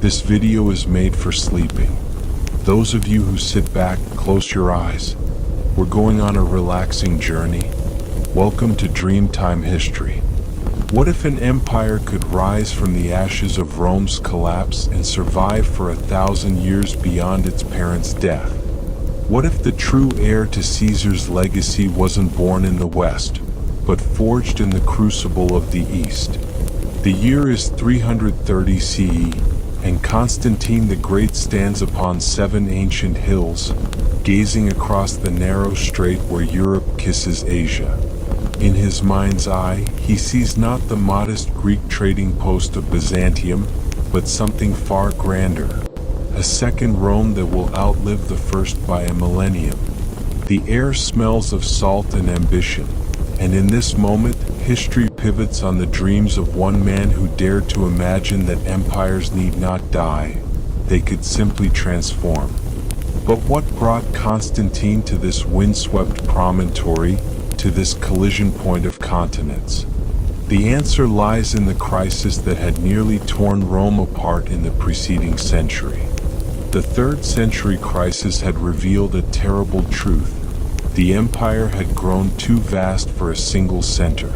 This video is made for sleeping. Those of you who sit back, close your eyes. We're going on a relaxing journey. Welcome to Dreamtime History. What if an empire could rise from the ashes of Rome's collapse and survive for 1,000 years beyond its parents' death? What if the true heir to Caesar's legacy wasn't born in the West, but forged in the crucible of the East? The year is 330 CE, and Constantine the Great stands upon 7 ancient hills, gazing across the narrow strait where Europe kisses Asia. In his mind's eye, he sees not the modest Greek trading post of Byzantium, but something far grander, a second Rome that will outlive the first by a millennium. The air smells of salt and ambition, and in this moment, history pivots on the dreams of one man who dared to imagine that empires need not die, they could simply transform. But what brought Constantine to this windswept promontory, to this collision point of continents? The answer lies in the crisis that had nearly torn Rome apart in the preceding century. The 3rd century crisis had revealed a terrible truth. The empire had grown too vast for a single center.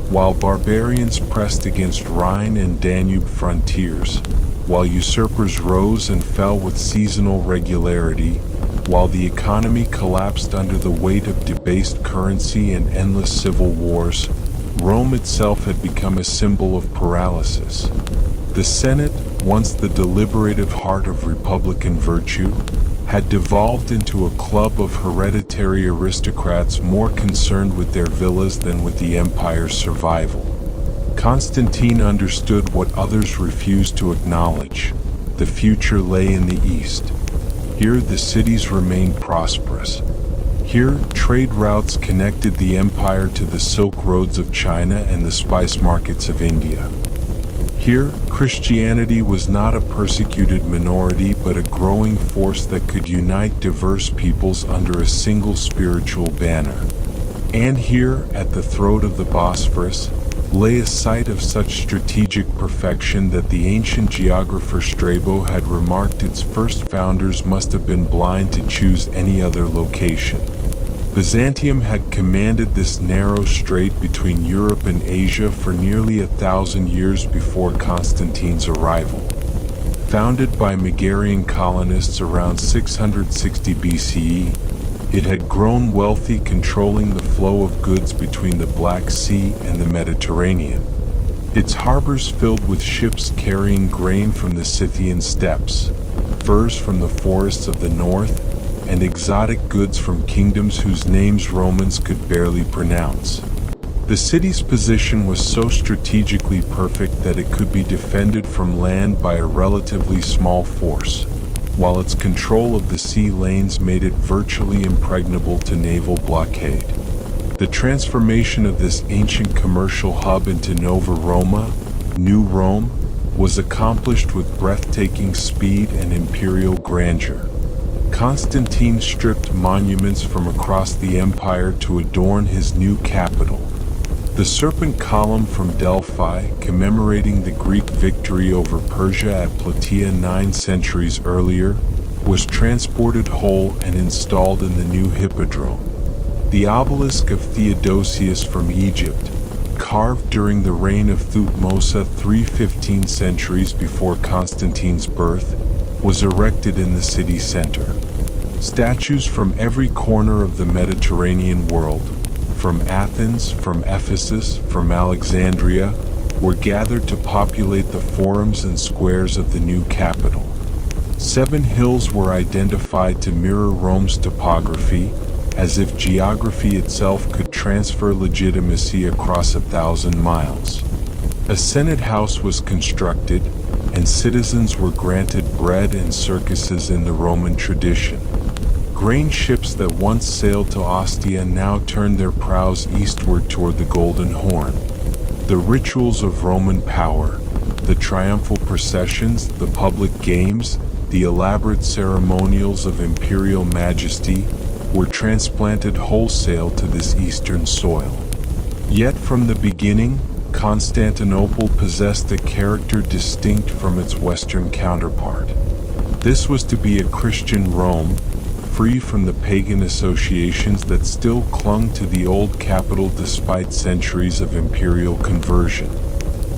While barbarians pressed against Rhine and Danube frontiers, while usurpers rose and fell with seasonal regularity, while the economy collapsed under the weight of debased currency and endless civil wars, Rome itself had become a symbol of paralysis. The Senate, once the deliberative heart of republican virtue, had devolved into a club of hereditary aristocrats more concerned with their villas than with the empire's survival. Constantine understood what others refused to acknowledge. The future lay in the east. Here the cities remained prosperous. Here trade routes connected the empire to the Silk Roads of China and the spice markets of India. Here, Christianity was not a persecuted minority but a growing force that could unite diverse peoples under a single spiritual banner. And here, at the throat of the Bosphorus, lay a site of such strategic perfection that the ancient geographer Strabo had remarked its first founders must have been blind to choose any other location. Byzantium had commanded this narrow strait between Europe and Asia for nearly 1,000 years before Constantine's arrival. Founded by Megarian colonists around 660 BCE, it had grown wealthy, controlling the flow of goods between the Black Sea and the Mediterranean. Its harbors filled with ships carrying grain from the Scythian steppes, furs from the forests of the north, and exotic goods from kingdoms whose names Romans could barely pronounce. The city's position was so strategically perfect that it could be defended from land by a relatively small force, while its control of the sea lanes made it virtually impregnable to naval blockade. The transformation of this ancient commercial hub into Nova Roma, New Rome, was accomplished with breathtaking speed and imperial grandeur. Constantine stripped monuments from across the empire to adorn his new capital. The serpent column from Delphi, commemorating the Greek victory over Persia at Plataea 9 centuries earlier, was transported whole and installed in the new hippodrome. The obelisk of Theodosius from Egypt, carved during the reign of Thutmose 315 centuries before Constantine's birth, was erected in the city center. Statues from every corner of the Mediterranean world, from Athens, from Ephesus, from Alexandria, were gathered to populate the forums and squares of the new capital. 7 hills were identified to mirror Rome's topography, as if geography itself could transfer legitimacy across 1,000 miles. A Senate house was constructed, and citizens were granted bread and circuses in the Roman tradition. Grain ships that once sailed to Ostia now turned their prows eastward toward the Golden Horn. The rituals of Roman power, the triumphal processions, the public games, the elaborate ceremonials of imperial majesty, were transplanted wholesale to this eastern soil. Yet from the beginning, Constantinople possessed a character distinct from its Western counterpart. This was to be a Christian Rome, free from the pagan associations that still clung to the old capital despite centuries of imperial conversion.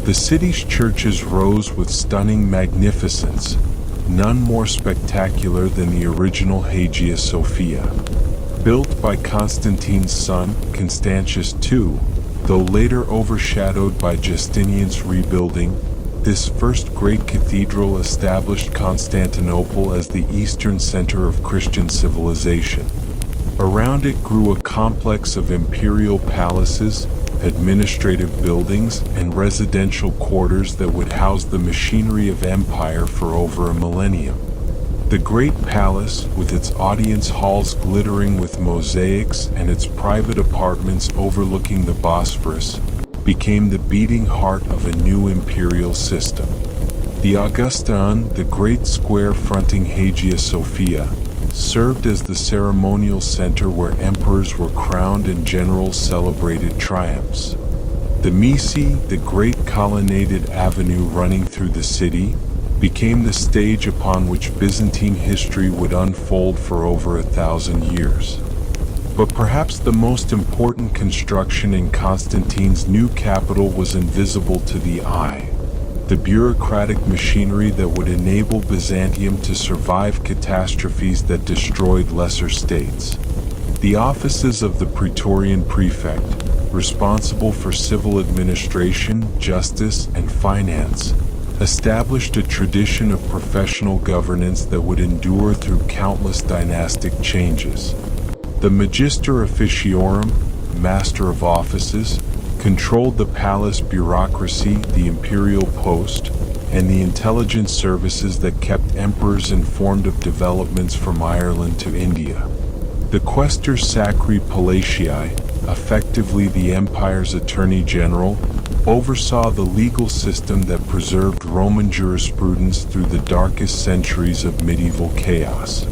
The city's churches rose with stunning magnificence, none more spectacular than the original Hagia Sophia. Built by Constantine's son, Constantius II, though later overshadowed by Justinian's rebuilding, this first great cathedral established Constantinople as the eastern center of Christian civilization. Around it grew a complex of imperial palaces, administrative buildings, and residential quarters that would house the machinery of empire for over a millennium. The great palace, with its audience halls glittering with mosaics and its private apartments overlooking the Bosphorus, became the beating heart of a new imperial system. The Augustan, the great square fronting Hagia Sophia, served as the ceremonial center where emperors were crowned and generals celebrated triumphs. The Misi, the great colonnaded avenue running through the city, became the stage upon which Byzantine history would unfold for over 1,000 years. But perhaps the most important construction in Constantine's new capital was invisible to the eye: the bureaucratic machinery that would enable Byzantium to survive catastrophes that destroyed lesser states. The offices of the Praetorian Prefect, responsible for civil administration, justice, and finance, established a tradition of professional governance that would endure through countless dynastic changes. The Magister Officiorum, Master of Offices, controlled the palace bureaucracy, the imperial post, and the intelligence services that kept emperors informed of developments from Ireland to India. The Questor Sacri Palatii, effectively the empire's attorney general, oversaw the legal system that preserved Roman jurisprudence through the darkest centuries of medieval chaos.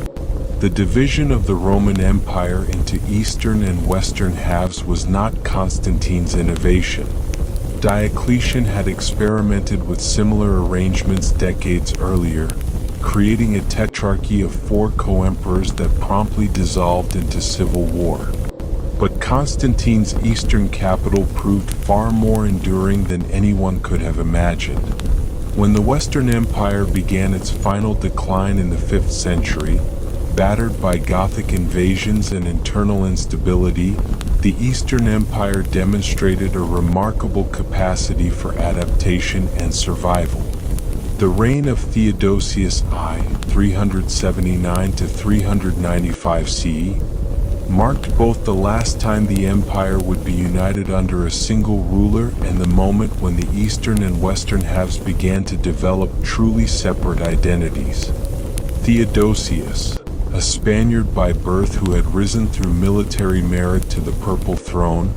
The division of the Roman Empire into eastern and western halves was not Constantine's innovation. Diocletian had experimented with similar arrangements decades earlier, creating a tetrarchy of 4 co-emperors that promptly dissolved into civil war. But Constantine's eastern capital proved far more enduring than anyone could have imagined. When the Western Empire began its final decline in the 5th century, battered by Gothic invasions and internal instability, the Eastern Empire demonstrated a remarkable capacity for adaptation and survival. The reign of Theodosius I, 379 to 395 CE, marked both the last time the empire would be united under a single ruler and the moment when the eastern and western halves began to develop truly separate identities. Theodosius, a Spaniard by birth who had risen through military merit to the Purple Throne,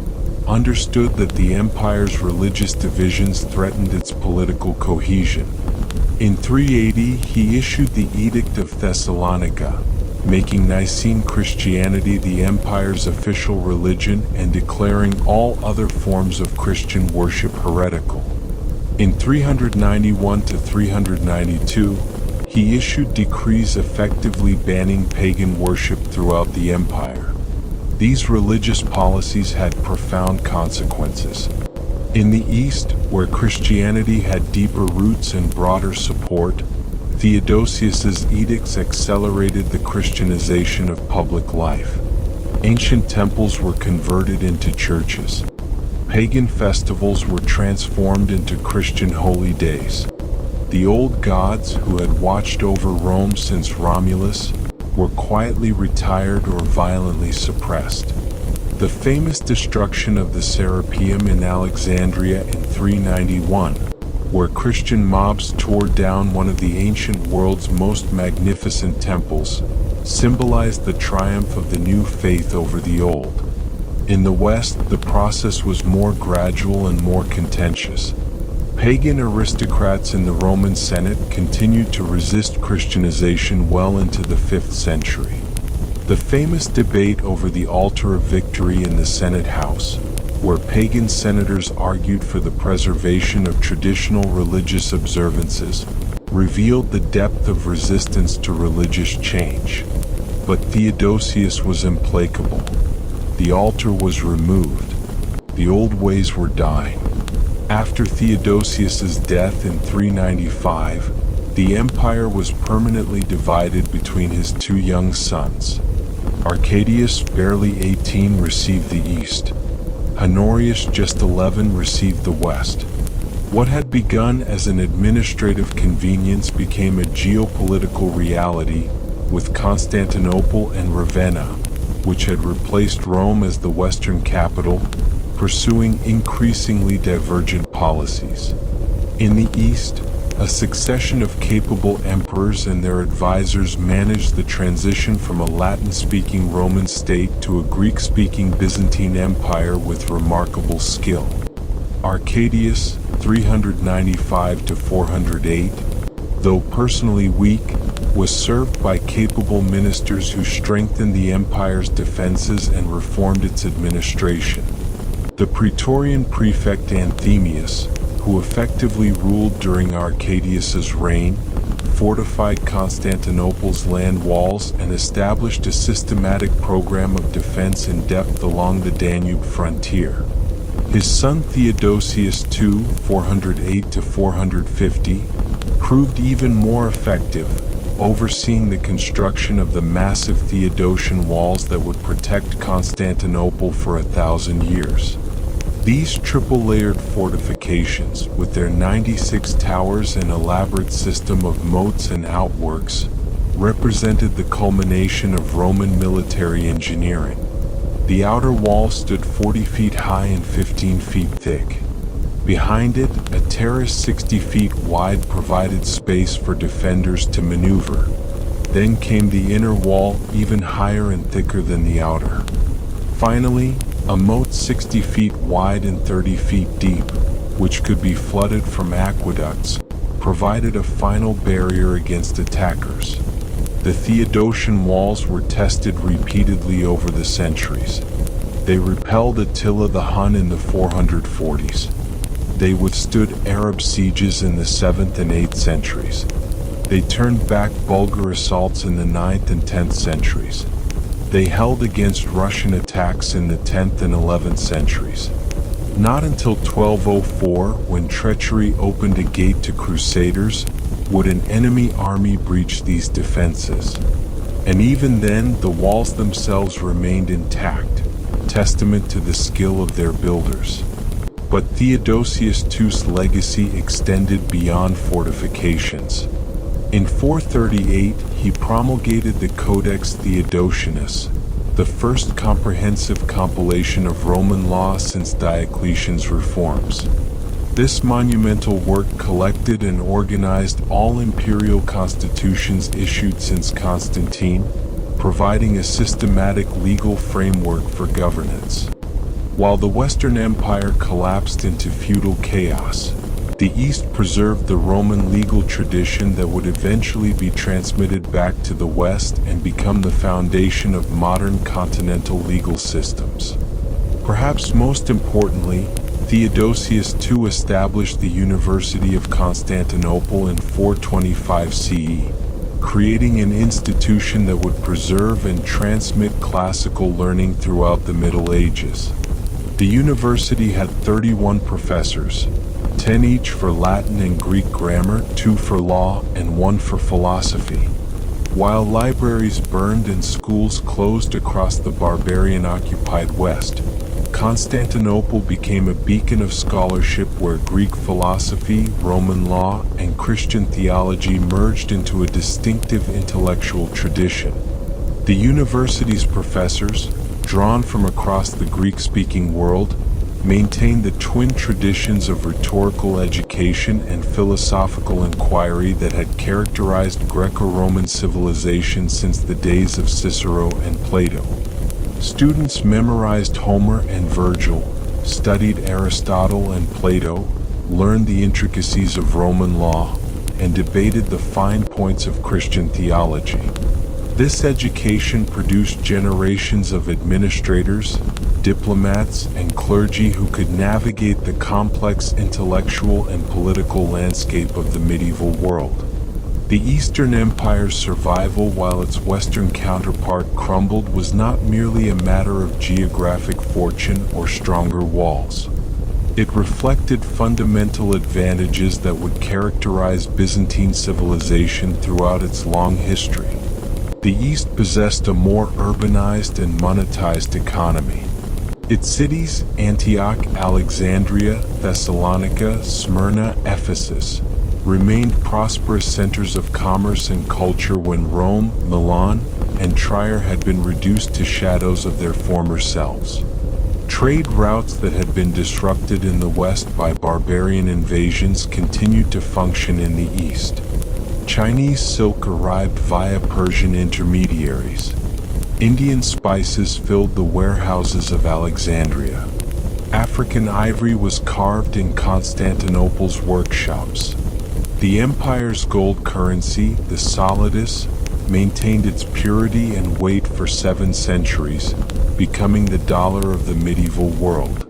understood that the empire's religious divisions threatened its political cohesion. In 380, he issued the Edict of Thessalonica, making Nicene Christianity the empire's official religion and declaring all other forms of Christian worship heretical. In 391 to 392, he issued decrees effectively banning pagan worship throughout the empire. These religious policies had profound consequences. In the East, where Christianity had deeper roots and broader support, Theodosius's edicts accelerated the Christianization of public life. Ancient temples were converted into churches. Pagan festivals were transformed into Christian holy days. The old gods, who had watched over Rome since Romulus, were quietly retired or violently suppressed. The famous destruction of the Serapeum in Alexandria in 391, where Christian mobs tore down one of the ancient world's most magnificent temples, symbolized the triumph of the new faith over the old. In the West, the process was more gradual and more contentious. Pagan aristocrats in the Roman Senate continued to resist Christianization well into the 5th century. The famous debate over the altar of victory in the Senate House, where pagan senators argued for the preservation of traditional religious observances, revealed the depth of resistance to religious change. But Theodosius was implacable. The altar was removed. The old ways were dying. After Theodosius's death in 395, the empire was permanently divided between his two young sons. Arcadius, barely 18, received the east. Honorius, just 11, received the west. What had begun as an administrative convenience became a geopolitical reality, with Constantinople and Ravenna, which had replaced Rome as the western capital, pursuing increasingly divergent policies. In the east, a succession of capable emperors and their advisors managed the transition from a Latin-speaking Roman state to a Greek-speaking Byzantine Empire with remarkable skill. Arcadius, 395 to 408, though personally weak, was served by capable ministers who strengthened the empire's defenses and reformed its administration. The Praetorian prefect Anthemius, who effectively ruled during Arcadius's reign, fortified Constantinople's land walls and established a systematic program of defense in depth along the Danube frontier. His son Theodosius II, 408 to 450, proved even more effective, overseeing the construction of the massive Theodosian walls that would protect Constantinople for 1,000 years. These triple-layered fortifications, with their 96 towers and elaborate system of moats and outworks, represented the culmination of Roman military engineering. The outer wall stood 40 feet high and 15 feet thick. Behind it, a terrace 60 feet wide provided space for defenders to maneuver. Then came the inner wall, even higher and thicker than the outer. Finally, a moat 60 feet wide and 30 feet deep, which could be flooded from aqueducts, provided a final barrier against attackers. The Theodosian walls were tested repeatedly over the centuries. They repelled Attila the Hun in the 440s. They withstood Arab sieges in the 7th and 8th centuries. They turned back Bulgar assaults in the 9th and 10th centuries. They held against Russian attacks in the 10th and 11th centuries. Not until 1204, when treachery opened a gate to crusaders, would an enemy army breach these defenses. And even then, the walls themselves remained intact, testament to the skill of their builders. But Theodosius II's legacy extended beyond fortifications. In 438, he promulgated the Codex Theodosianus, the first comprehensive compilation of Roman law since Diocletian's reforms. This monumental work collected and organized all imperial constitutions issued since Constantine, providing a systematic legal framework for governance. While the Western Empire collapsed into feudal chaos, the East preserved the Roman legal tradition that would eventually be transmitted back to the West and become the foundation of modern continental legal systems. Perhaps most importantly, Theodosius II established the University of Constantinople in 425 CE, creating an institution that would preserve and transmit classical learning throughout the Middle Ages. The university had 31 professors, 10 each for Latin and Greek grammar, 2 for law, and 1 for philosophy. While libraries burned and schools closed across the barbarian-occupied West, Constantinople became a beacon of scholarship where Greek philosophy, Roman law, and Christian theology merged into a distinctive intellectual tradition. The university's professors, drawn from across the Greek-speaking world, maintained the twin traditions of rhetorical education and philosophical inquiry that had characterized Greco-Roman civilization since the days of Cicero and Plato. Students memorized Homer and Virgil, studied Aristotle and Plato, learned the intricacies of Roman law, and debated the fine points of Christian theology. This education produced generations of administrators, diplomats, and clergy who could navigate the complex intellectual and political landscape of the medieval world. The Eastern Empire's survival while its Western counterpart crumbled was not merely a matter of geographic fortune or stronger walls. It reflected fundamental advantages that would characterize Byzantine civilization throughout its long history. The East possessed a more urbanized and monetized economy. Its cities, Antioch, Alexandria, Thessalonica, Smyrna, Ephesus, remained prosperous centers of commerce and culture when Rome, Milan, and Trier had been reduced to shadows of their former selves. Trade routes that had been disrupted in the West by barbarian invasions continued to function in the East. Chinese silk arrived via Persian intermediaries. Indian spices filled the warehouses of Alexandria. African ivory was carved in Constantinople's workshops. The empire's gold currency, the solidus, maintained its purity and weight for 7 centuries, becoming the dollar of the medieval world.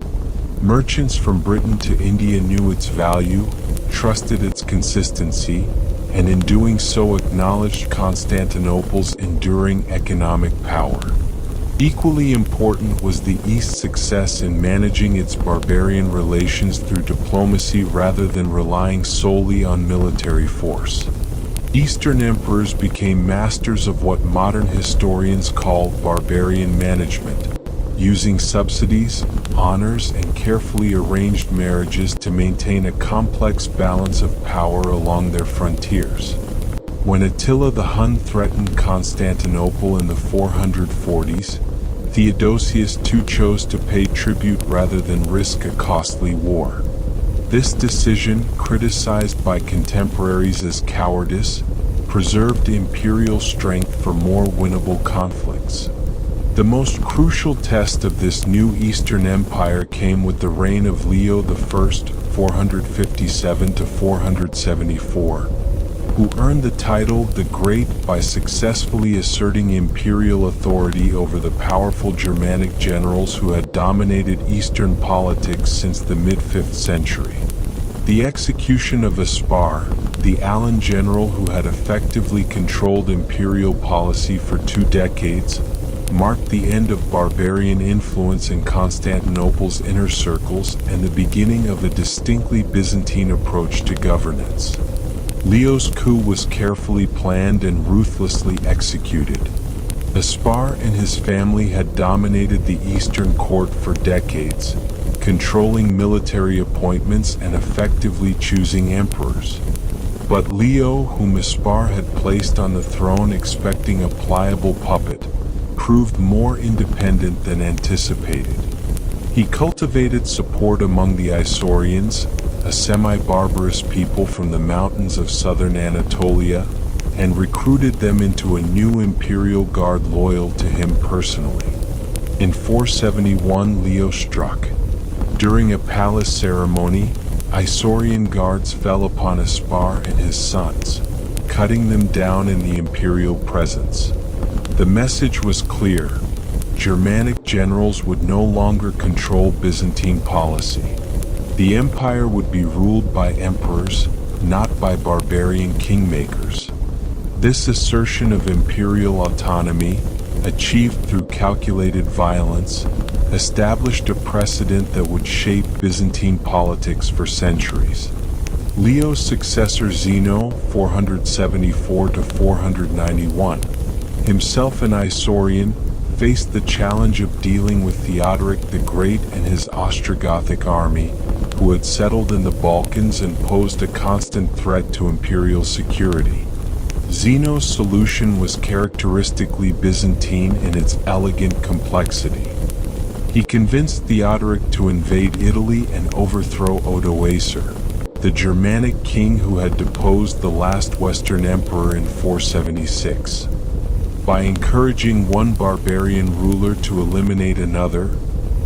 Merchants from Britain to India knew its value, trusted its consistency, and in doing so acknowledged Constantinople's enduring economic power. Equally important was the East's success in managing its barbarian relations through diplomacy rather than relying solely on military force. Eastern emperors became masters of what modern historians call barbarian management, using subsidies, honors, and carefully arranged marriages to maintain a complex balance of power along their frontiers. When Attila the Hun threatened Constantinople in the 440s, Theodosius too chose to pay tribute rather than risk a costly war. This decision, criticized by contemporaries as cowardice, preserved imperial strength for more winnable conflicts. The most crucial test of this new Eastern Empire came with the reign of Leo I, 457 to 474, who earned the title the Great by successfully asserting imperial authority over the powerful Germanic generals who had dominated Eastern politics since the mid-5th century. The execution of Aspar, the Alan general who had effectively controlled imperial policy for 2 decades, marked the end of barbarian influence in Constantinople's inner circles and the beginning of a distinctly Byzantine approach to governance. Leo's coup was carefully planned and ruthlessly executed. Aspar and his family had dominated the Eastern court for decades, controlling military appointments and effectively choosing emperors. But Leo, whom Aspar had placed on the throne expecting a pliable puppet, proved more independent than anticipated. He cultivated support among the Isaurians, a semi-barbarous people from the mountains of southern Anatolia, and recruited them into a new imperial guard loyal to him personally. In 471, Leo struck. During a palace ceremony, Isaurian guards fell upon Aspar and his sons, cutting them down in the imperial presence. The message was clear: Germanic generals would no longer control Byzantine policy. The empire would be ruled by emperors, not by barbarian kingmakers. This assertion of imperial autonomy, achieved through calculated violence, established a precedent that would shape Byzantine politics for centuries. Leo's successor Zeno, 474 to 491, himself an Isaurian, faced the challenge of dealing with Theodoric the Great and his Ostrogothic army, who had settled in the Balkans and posed a constant threat to imperial security. Zeno's solution was characteristically Byzantine in its elegant complexity. He convinced Theodoric to invade Italy and overthrow Odoacer, the Germanic king who had deposed the last Western emperor in 476. By encouraging one barbarian ruler to eliminate another,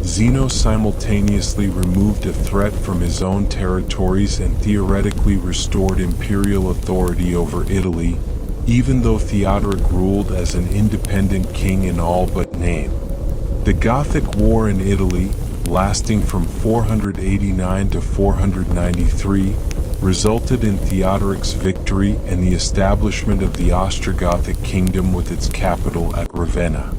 Zeno simultaneously removed a threat from his own territories and theoretically restored imperial authority over Italy, even though Theodoric ruled as an independent king in all but name. The Gothic War in Italy, lasting from 489 to 493, resulted in Theodoric's victory and the establishment of the Ostrogothic kingdom with its capital at Ravenna.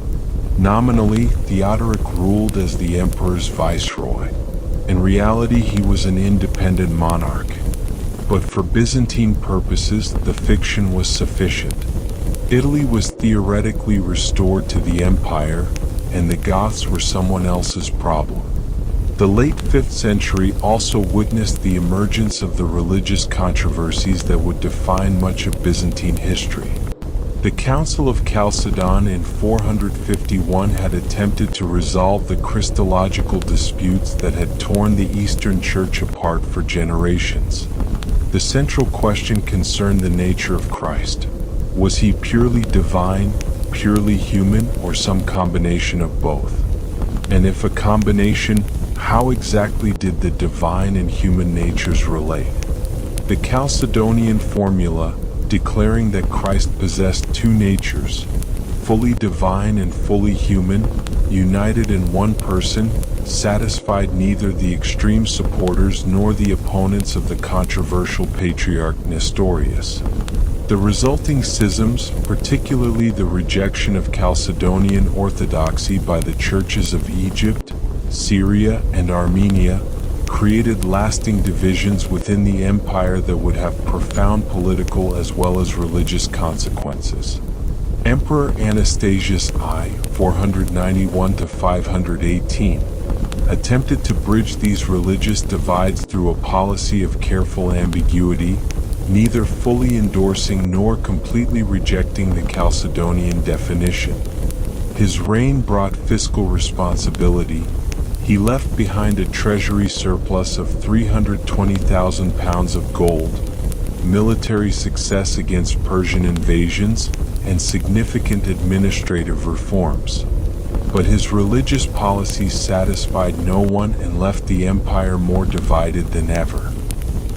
Nominally, Theodoric ruled as the emperor's viceroy. In reality, he was an independent monarch. But for Byzantine purposes, the fiction was sufficient. Italy was theoretically restored to the empire, and the Goths were someone else's problem. The late 5th century also witnessed the emergence of the religious controversies that would define much of Byzantine history. The Council of Chalcedon in 451 had attempted to resolve the Christological disputes that had torn the Eastern Church apart for generations. The central question concerned the nature of Christ. Was he purely divine, purely human, or some combination of both? And if a combination, how exactly did the divine and human natures relate? The Chalcedonian formula, declaring that Christ possessed two natures, fully divine and fully human, united in one person, satisfied neither the extreme supporters nor the opponents of the controversial patriarch Nestorius. The resulting schisms, particularly the rejection of Chalcedonian orthodoxy by the churches of Egypt, Syria, and Armenia, created lasting divisions within the empire that would have profound political as well as religious consequences. Emperor Anastasius I, 491 to 518, attempted to bridge these religious divides through a policy of careful ambiguity, neither fully endorsing nor completely rejecting the Chalcedonian definition. His reign brought fiscal responsibility. He left behind a treasury surplus of 320,000 pounds of gold, military success against Persian invasions, and significant administrative reforms. But his religious policies satisfied no one and left the empire more divided than ever.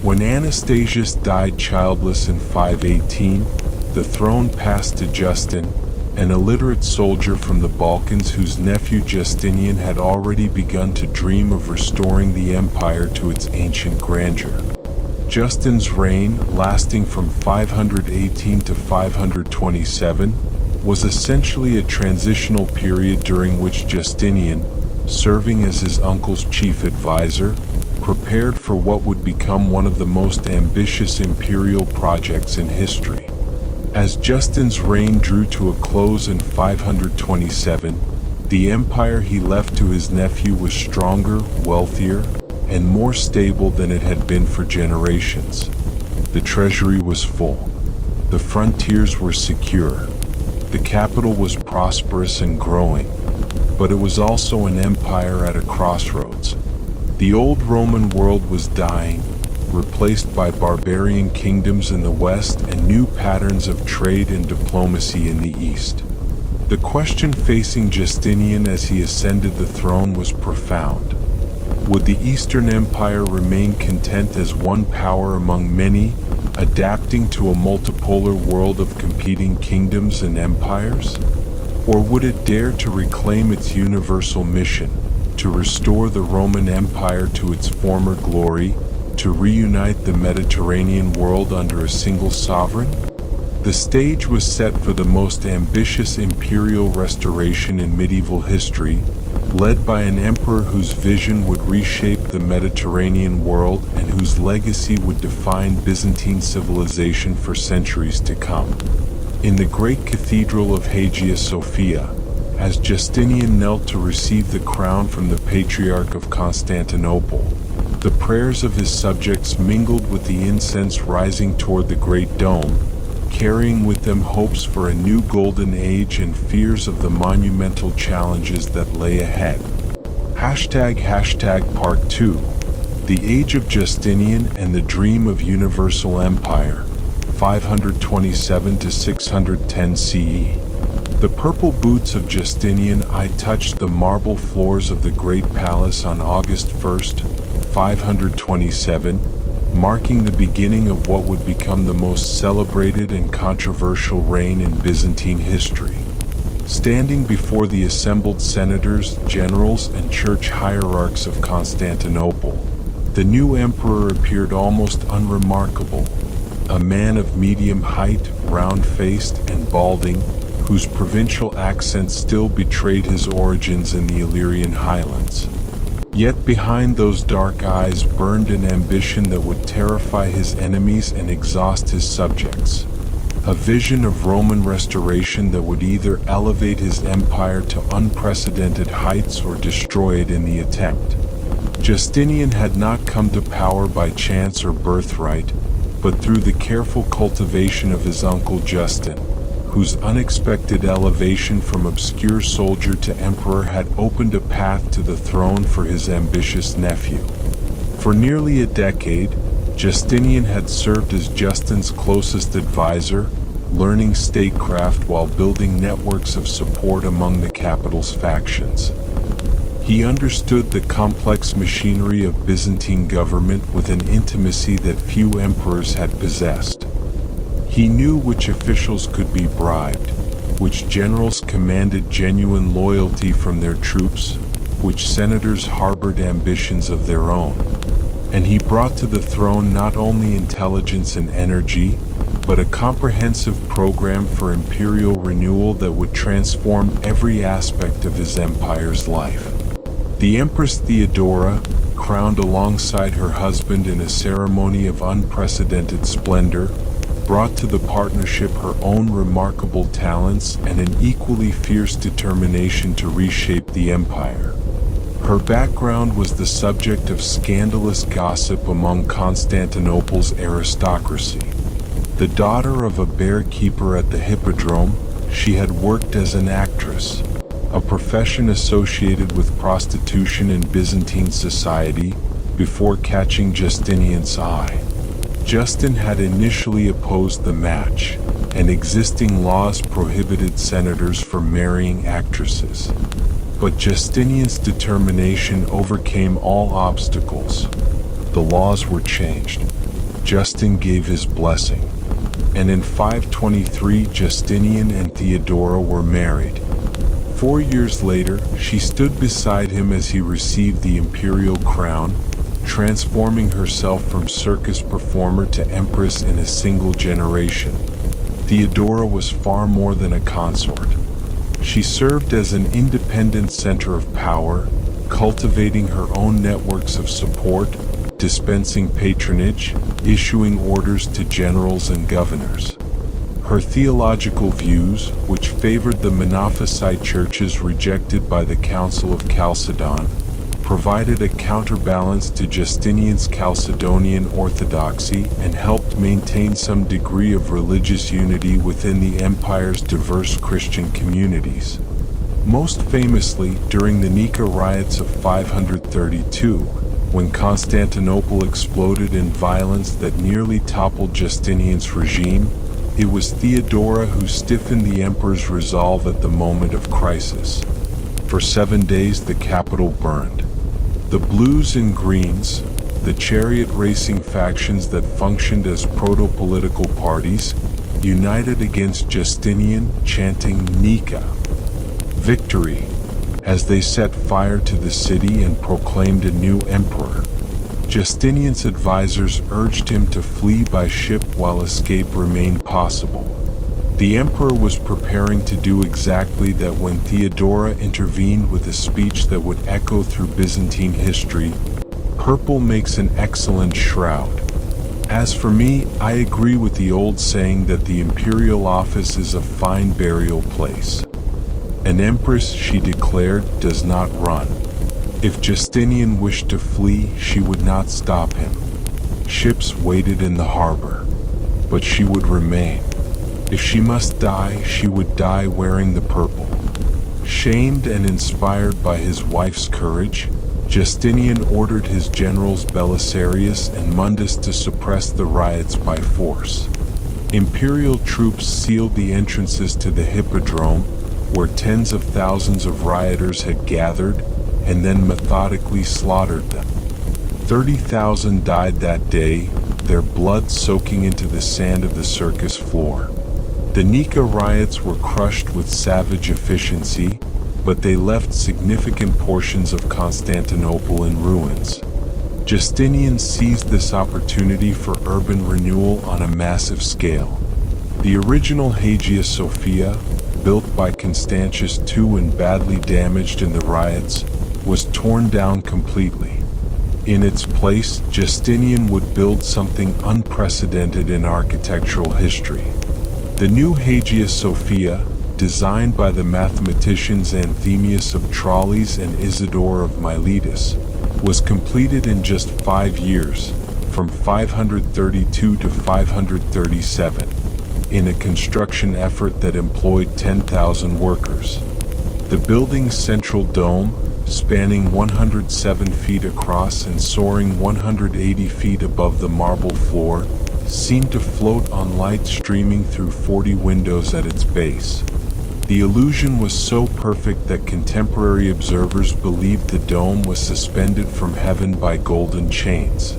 When Anastasius died childless in 518, the throne passed to Justin, an illiterate soldier from the Balkans whose nephew Justinian had already begun to dream of restoring the empire to its ancient grandeur. Justin's reign, lasting from 518 to 527, was essentially a transitional period during which Justinian, serving as his uncle's chief advisor, prepared for what would become one of the most ambitious imperial projects in history. As Justin's reign drew to a close in 527, the empire he left to his nephew was stronger, wealthier, and more stable than it had been for generations. The treasury was full. The frontiers were secure. The capital was prosperous and growing. But it was also an empire at a crossroads. The old Roman world was dying, replaced by barbarian kingdoms in the west and new patterns of trade and diplomacy in the east. The question facing Justinian as he ascended the throne was profound. Would the Eastern Empire remain content as one power among many, adapting to a multipolar world of competing kingdoms and empires? Or would it dare to reclaim its universal mission, to restore the Roman Empire to its former glory, to reunite the Mediterranean world under a single sovereign? The stage was set for the most ambitious imperial restoration in medieval history, led by an emperor whose vision would reshape the Mediterranean world and whose legacy would define Byzantine civilization for centuries to come. In the great cathedral of Hagia Sophia, as Justinian knelt to receive the crown from the Patriarch of Constantinople, the prayers of his subjects mingled with the incense rising toward the Great Dome, carrying with them hopes for a new golden age and fears of the monumental challenges that lay ahead. Part 2. The Age of Justinian and the Dream of Universal Empire, 527 to 610 CE. The purple boots of Justinian I touched the marble floors of the Great Palace on August 1, 527, marking the beginning of what would become the most celebrated and controversial reign in Byzantine history. Standing before the assembled senators, generals, and church hierarchs of Constantinople, the new emperor appeared almost unremarkable, a man of medium height, round-faced, and balding, whose provincial accent still betrayed his origins in the Illyrian highlands. Yet behind those dark eyes burned an ambition that would terrify his enemies and exhaust his subjects. A vision of Roman restoration that would either elevate his empire to unprecedented heights or destroy it in the attempt. Justinian had not come to power by chance or birthright, but through the careful cultivation of his uncle Justin, whose unexpected elevation from obscure soldier to emperor had opened a path to the throne for his ambitious nephew. For nearly a decade, Justinian had served as Justin's closest advisor, learning statecraft while building networks of support among the capital's factions. He understood the complex machinery of Byzantine government with an intimacy that few emperors had possessed. He knew which officials could be bribed, which generals commanded genuine loyalty from their troops, which senators harbored ambitions of their own. And he brought to the throne not only intelligence and energy, but a comprehensive program for imperial renewal that would transform every aspect of his empire's life. The Empress Theodora, crowned alongside her husband in a ceremony of unprecedented splendor, brought to the partnership her own remarkable talents and an equally fierce determination to reshape the empire. Her background was the subject of scandalous gossip among Constantinople's aristocracy. The daughter of a bear keeper at the Hippodrome, she had worked as an actress, a profession associated with prostitution in Byzantine society, before catching Justinian's eye. Justin had initially opposed the match, and existing laws prohibited senators from marrying actresses. But Justinian's determination overcame all obstacles. The laws were changed. Justin gave his blessing. And in 523 Justinian and Theodora were married. 4 years later, she stood beside him as he received the imperial crown, transforming herself from circus performer to empress in a single generation. Theodora was far more than a consort. She served as an independent center of power, cultivating her own networks of support, dispensing patronage, issuing orders to generals and governors. Her theological views, which favored the Monophysite churches rejected by the Council of Chalcedon, provided a counterbalance to Justinian's Chalcedonian orthodoxy and helped maintain some degree of religious unity within the empire's diverse Christian communities. Most famously, during the Nika riots of 532, when Constantinople exploded in violence that nearly toppled Justinian's regime, it was Theodora who stiffened the emperor's resolve at the moment of crisis. For 7 days the capital burned. The blues and greens, the chariot racing factions that functioned as proto-political parties, united against Justinian, chanting Nika, victory, as they set fire to the city and proclaimed a new emperor. Justinian's advisors urged him to flee by ship while escape remained possible. The emperor was preparing to do exactly that when Theodora intervened with a speech that would echo through Byzantine history. Purple makes an excellent shroud. As for me, I agree with the old saying that the imperial office is a fine burial place. An empress, she declared, does not run. If Justinian wished to flee, she would not stop him. Ships waited in the harbor, but she would remain. If she must die, she would die wearing the purple. Shamed and inspired by his wife's courage, Justinian ordered his generals Belisarius and Mundus to suppress the riots by force. Imperial troops sealed the entrances to the Hippodrome, where tens of thousands of rioters had gathered, and then methodically slaughtered them. 30,000 died that day, their blood soaking into the sand of the circus floor. The Nika riots were crushed with savage efficiency, but they left significant portions of Constantinople in ruins. Justinian seized this opportunity for urban renewal on a massive scale. The original Hagia Sophia, built by Constantius II and badly damaged in the riots, was torn down completely. In its place, Justinian would build something unprecedented in architectural history. The new Hagia Sophia, designed by the mathematicians Anthemius of Tralles and Isidore of Miletus, was completed in just 5 years, from 532 to 537, in a construction effort that employed 10,000 workers. The building's central dome, spanning 107 feet across and soaring 180 feet above the marble floor, seemed to float on light streaming through 40 windows at its base. The illusion was so perfect that contemporary observers believed the dome was suspended from heaven by golden chains.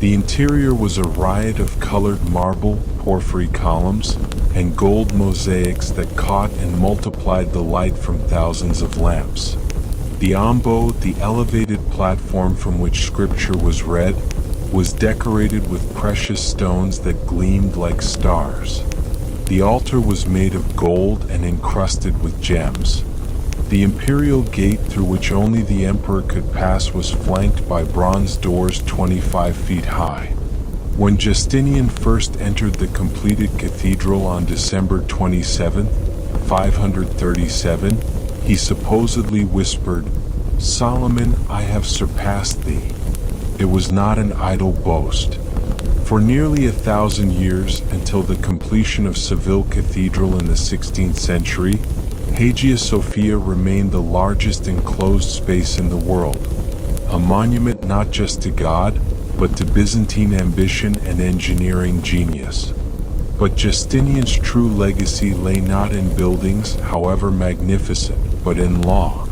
The interior was a riot of colored marble, porphyry columns, and gold mosaics that caught and multiplied the light from thousands of lamps. The ambo, the elevated platform from which scripture was read, was decorated with precious stones that gleamed like stars. The altar was made of gold and encrusted with gems. The imperial gate through which only the emperor could pass was flanked by bronze doors 25 feet high. When Justinian first entered the completed cathedral on December 27, 537, he supposedly whispered, "Solomon, I have surpassed thee." It was not an idle boast. For nearly 1,000 years, until the completion of Seville Cathedral in the 16th century, Hagia Sophia remained the largest enclosed space in the world, a monument not just to God, but to Byzantine ambition and engineering genius. But Justinian's true legacy lay not in buildings, however magnificent, but in law.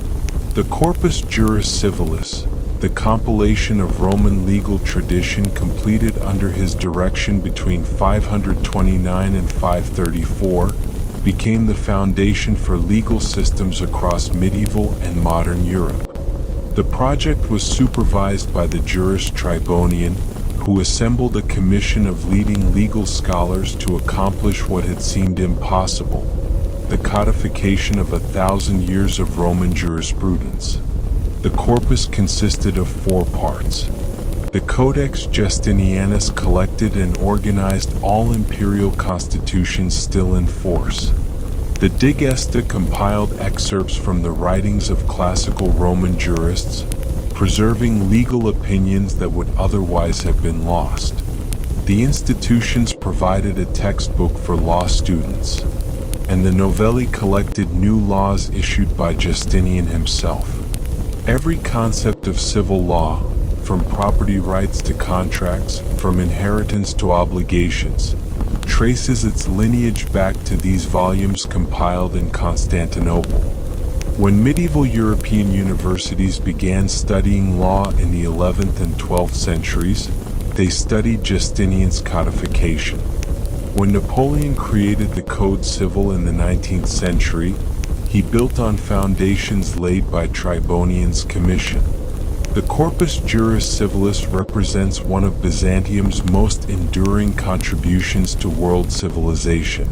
The Corpus Juris Civilis, the compilation of Roman legal tradition completed under his direction between 529 and 534, became the foundation for legal systems across medieval and modern Europe. The project was supervised by the Juris Tribonian, who assembled a commission of leading legal scholars to accomplish what had seemed impossible: the codification of 1,000 years of Roman jurisprudence. The corpus consisted of 4 parts. The Codex Justinianus collected and organized all imperial constitutions still in force. The Digesta compiled excerpts from the writings of classical Roman jurists, preserving legal opinions that would otherwise have been lost. The institutions provided a textbook for law students, and the Novelli collected new laws issued by Justinian himself. Every concept of civil law, from property rights to contracts, from inheritance to obligations, traces its lineage back to these volumes compiled in Constantinople. When medieval European universities began studying law in the 11th and 12th centuries, they studied Justinian's codification. When Napoleon created the Code Civil in the 19th century, he built on foundations laid by Tribonian's commission. The Corpus Juris Civilis represents one of Byzantium's most enduring contributions to world civilization.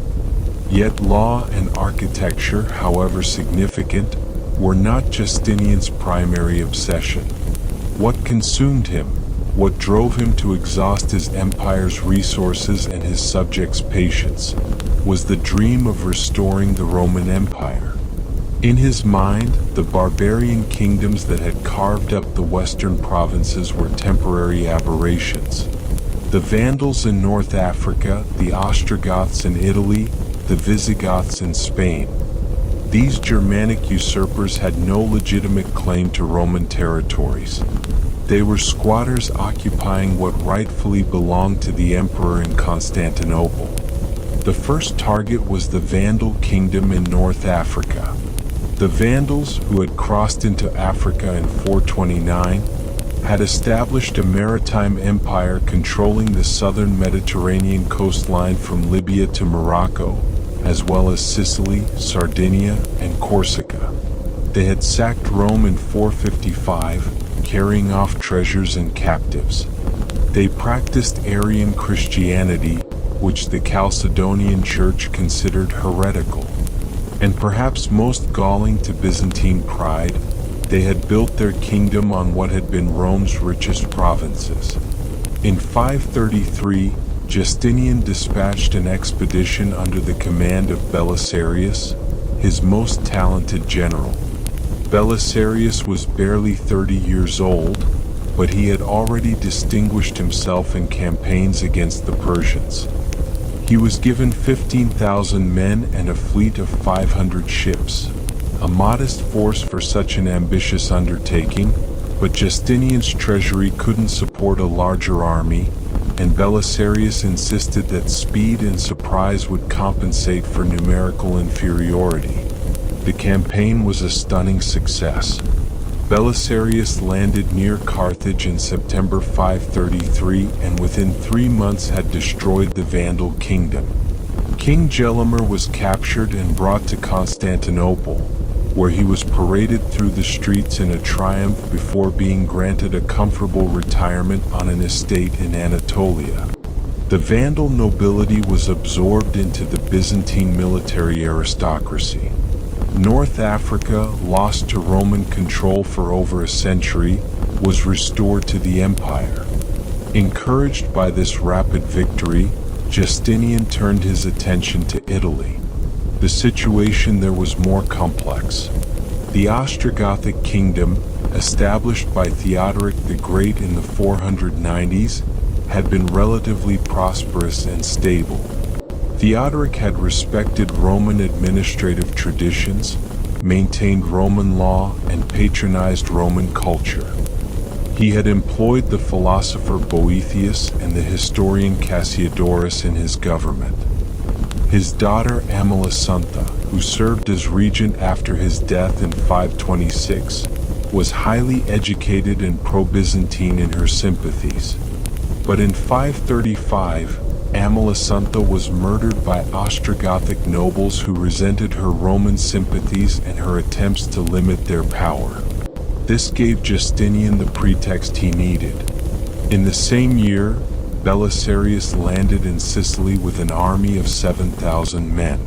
Yet law and architecture, however significant, were not Justinian's primary obsession. What consumed him, what drove him to exhaust his empire's resources and his subjects' patience, was the dream of restoring the Roman Empire. In his mind, the barbarian kingdoms that had carved up the western provinces were temporary aberrations. The Vandals in North Africa, the Ostrogoths in Italy, the Visigoths in Spain. These Germanic usurpers had no legitimate claim to Roman territories. They were squatters occupying what rightfully belonged to the emperor in Constantinople. The first target was the Vandal kingdom in North Africa. The Vandals, who had crossed into Africa in 429, had established a maritime empire controlling the southern Mediterranean coastline from Libya to Morocco, as well as Sicily, Sardinia, and Corsica. They had sacked Rome in 455, carrying off treasures and captives. They practiced Arian Christianity, which the Chalcedonian Church considered heretical. And perhaps most galling to Byzantine pride, they had built their kingdom on what had been Rome's richest provinces. In 533, Justinian dispatched an expedition under the command of Belisarius, his most talented general. Belisarius was barely 30 years old, but he had already distinguished himself in campaigns against the Persians. He was given 15,000 men and a fleet of 500 ships. A modest force for such an ambitious undertaking, but Justinian's treasury couldn't support a larger army, and Belisarius insisted that speed and surprise would compensate for numerical inferiority. The campaign was a stunning success. Belisarius landed near Carthage in September 533 and within 3 months had destroyed the Vandal kingdom. King Gelimer was captured and brought to Constantinople, where he was paraded through the streets in a triumph before being granted a comfortable retirement on an estate in Anatolia. The Vandal nobility was absorbed into the Byzantine military aristocracy. North Africa, lost to Roman control for over a century, was restored to the empire. Encouraged by this rapid victory, Justinian turned his attention to Italy. The situation there was more complex. The Ostrogothic kingdom, established by Theodoric the Great in the 490s, had been relatively prosperous and stable. Theodoric had respected Roman administrative traditions, maintained Roman law, and patronized Roman culture. He had employed the philosopher Boethius and the historian Cassiodorus in his government. His daughter Amalasuntha, who served as regent after his death in 526, was highly educated and pro-Byzantine in her sympathies. But in 535, Amalasuntha was murdered by Ostrogothic nobles who resented her Roman sympathies and her attempts to limit their power. This gave Justinian the pretext he needed. In the same year, Belisarius landed in Sicily with an army of 7,000 men.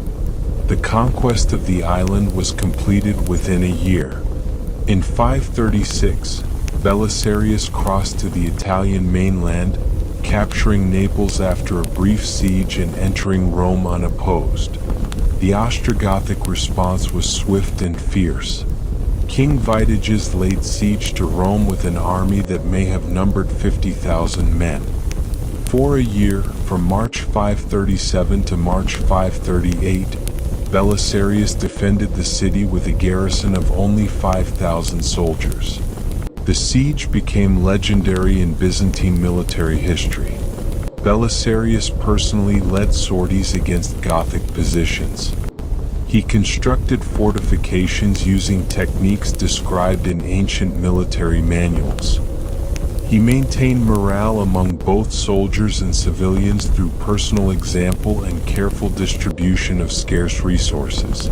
The conquest of the island was completed within a year. In 536, Belisarius crossed to the Italian mainland, capturing Naples after a brief siege and entering Rome unopposed. The Ostrogothic response was swift and fierce. King Vitiges laid siege to Rome with an army that may have numbered 50,000 men. For a year, from March 537 to March 538, Belisarius defended the city with a garrison of only 5,000 soldiers. The siege became legendary in Byzantine military history. Belisarius personally led sorties against Gothic positions. He constructed fortifications using techniques described in ancient military manuals. He maintained morale among both soldiers and civilians through personal example and careful distribution of scarce resources.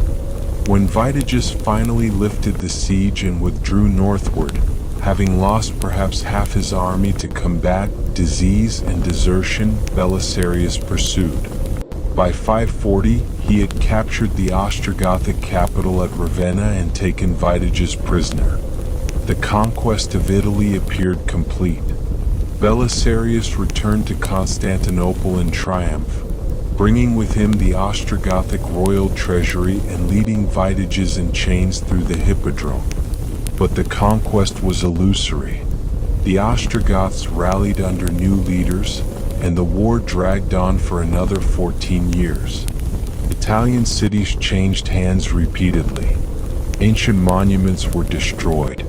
When Vitiges finally lifted the siege and withdrew northward, having lost perhaps half his army to combat disease and desertion, Belisarius pursued. By 540, he had captured the Ostrogothic capital at Ravenna and taken Vitiges prisoner. The conquest of Italy appeared complete. Belisarius returned to Constantinople in triumph, bringing with him the Ostrogothic royal treasury and leading Vitiges in chains through the Hippodrome. But the conquest was illusory. The Ostrogoths rallied under new leaders, and the war dragged on for another 14 years. Italian cities changed hands repeatedly. Ancient monuments were destroyed.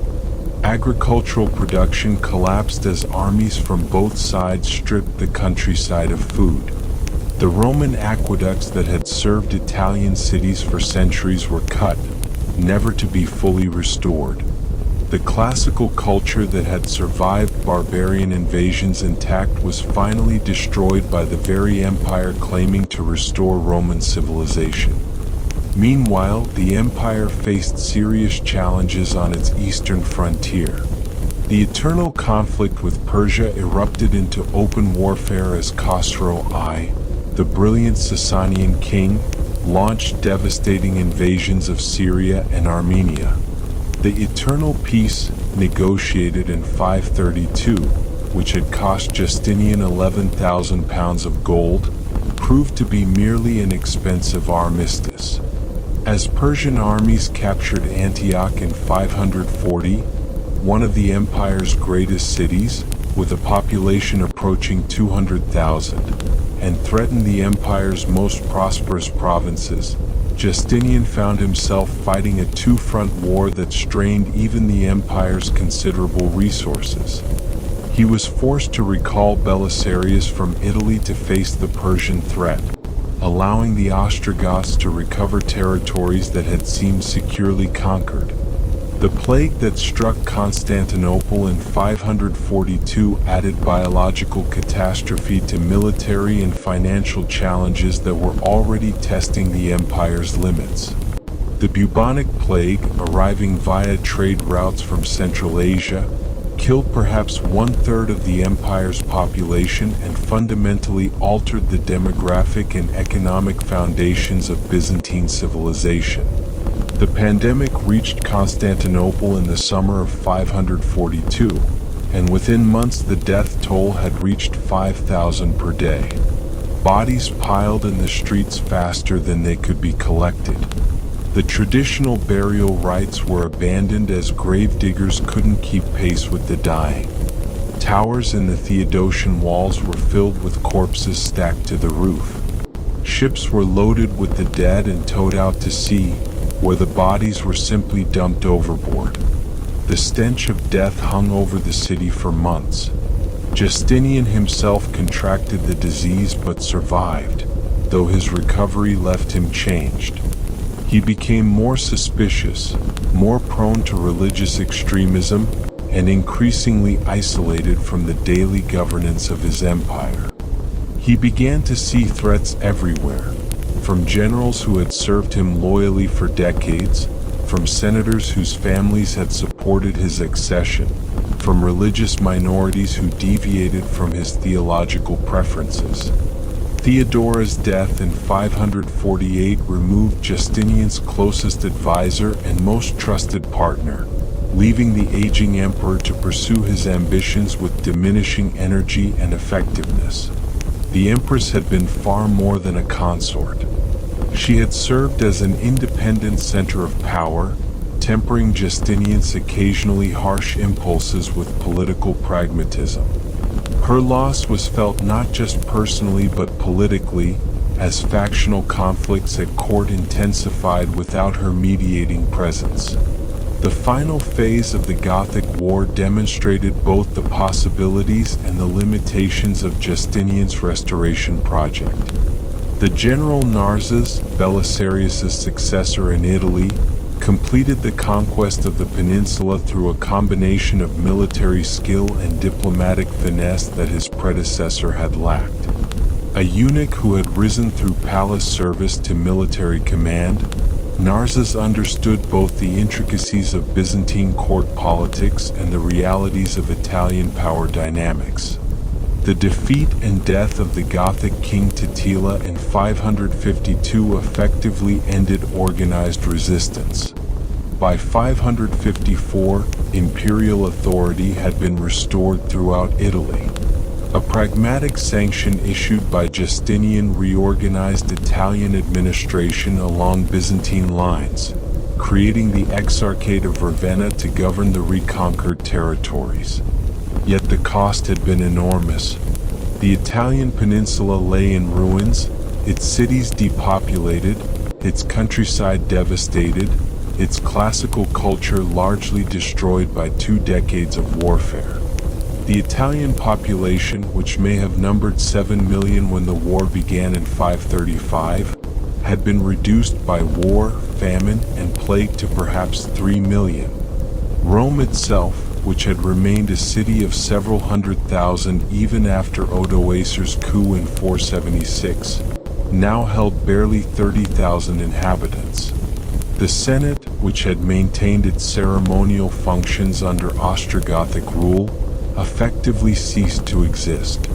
Agricultural production collapsed as armies from both sides stripped the countryside of food. The Roman aqueducts that had served Italian cities for centuries were cut, never to be fully restored. The classical culture that had survived barbarian invasions intact was finally destroyed by the very empire claiming to restore Roman civilization. Meanwhile, the empire faced serious challenges on its eastern frontier. The eternal conflict with Persia erupted into open warfare as Khosrow I, the brilliant Sasanian king, launched devastating invasions of Syria and Armenia. The eternal peace, negotiated in 532, which had cost Justinian 11,000 pounds of gold, proved to be merely an expensive armistice. As Persian armies captured Antioch in 540, one of the empire's greatest cities, with a population approaching 200,000, and threatened the empire's most prosperous provinces, Justinian found himself fighting a two-front war that strained even the empire's considerable resources. He was forced to recall Belisarius from Italy to face the Persian threat, allowing the Ostrogoths to recover territories that had seemed securely conquered. The plague that struck Constantinople in 542 added biological catastrophe to military and financial challenges that were already testing the empire's limits. The bubonic plague, arriving via trade routes from Central Asia, killed perhaps one-third of the empire's population and fundamentally altered the demographic and economic foundations of Byzantine civilization. The pandemic reached Constantinople in the summer of 542, and within months the death toll had reached 5,000 per day. Bodies piled in the streets faster than they could be collected. The traditional burial rites were abandoned as gravediggers couldn't keep pace with the dying. Towers in the Theodosian walls were filled with corpses stacked to the roof. Ships were loaded with the dead and towed out to sea, where the bodies were simply dumped overboard. The stench of death hung over the city for months. Justinian himself contracted the disease but survived, though his recovery left him changed. He became more suspicious, more prone to religious extremism, and increasingly isolated from the daily governance of his empire. He began to see threats everywhere, from generals who had served him loyally for decades, from senators whose families had supported his accession, from religious minorities who deviated from his theological preferences. Theodora's death in 548 removed Justinian's closest advisor and most trusted partner, leaving the aging emperor to pursue his ambitions with diminishing energy and effectiveness. The empress had been far more than a consort. She had served as an independent center of power, tempering Justinian's occasionally harsh impulses with political pragmatism. Her loss was felt not just personally but politically, as factional conflicts at court intensified without her mediating presence. The final phase of the Gothic War demonstrated both the possibilities and the limitations of Justinian's restoration project. The general Narses, Belisarius' successor in Italy, completed the conquest of the peninsula through a combination of military skill and diplomatic finesse that his predecessor had lacked. A eunuch who had risen through palace service to military command, Narses understood both the intricacies of Byzantine court politics and the realities of Italian power dynamics. The defeat and death of the Gothic king Totila in 552 effectively ended organized resistance. By 554, imperial authority had been restored throughout Italy. A pragmatic sanction issued by Justinian reorganized Italian administration along Byzantine lines, creating the Exarchate of Ravenna to govern the reconquered territories. Yet the cost had been enormous. The Italian peninsula lay in ruins, its cities depopulated, its countryside devastated, its classical culture largely destroyed by 2 decades of warfare. The Italian population, which may have numbered 7 million when the war began in 535, had been reduced by war, famine, and plague to perhaps 3 million. Rome itself, which had remained a city of several hundred thousand even after Odoacer's coup in 476, now held barely 30,000 inhabitants. The Senate, which had maintained its ceremonial functions under Ostrogothic rule, effectively ceased to exist.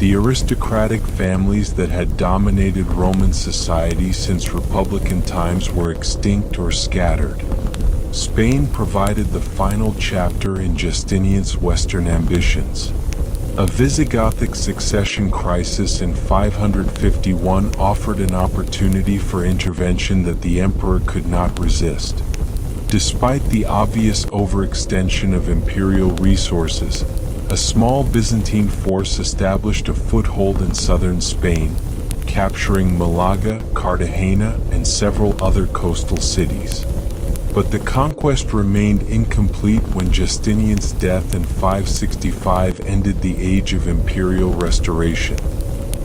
The aristocratic families that had dominated Roman society since Republican times were extinct or scattered. Spain provided the final chapter in Justinian's Western ambitions. A Visigothic succession crisis in 551 offered an opportunity for intervention that the emperor could not resist. Despite the obvious overextension of imperial resources, a small Byzantine force established a foothold in southern Spain, capturing Malaga, Cartagena, and several other coastal cities. But the conquest remained incomplete when Justinian's death in 565 ended the age of imperial restoration.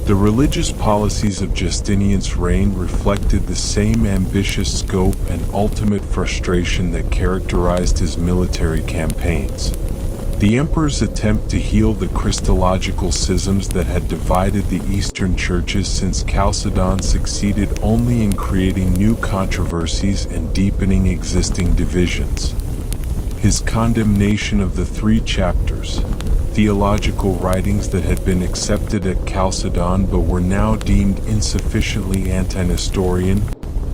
The religious policies of Justinian's reign reflected the same ambitious scope and ultimate frustration that characterized his military campaigns. The emperor's attempt to heal the Christological schisms that had divided the Eastern churches since Chalcedon succeeded only in creating new controversies and deepening existing divisions. His condemnation of the three chapters, theological writings that had been accepted at Chalcedon but were now deemed insufficiently anti-Nestorian,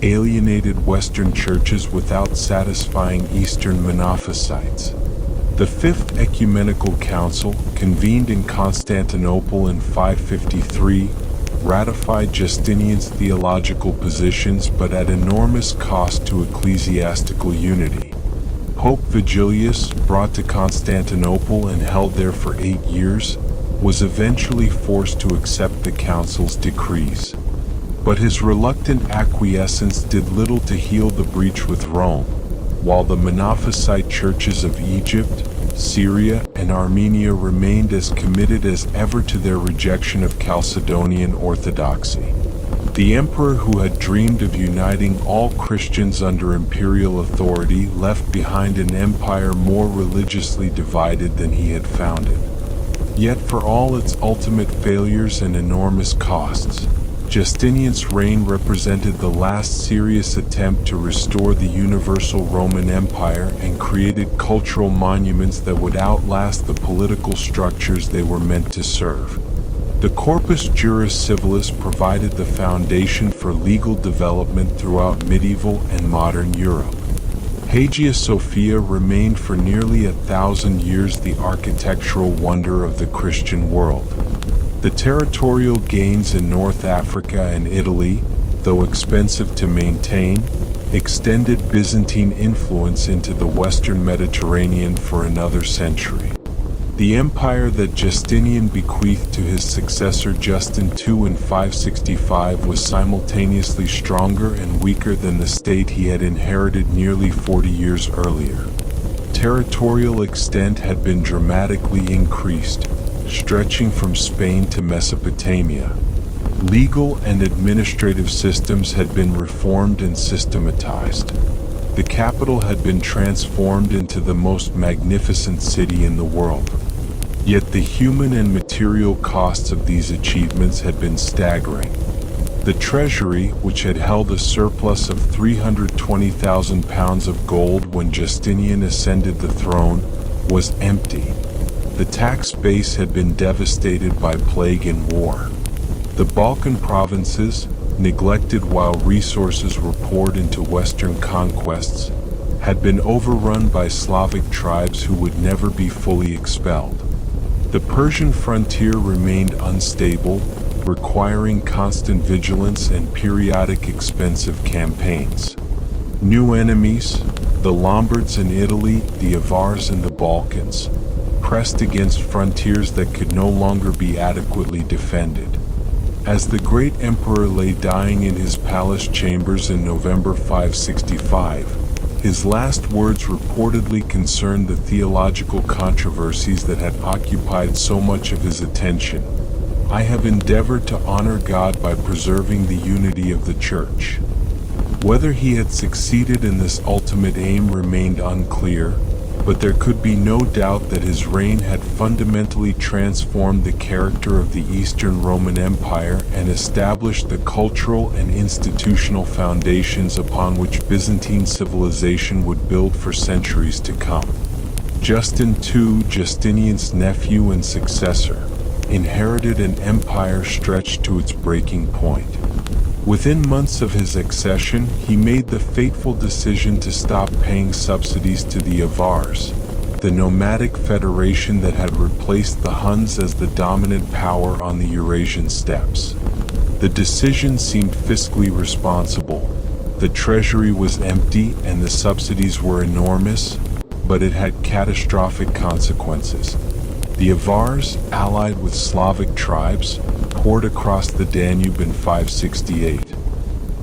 alienated Western churches without satisfying Eastern Monophysites. The Fifth Ecumenical Council, convened in Constantinople in 553, ratified Justinian's theological positions but at enormous cost to ecclesiastical unity. Pope Vigilius, brought to Constantinople and held there for 8 years, was eventually forced to accept the council's decrees. But his reluctant acquiescence did little to heal the breach with Rome, while the Monophysite churches of Egypt, Syria, and Armenia remained as committed as ever to their rejection of Chalcedonian orthodoxy. The emperor, who had dreamed of uniting all Christians under imperial authority, left behind an empire more religiously divided than he had founded. Yet for all its ultimate failures and enormous costs, Justinian's reign represented the last serious attempt to restore the universal Roman Empire and created cultural monuments that would outlast the political structures they were meant to serve. The Corpus Juris Civilis provided the foundation for legal development throughout medieval and modern Europe. Hagia Sophia remained for nearly 1,000 years the architectural wonder of the Christian world. The territorial gains in North Africa and Italy, though expensive to maintain, extended Byzantine influence into the Western Mediterranean for another century. The empire that Justinian bequeathed to his successor Justin II in 565 was simultaneously stronger and weaker than the state he had inherited nearly 40 years earlier. Territorial extent had been dramatically increased, stretching from Spain to Mesopotamia. Legal and administrative systems had been reformed and systematized. The capital had been transformed into the most magnificent city in the world. Yet the human and material costs of these achievements had been staggering. The treasury, which had held a surplus of 320,000 pounds of gold when Justinian ascended the throne, was empty. The tax base had been devastated by plague and war. The Balkan provinces, neglected while resources were poured into Western conquests, had been overrun by Slavic tribes who would never be fully expelled. The Persian frontier remained unstable, requiring constant vigilance and periodic expensive campaigns. New enemies, the Lombards in Italy, the Avars in the Balkans, pressed against frontiers that could no longer be adequately defended. As the great emperor lay dying in his palace chambers in November 565, his last words reportedly concerned the theological controversies that had occupied so much of his attention. "I have endeavored to honor God by preserving the unity of the Church." Whether he had succeeded in this ultimate aim remained unclear, but there could be no doubt that his reign had fundamentally transformed the character of the Eastern Roman Empire and established the cultural and institutional foundations upon which Byzantine civilization would build for centuries to come. Justin II, Justinian's nephew and successor, inherited an empire stretched to its breaking point. Within months of his accession, he made the fateful decision to stop paying subsidies to the Avars, the nomadic federation that had replaced the Huns as the dominant power on the Eurasian steppes. The decision seemed fiscally responsible. The treasury was empty and the subsidies were enormous, but it had catastrophic consequences. The Avars, allied with Slavic tribes, poured across the Danube in 568.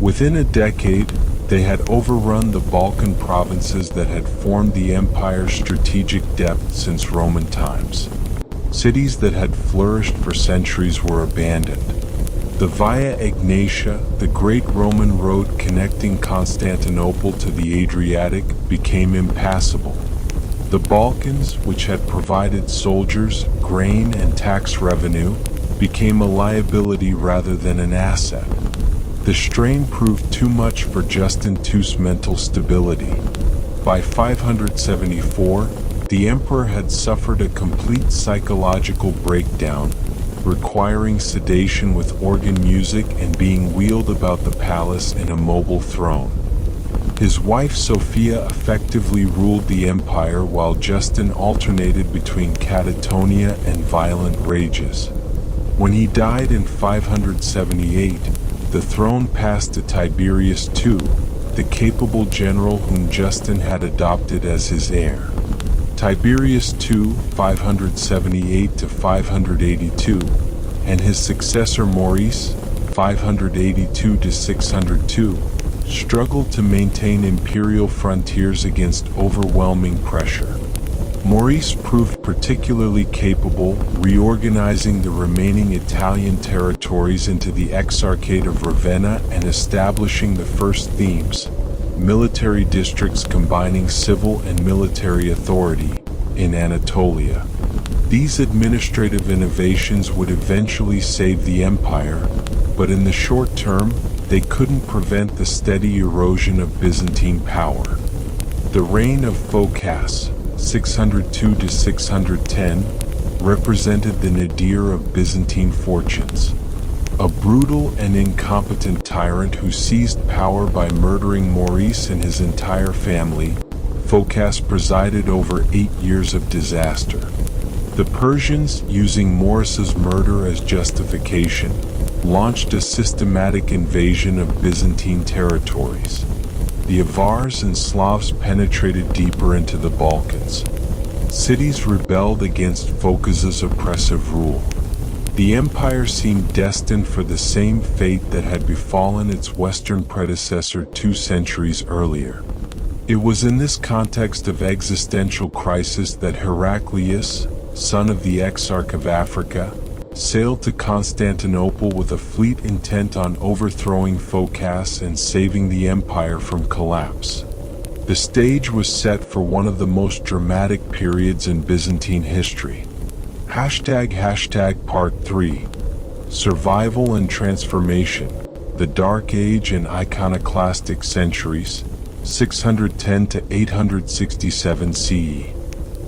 Within a decade, they had overrun the Balkan provinces that had formed the empire's strategic depth since Roman times. Cities that had flourished for centuries were abandoned. The Via Egnatia, the great Roman road connecting Constantinople to the Adriatic, became impassable. The Balkans, which had provided soldiers, grain, and tax revenue, became a liability rather than an asset. The strain proved too much for Justin II's mental stability. By 574, the emperor had suffered a complete psychological breakdown, requiring sedation with organ music and being wheeled about the palace in a mobile throne. His wife Sophia effectively ruled the empire while Justin alternated between catatonia and violent rages. When he died in 578, the throne passed to Tiberius II, the capable general whom Justin had adopted as his heir. Tiberius II, 578 to 582, and his successor Maurice, 582 to 602, struggled to maintain imperial frontiers against overwhelming pressure. Maurice proved particularly capable, reorganizing the remaining Italian territories into the Exarchate of Ravenna and establishing the first themes, military districts combining civil and military authority, in Anatolia. These administrative innovations would eventually save the empire, but in the short term, they couldn't prevent the steady erosion of Byzantine power. The reign of Phocas, 602 to 610, represented the nadir of Byzantine fortunes. A brutal and incompetent tyrant who seized power by murdering Maurice and his entire family, Phocas presided over 8 years of disaster. The Persians, using Maurice's murder as justification, launched a systematic invasion of Byzantine territories. The Avars and Slavs penetrated deeper into the Balkans. Cities rebelled against Phocas's oppressive rule. The empire seemed destined for the same fate that had befallen its western predecessor 2 centuries earlier. It was in this context of existential crisis that Heraclius, son of the Exarch of Africa, sailed to Constantinople with a fleet intent on overthrowing Phocas and saving the empire from collapse. The stage was set for one of the most dramatic periods in Byzantine history. Part 3. Survival and Transformation, the Dark Age and Iconoclastic Centuries, 610 to 867 CE.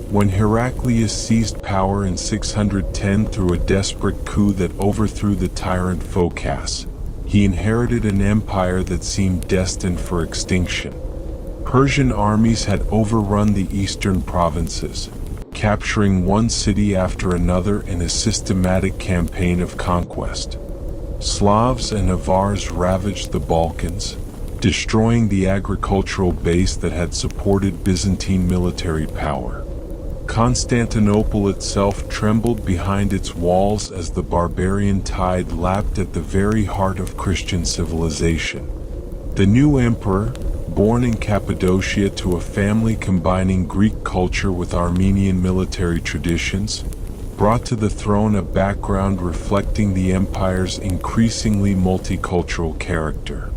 When Heraclius seized power in 610 through a desperate coup that overthrew the tyrant Phocas, he inherited an empire that seemed destined for extinction. Persian armies had overrun the eastern provinces, capturing one city after another in a systematic campaign of conquest. Slavs and Avars ravaged the Balkans, destroying the agricultural base that had supported Byzantine military power. Constantinople itself trembled behind its walls as the barbarian tide lapped at the very heart of Christian civilization. The new emperor, born in Cappadocia to a family combining Greek culture with Armenian military traditions, brought to the throne a background reflecting the empire's increasingly multicultural character.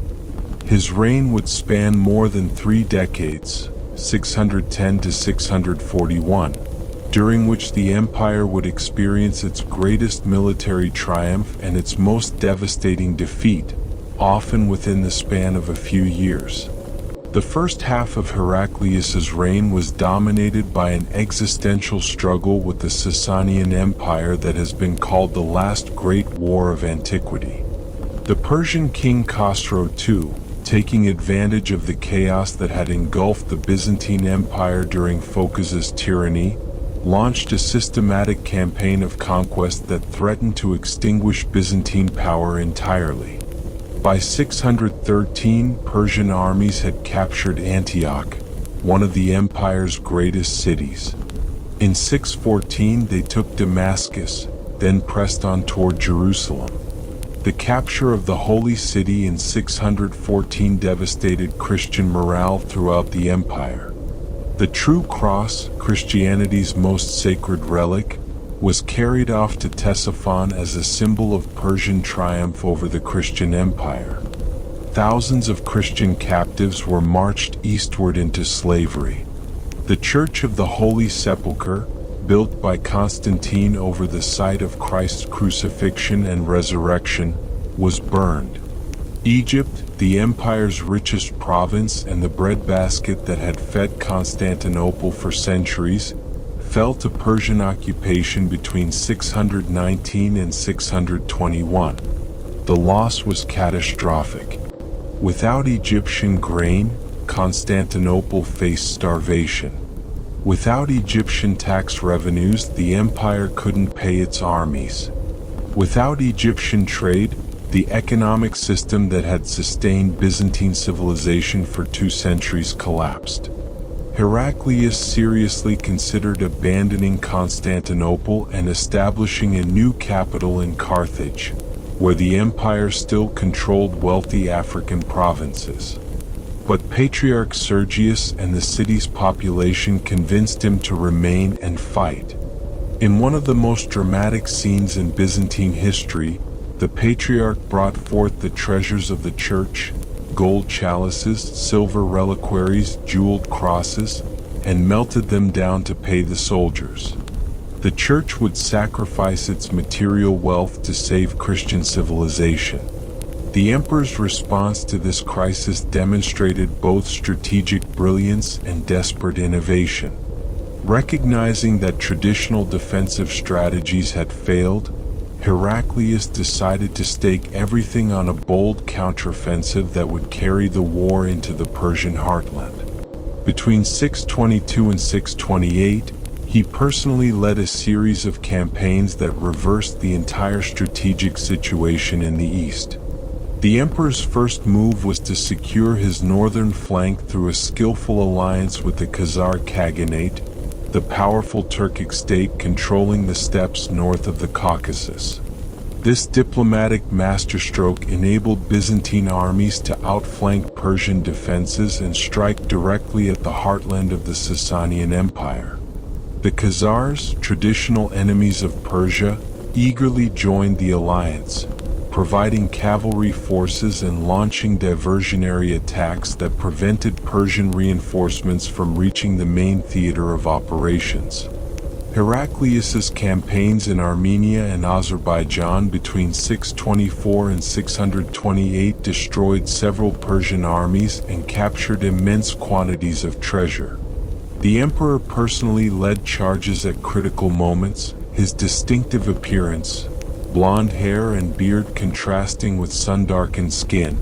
His reign would span more than 3 decades, 610 to 641, during which the empire would experience its greatest military triumph and its most devastating defeat, often within the span of a few years. The first half of Heraclius's reign was dominated by an existential struggle with the Sasanian Empire that has been called the last great war of antiquity. The Persian king Khosrow II, taking advantage of the chaos that had engulfed the Byzantine Empire during Phocas's tyranny, launched a systematic campaign of conquest that threatened to extinguish Byzantine power entirely. By 613, Persian armies had captured Antioch, one of the empire's greatest cities. In 614, they took Damascus, then pressed on toward Jerusalem. The capture of the Holy City in 614 devastated Christian morale throughout the empire. The true cross, Christianity's most sacred relic, was carried off to Ctesiphon as a symbol of Persian triumph over the Christian Empire. Thousands of Christian captives were marched eastward into slavery. The Church of the Holy Sepulchre, built by Constantine over the site of Christ's crucifixion and resurrection, was burned. Egypt, the empire's richest province and the breadbasket that had fed Constantinople for centuries, fell to Persian occupation between 619 and 621. The loss was catastrophic. Without Egyptian grain, Constantinople faced starvation. Without Egyptian tax revenues, the empire couldn't pay its armies. Without Egyptian trade, the economic system that had sustained Byzantine civilization for 2 centuries collapsed. Heraclius seriously considered abandoning Constantinople and establishing a new capital in Carthage, where the empire still controlled wealthy African provinces. But Patriarch Sergius and the city's population convinced him to remain and fight. In one of the most dramatic scenes in Byzantine history, the Patriarch brought forth the treasures of the church, gold chalices, silver reliquaries, jeweled crosses, and melted them down to pay the soldiers. The church would sacrifice its material wealth to save Christian civilization. The emperor's response to this crisis demonstrated both strategic brilliance and desperate innovation. Recognizing that traditional defensive strategies had failed, Heraclius decided to stake everything on a bold counteroffensive that would carry the war into the Persian heartland. Between 622 and 628, he personally led a series of campaigns that reversed the entire strategic situation in the east. The emperor's first move was to secure his northern flank through a skillful alliance with the Khazar Khaganate, the powerful Turkic state controlling the steppes north of the Caucasus. This diplomatic masterstroke enabled Byzantine armies to outflank Persian defenses and strike directly at the heartland of the Sasanian Empire. The Khazars, traditional enemies of Persia, eagerly joined the alliance, providing cavalry forces and launching diversionary attacks that prevented Persian reinforcements from reaching the main theater of operations. Heraclius's campaigns in Armenia and Azerbaijan between 624 and 628 destroyed several Persian armies and captured immense quantities of treasure. The emperor personally led charges at critical moments, his distinctive appearance, blonde hair and beard contrasting with sun-darkened skin,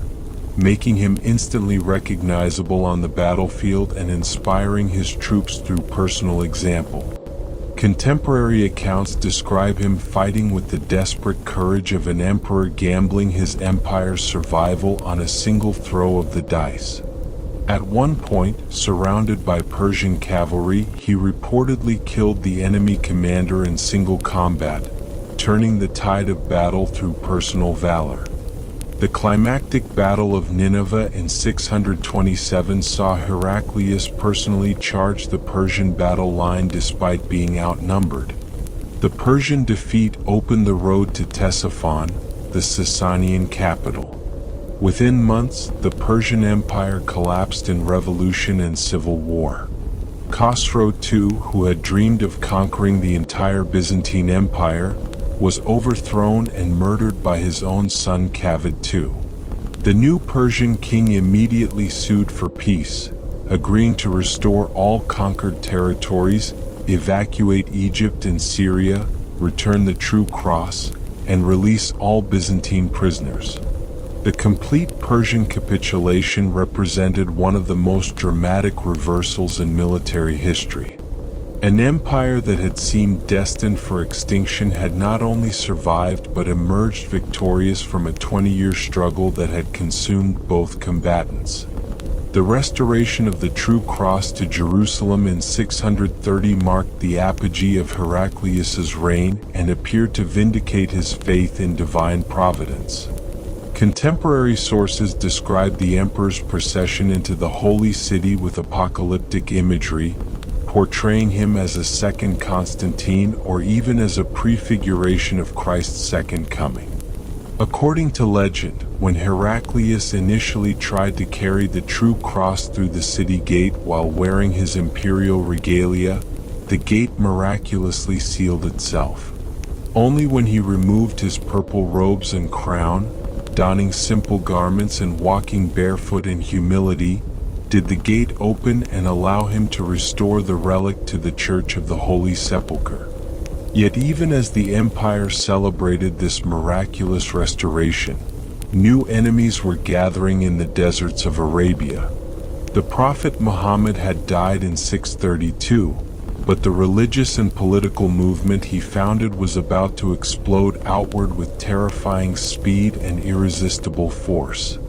making him instantly recognizable on the battlefield and inspiring his troops through personal example. Contemporary accounts describe him fighting with the desperate courage of an emperor gambling his empire's survival on a single throw of the dice. At one point, surrounded by Persian cavalry, he reportedly killed the enemy commander in single combat, turning the tide of battle through personal valor. The climactic Battle of Nineveh in 627 saw Heraclius personally charge the Persian battle line despite being outnumbered. The Persian defeat opened the road to Ctesiphon, the Sasanian capital. Within months, the Persian Empire collapsed in revolution and civil war. Khosrow II, who had dreamed of conquering the entire Byzantine Empire, was overthrown and murdered by his own son Kavad II. The new Persian king immediately sued for peace, agreeing to restore all conquered territories, evacuate Egypt and Syria, return the True Cross, and release all Byzantine prisoners. The complete Persian capitulation represented one of the most dramatic reversals in military history. An empire that had seemed destined for extinction had not only survived but emerged victorious from a 20-year struggle that had consumed both combatants. The restoration of the True Cross to Jerusalem in 630 marked the apogee of Heraclius's reign and appeared to vindicate his faith in divine providence. Contemporary sources describe the emperor's procession into the holy city with apocalyptic imagery, portraying him as a second Constantine or even as a prefiguration of Christ's second coming. According to legend, when Heraclius initially tried to carry the True Cross through the city gate while wearing his imperial regalia, the gate miraculously sealed itself. Only when he removed his purple robes and crown, donning simple garments and walking barefoot in humility, did the gate open and allow him to restore the relic to the Church of the Holy Sepulchre. Yet even as the empire celebrated this miraculous restoration, new enemies were gathering in the deserts of Arabia. The Prophet Muhammad had died in 632, but the religious and political movement he founded was about to explode outward with terrifying speed and irresistible force.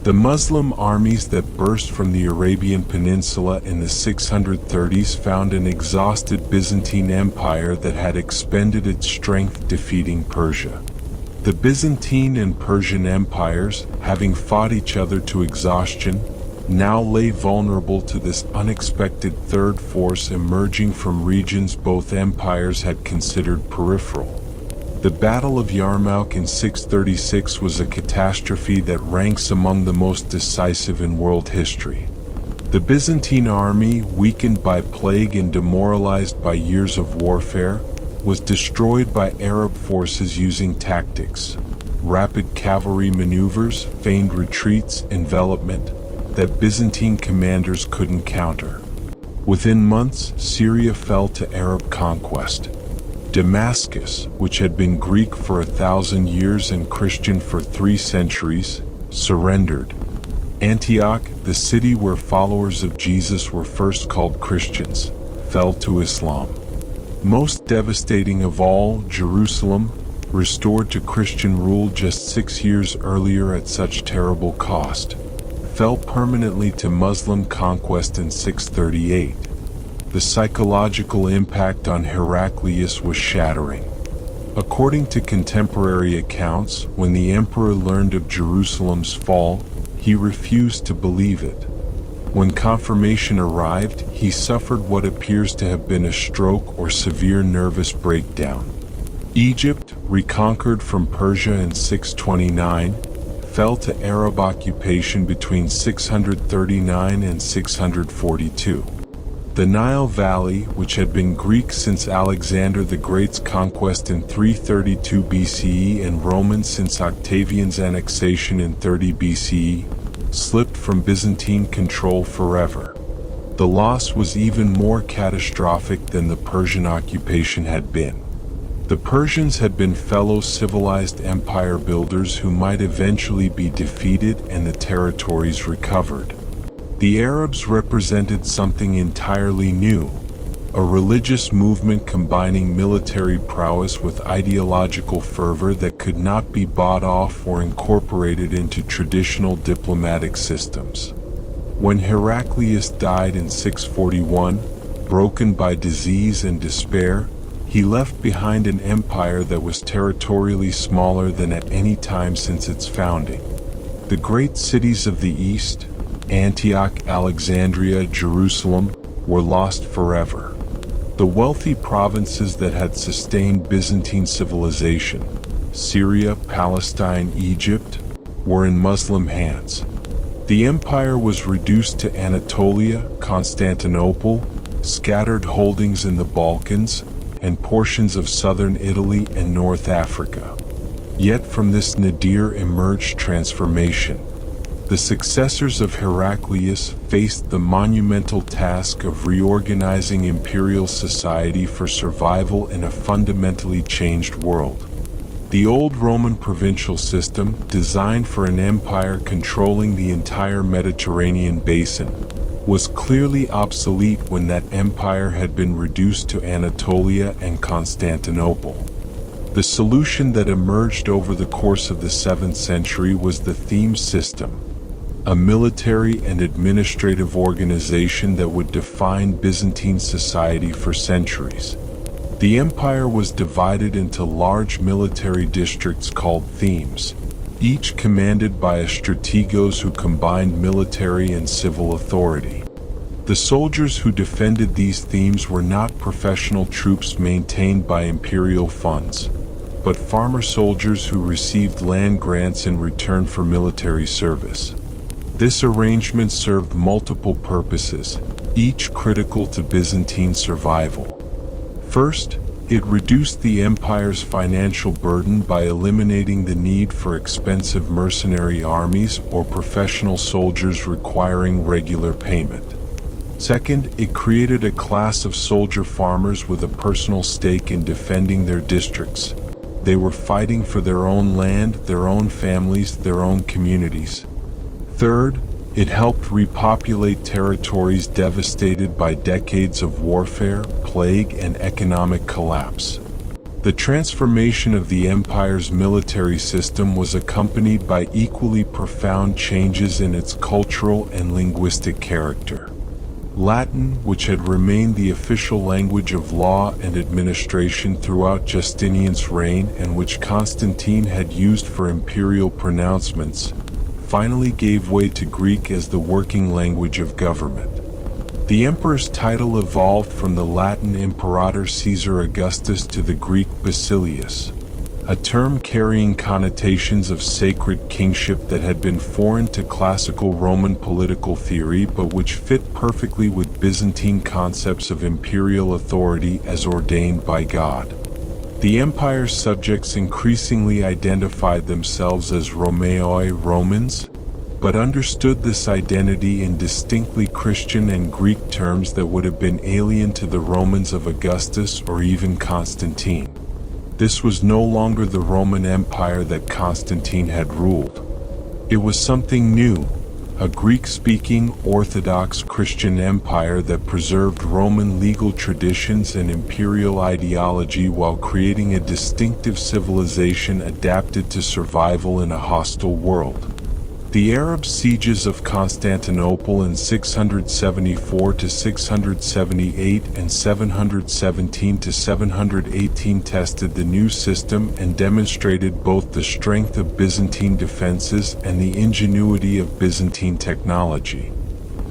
The Muslim armies that burst from the Arabian Peninsula in the 630s found an exhausted Byzantine Empire that had expended its strength defeating Persia. The Byzantine and Persian empires, having fought each other to exhaustion, now lay vulnerable to this unexpected third force emerging from regions both empires had considered peripheral. The Battle of Yarmouk in 636 was a catastrophe that ranks among the most decisive in world history. The Byzantine army, weakened by plague and demoralized by years of warfare, was destroyed by Arab forces using tactics, rapid cavalry maneuvers, feigned retreats, envelopment, that Byzantine commanders couldn't counter. Within months, Syria fell to Arab conquest. Damascus, which had been Greek for 1,000 years and Christian for 3 centuries, surrendered. Antioch, the city where followers of Jesus were first called Christians, fell to Islam. Most devastating of all, Jerusalem, restored to Christian rule just 6 years earlier at such terrible cost, fell permanently to Muslim conquest in 638. The psychological impact on Heraclius was shattering. According to contemporary accounts, when the emperor learned of Jerusalem's fall, he refused to believe it. When confirmation arrived, he suffered what appears to have been a stroke or severe nervous breakdown. Egypt, reconquered from Persia in 629, fell to Arab occupation between 639 and 642. The Nile Valley, which had been Greek since Alexander the Great's conquest in 332 BCE and Roman since Octavian's annexation in 30 BCE, slipped from Byzantine control forever. The loss was even more catastrophic than the Persian occupation had been. The Persians had been fellow civilized empire builders who might eventually be defeated and the territories recovered. The Arabs represented something entirely new, a religious movement combining military prowess with ideological fervor that could not be bought off or incorporated into traditional diplomatic systems. When Heraclius died in 641, broken by disease and despair, he left behind an empire that was territorially smaller than at any time since its founding. The great cities of the East, Antioch, Alexandria, Jerusalem, were lost forever. The wealthy provinces that had sustained Byzantine civilization, Syria, Palestine, Egypt, were in Muslim hands. The empire was reduced to Anatolia, Constantinople, scattered holdings in the Balkans, and portions of southern Italy and North Africa. Yet from this nadir emerged transformation. The successors of Heraclius faced the monumental task of reorganizing imperial society for survival in a fundamentally changed world. The old Roman provincial system, designed for an empire controlling the entire Mediterranean basin, was clearly obsolete when that empire had been reduced to Anatolia and Constantinople. The solution that emerged over the course of the 7th century was the theme system, a military and administrative organization that would define Byzantine society for centuries. The empire was divided into large military districts called themes, each commanded by a strategos who combined military and civil authority. The soldiers who defended these themes were not professional troops maintained by imperial funds, but farmer soldiers who received land grants in return for military service. This arrangement served multiple purposes, each critical to Byzantine survival. First, it reduced the empire's financial burden by eliminating the need for expensive mercenary armies or professional soldiers requiring regular payment. Second, it created a class of soldier farmers with a personal stake in defending their districts. They were fighting for their own land, their own families, their own communities. Third, it helped repopulate territories devastated by decades of warfare, plague, and economic collapse. The transformation of the empire's military system was accompanied by equally profound changes in its cultural and linguistic character. Latin, which had remained the official language of law and administration throughout Justinian's reign and which Constantine had used for imperial pronouncements, finally gave way to Greek as the working language of government. The emperor's title evolved from the Latin Imperator Caesar Augustus to the Greek Basileus, a term carrying connotations of sacred kingship that had been foreign to classical Roman political theory but which fit perfectly with Byzantine concepts of imperial authority as ordained by God. The empire's subjects increasingly identified themselves as Romaoi, Romans, but understood this identity in distinctly Christian and Greek terms that would have been alien to the Romans of Augustus or even Constantine. This was no longer the Roman Empire that Constantine had ruled. It was something new, a Greek-speaking Orthodox Christian empire that preserved Roman legal traditions and imperial ideology while creating a distinctive civilization adapted to survival in a hostile world. The Arab sieges of Constantinople in 674 to 678 and 717 to 718 tested the new system and demonstrated both the strength of Byzantine defenses and the ingenuity of Byzantine technology.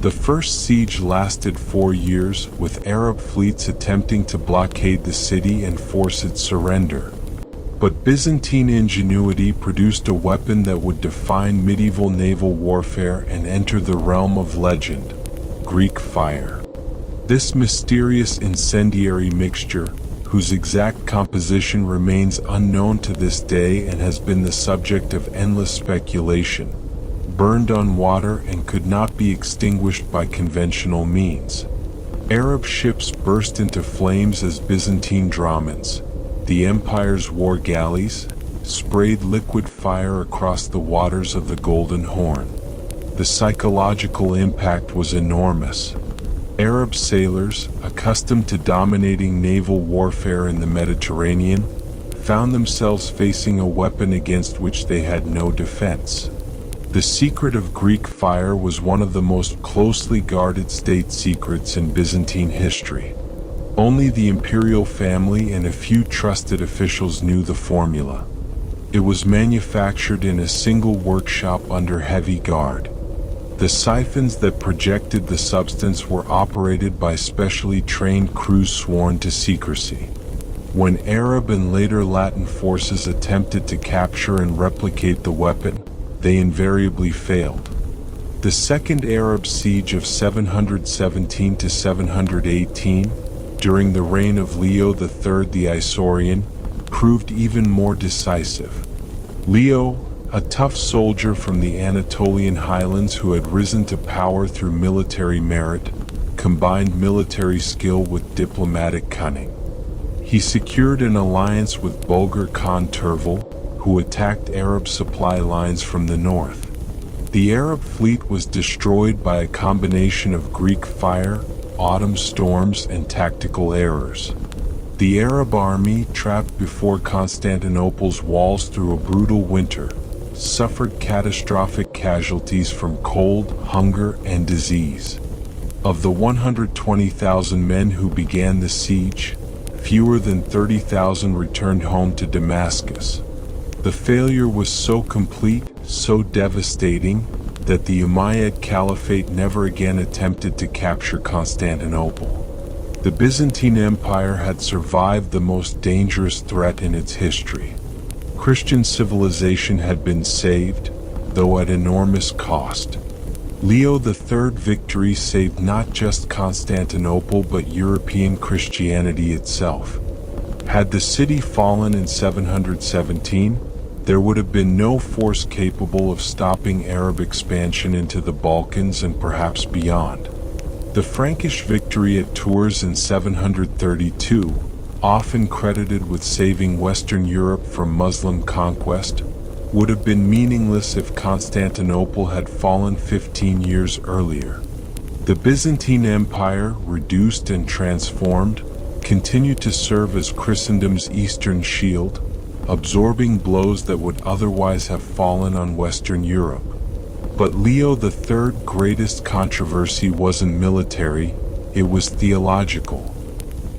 The first siege lasted 4 years, with Arab fleets attempting to blockade the city and force its surrender. But Byzantine ingenuity produced a weapon that would define medieval naval warfare and enter the realm of legend: Greek fire. This mysterious incendiary mixture, whose exact composition remains unknown to this day and has been the subject of endless speculation, burned on water and could not be extinguished by conventional means. Arab ships burst into flames as Byzantine dromons, the empire's war galleys, sprayed liquid fire across the waters of the Golden Horn. The psychological impact was enormous. Arab sailors, accustomed to dominating naval warfare in the Mediterranean, found themselves facing a weapon against which they had no defense. The secret of Greek fire was one of the most closely guarded state secrets in Byzantine history. Only the imperial family and a few trusted officials knew the formula. It was manufactured in a single workshop under heavy guard. The siphons that projected the substance were operated by specially trained crews sworn to secrecy. When Arab and later Latin forces attempted to capture and replicate the weapon, they invariably failed. The Second Arab Siege of 717 to 718, during the reign of Leo III the Isaurian, proved even more decisive. Leo, a tough soldier from the Anatolian highlands who had risen to power through military merit, combined military skill with diplomatic cunning. He secured an alliance with Bulgar Khan Tervel, who attacked Arab supply lines from the north. The Arab fleet was destroyed by a combination of Greek fire, autumn storms, and tactical errors. The Arab army, trapped before Constantinople's walls through a brutal winter, suffered catastrophic casualties from cold, hunger, and disease. Of the 120,000 men who began the siege, fewer than 30,000 returned home to Damascus. The failure was so complete, so devastating, that the Umayyad Caliphate never again attempted to capture Constantinople. The Byzantine Empire had survived the most dangerous threat in its history. Christian civilization had been saved, though at enormous cost. Leo III's victory saved not just Constantinople but European Christianity itself. Had the city fallen in 717, there would have been no force capable of stopping Arab expansion into the Balkans and perhaps beyond. The Frankish victory at Tours in 732, often credited with saving Western Europe from Muslim conquest, would have been meaningless if Constantinople had fallen 15 years earlier. The Byzantine Empire, reduced and transformed, continued to serve as Christendom's eastern shield, absorbing blows that would otherwise have fallen on Western Europe. But Leo III's greatest controversy wasn't military, it was theological.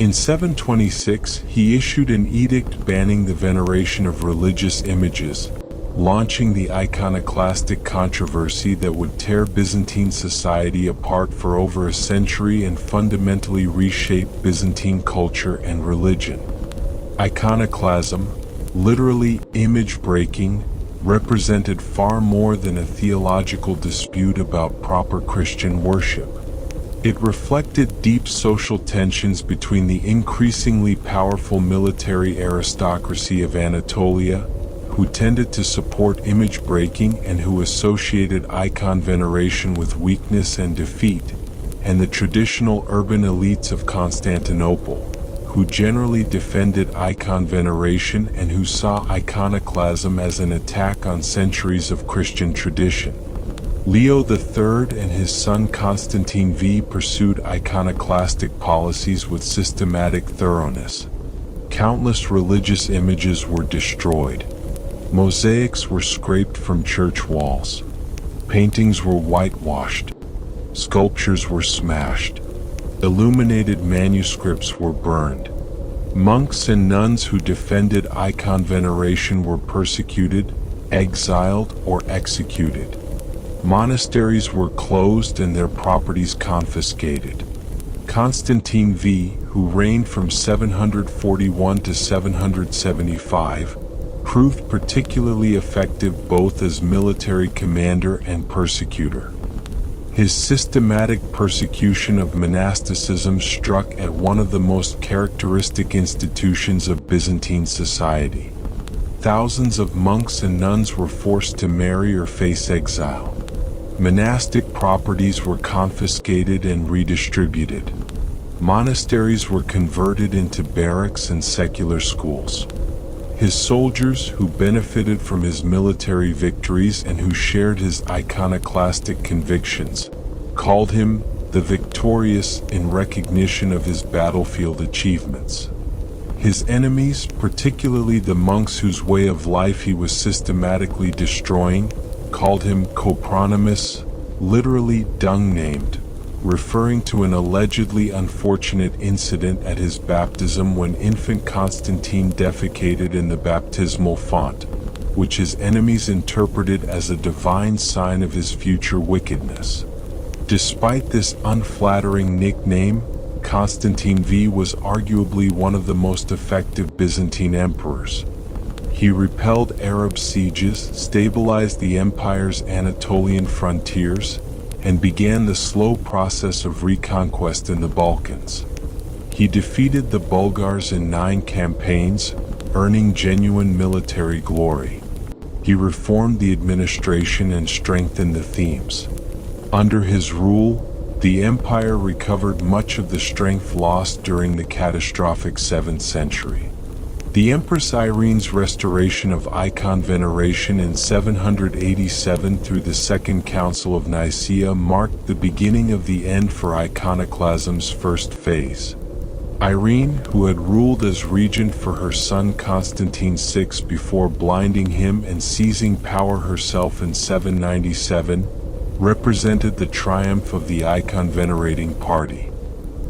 In 726, he issued an edict banning the veneration of religious images, launching the iconoclastic controversy that would tear Byzantine society apart for over a century and fundamentally reshape Byzantine culture and religion. Iconoclasm, literally image-breaking, represented far more than a theological dispute about proper Christian worship. It reflected deep social tensions between the increasingly powerful military aristocracy of Anatolia, who tended to support image-breaking and who associated icon veneration with weakness and defeat, and the traditional urban elites of Constantinople, who generally defended icon veneration and who saw iconoclasm as an attack on centuries of Christian tradition. Leo III and his son Constantine V pursued iconoclastic policies with systematic thoroughness. Countless religious images were destroyed. Mosaics were scraped from church walls. Paintings were whitewashed. Sculptures were smashed. Illuminated manuscripts were burned. Monks and nuns who defended icon veneration were persecuted, exiled, or executed. Monasteries were closed and their properties confiscated. Constantine V, who reigned from 741 to 775, proved particularly effective both as military commander and persecutor. His systematic persecution of monasticism struck at one of the most characteristic institutions of Byzantine society. Thousands of monks and nuns were forced to marry or face exile. Monastic properties were confiscated and redistributed. Monasteries were converted into barracks and secular schools. His soldiers, who benefited from his military victories and who shared his iconoclastic convictions, called him the Victorious in recognition of his battlefield achievements. His enemies, particularly the monks whose way of life he was systematically destroying, called him Copronymus, literally dung-named, referring to an allegedly unfortunate incident at his baptism when infant Constantine defecated in the baptismal font, which his enemies interpreted as a divine sign of his future wickedness. Despite this unflattering nickname, Constantine V was arguably one of the most effective Byzantine emperors. He repelled Arab sieges, stabilized the empire's Anatolian frontiers, and began the slow process of reconquest in the Balkans. He defeated the Bulgars in 9 campaigns, earning genuine military glory. He reformed the administration and strengthened the themes. Under his rule, the empire recovered much of the strength lost during the catastrophic 7th century. The Empress Irene's restoration of icon veneration in 787 through the Second Council of Nicaea marked the beginning of the end for iconoclasm's first phase. Irene, who had ruled as regent for her son Constantine VI before blinding him and seizing power herself in 797, represented the triumph of the icon-venerating party.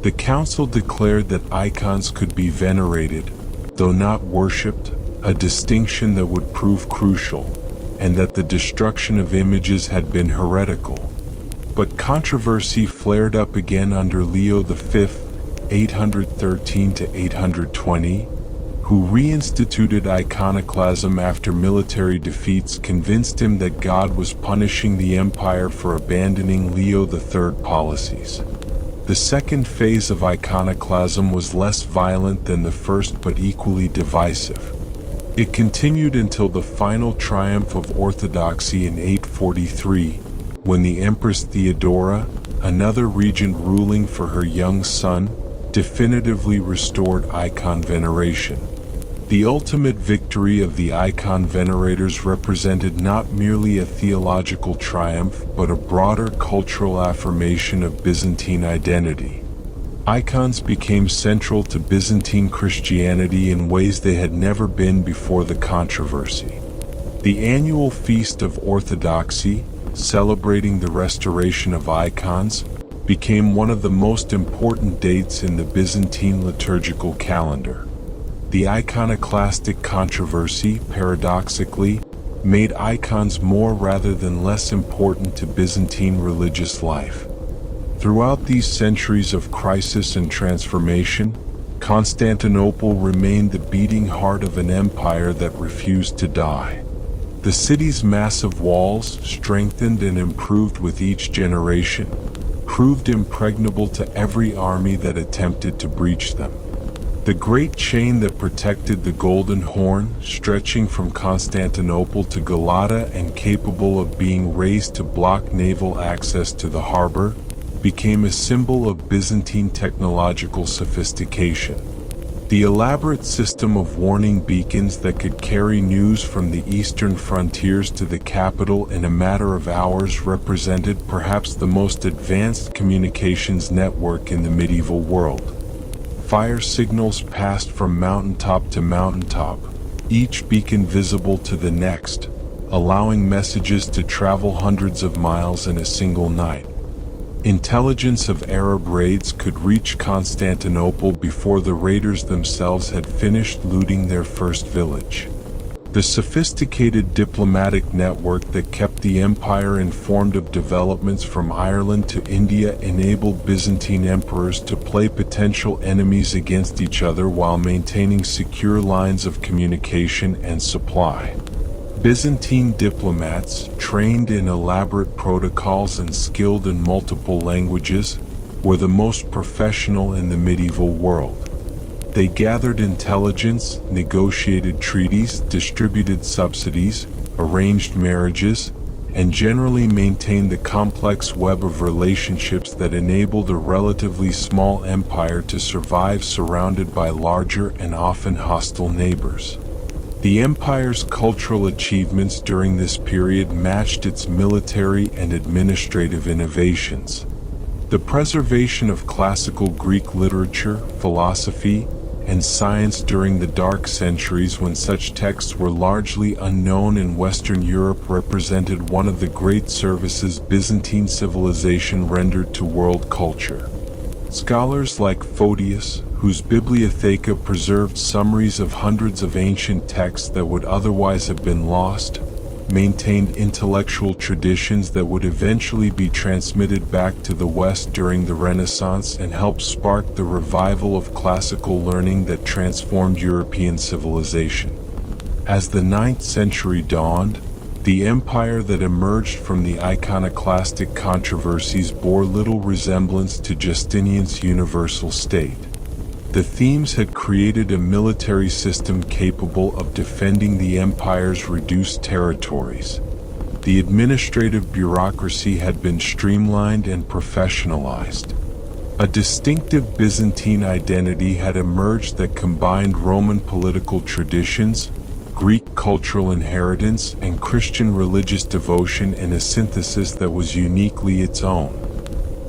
The council declared that icons could be venerated, though not worshipped, a distinction that would prove crucial, and that the destruction of images had been heretical. But controversy flared up again under Leo V, 813 to 820, who reinstituted iconoclasm after military defeats convinced him that God was punishing the empire for abandoning Leo III policies. The second phase of iconoclasm was less violent than the first but equally divisive. It continued until the final triumph of orthodoxy in 843, when the Empress Theodora, another regent ruling for her young son, definitively restored icon veneration. The ultimate victory of the icon venerators represented not merely a theological triumph but a broader cultural affirmation of Byzantine identity. Icons became central to Byzantine Christianity in ways they had never been before the controversy. The annual Feast of Orthodoxy, celebrating the restoration of icons, became one of the most important dates in the Byzantine liturgical calendar. The iconoclastic controversy, paradoxically, made icons more rather than less important to Byzantine religious life. Throughout these centuries of crisis and transformation, Constantinople remained the beating heart of an empire that refused to die. The city's massive walls, strengthened and improved with each generation, proved impregnable to every army that attempted to breach them. The great chain that protected the Golden Horn, stretching from Constantinople to Galata and capable of being raised to block naval access to the harbor, became a symbol of Byzantine technological sophistication. The elaborate system of warning beacons that could carry news from the eastern frontiers to the capital in a matter of hours represented perhaps the most advanced communications network in the medieval world. Fire signals passed from mountaintop to mountaintop, each beacon visible to the next, allowing messages to travel hundreds of miles in a single night. Intelligence of Arab raids could reach Constantinople before the raiders themselves had finished looting their first village. The sophisticated diplomatic network that kept the empire informed of developments from Ireland to India enabled Byzantine emperors to play potential enemies against each other while maintaining secure lines of communication and supply. Byzantine diplomats, trained in elaborate protocols and skilled in multiple languages, were the most professional in the medieval world. They gathered intelligence, negotiated treaties, distributed subsidies, arranged marriages, and generally maintained the complex web of relationships that enabled a relatively small empire to survive surrounded by larger and often hostile neighbors. The empire's cultural achievements during this period matched its military and administrative innovations. The preservation of classical Greek literature, philosophy, and science during the dark centuries when such texts were largely unknown in Western Europe represented one of the great services Byzantine civilization rendered to world culture. Scholars like Photius, whose Bibliotheca preserved summaries of hundreds of ancient texts that would otherwise have been lost, maintained intellectual traditions that would eventually be transmitted back to the West during the Renaissance and helped spark the revival of classical learning that transformed European civilization. As the 9th century dawned, the empire that emerged from the iconoclastic controversies bore little resemblance to Justinian's universal state. The themes had created a military system capable of defending the empire's reduced territories. The administrative bureaucracy had been streamlined and professionalized. A distinctive Byzantine identity had emerged that combined Roman political traditions, Greek cultural inheritance, and Christian religious devotion in a synthesis that was uniquely its own.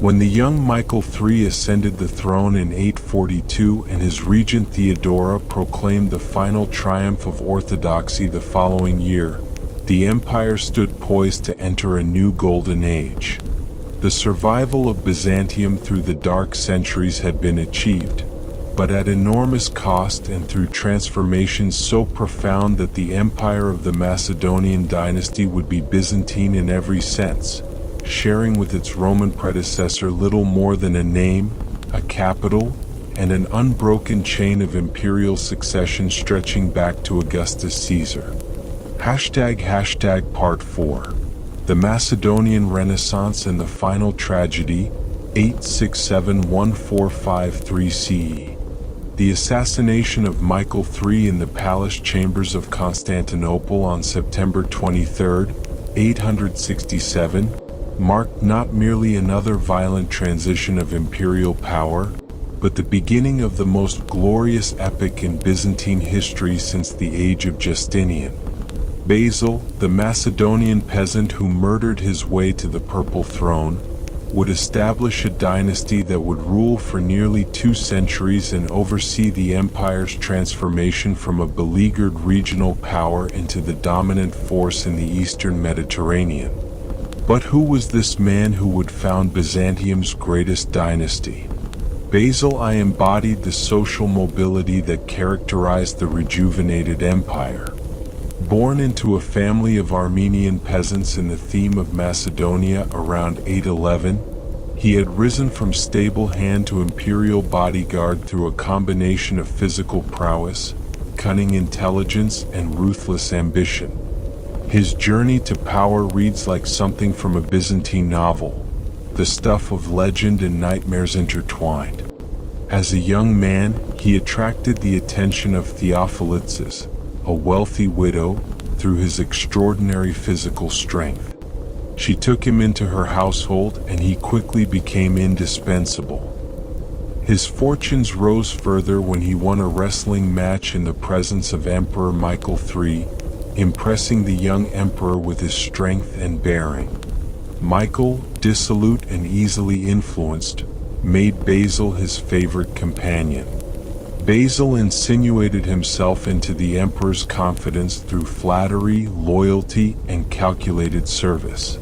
When the young Michael III ascended the throne in 842 and his regent Theodora proclaimed the final triumph of orthodoxy the following year, the empire stood poised to enter a new golden age. The survival of Byzantium through the dark centuries had been achieved, but at enormous cost and through transformations so profound that the empire of the Macedonian dynasty would be Byzantine in every sense, sharing with its Roman predecessor little more than a name, a capital, and an unbroken chain of imperial succession stretching back to Augustus Caesar. Part 4. The Macedonian Renaissance and the Final Tragedy, 867-1453 CE. The assassination of Michael III in the palace chambers of Constantinople on September 23, 867, marked not merely another violent transition of imperial power, but the beginning of the most glorious epoch in Byzantine history since the age of Justinian. Basil, the Macedonian peasant who murdered his way to the Purple Throne, would establish a dynasty that would rule for nearly 2 centuries and oversee the empire's transformation from a beleaguered regional power into the dominant force in the eastern Mediterranean. But who was this man who would found Byzantium's greatest dynasty? Basil I embodied the social mobility that characterized the rejuvenated empire. Born into a family of Armenian peasants in the theme of Macedonia around 811, he had risen from stable hand to imperial bodyguard through a combination of physical prowess, cunning intelligence, and ruthless ambition. His journey to power reads like something from a Byzantine novel, the stuff of legend and nightmares intertwined. As a young man, he attracted the attention of Theophilus, a wealthy widow, through his extraordinary physical strength. She took him into her household and he quickly became indispensable. His fortunes rose further when he won a wrestling match in the presence of Emperor Michael III, impressing the young emperor with his strength and bearing. Michael, dissolute and easily influenced, made Basil his favorite companion. Basil insinuated himself into the emperor's confidence through flattery, loyalty, and calculated service.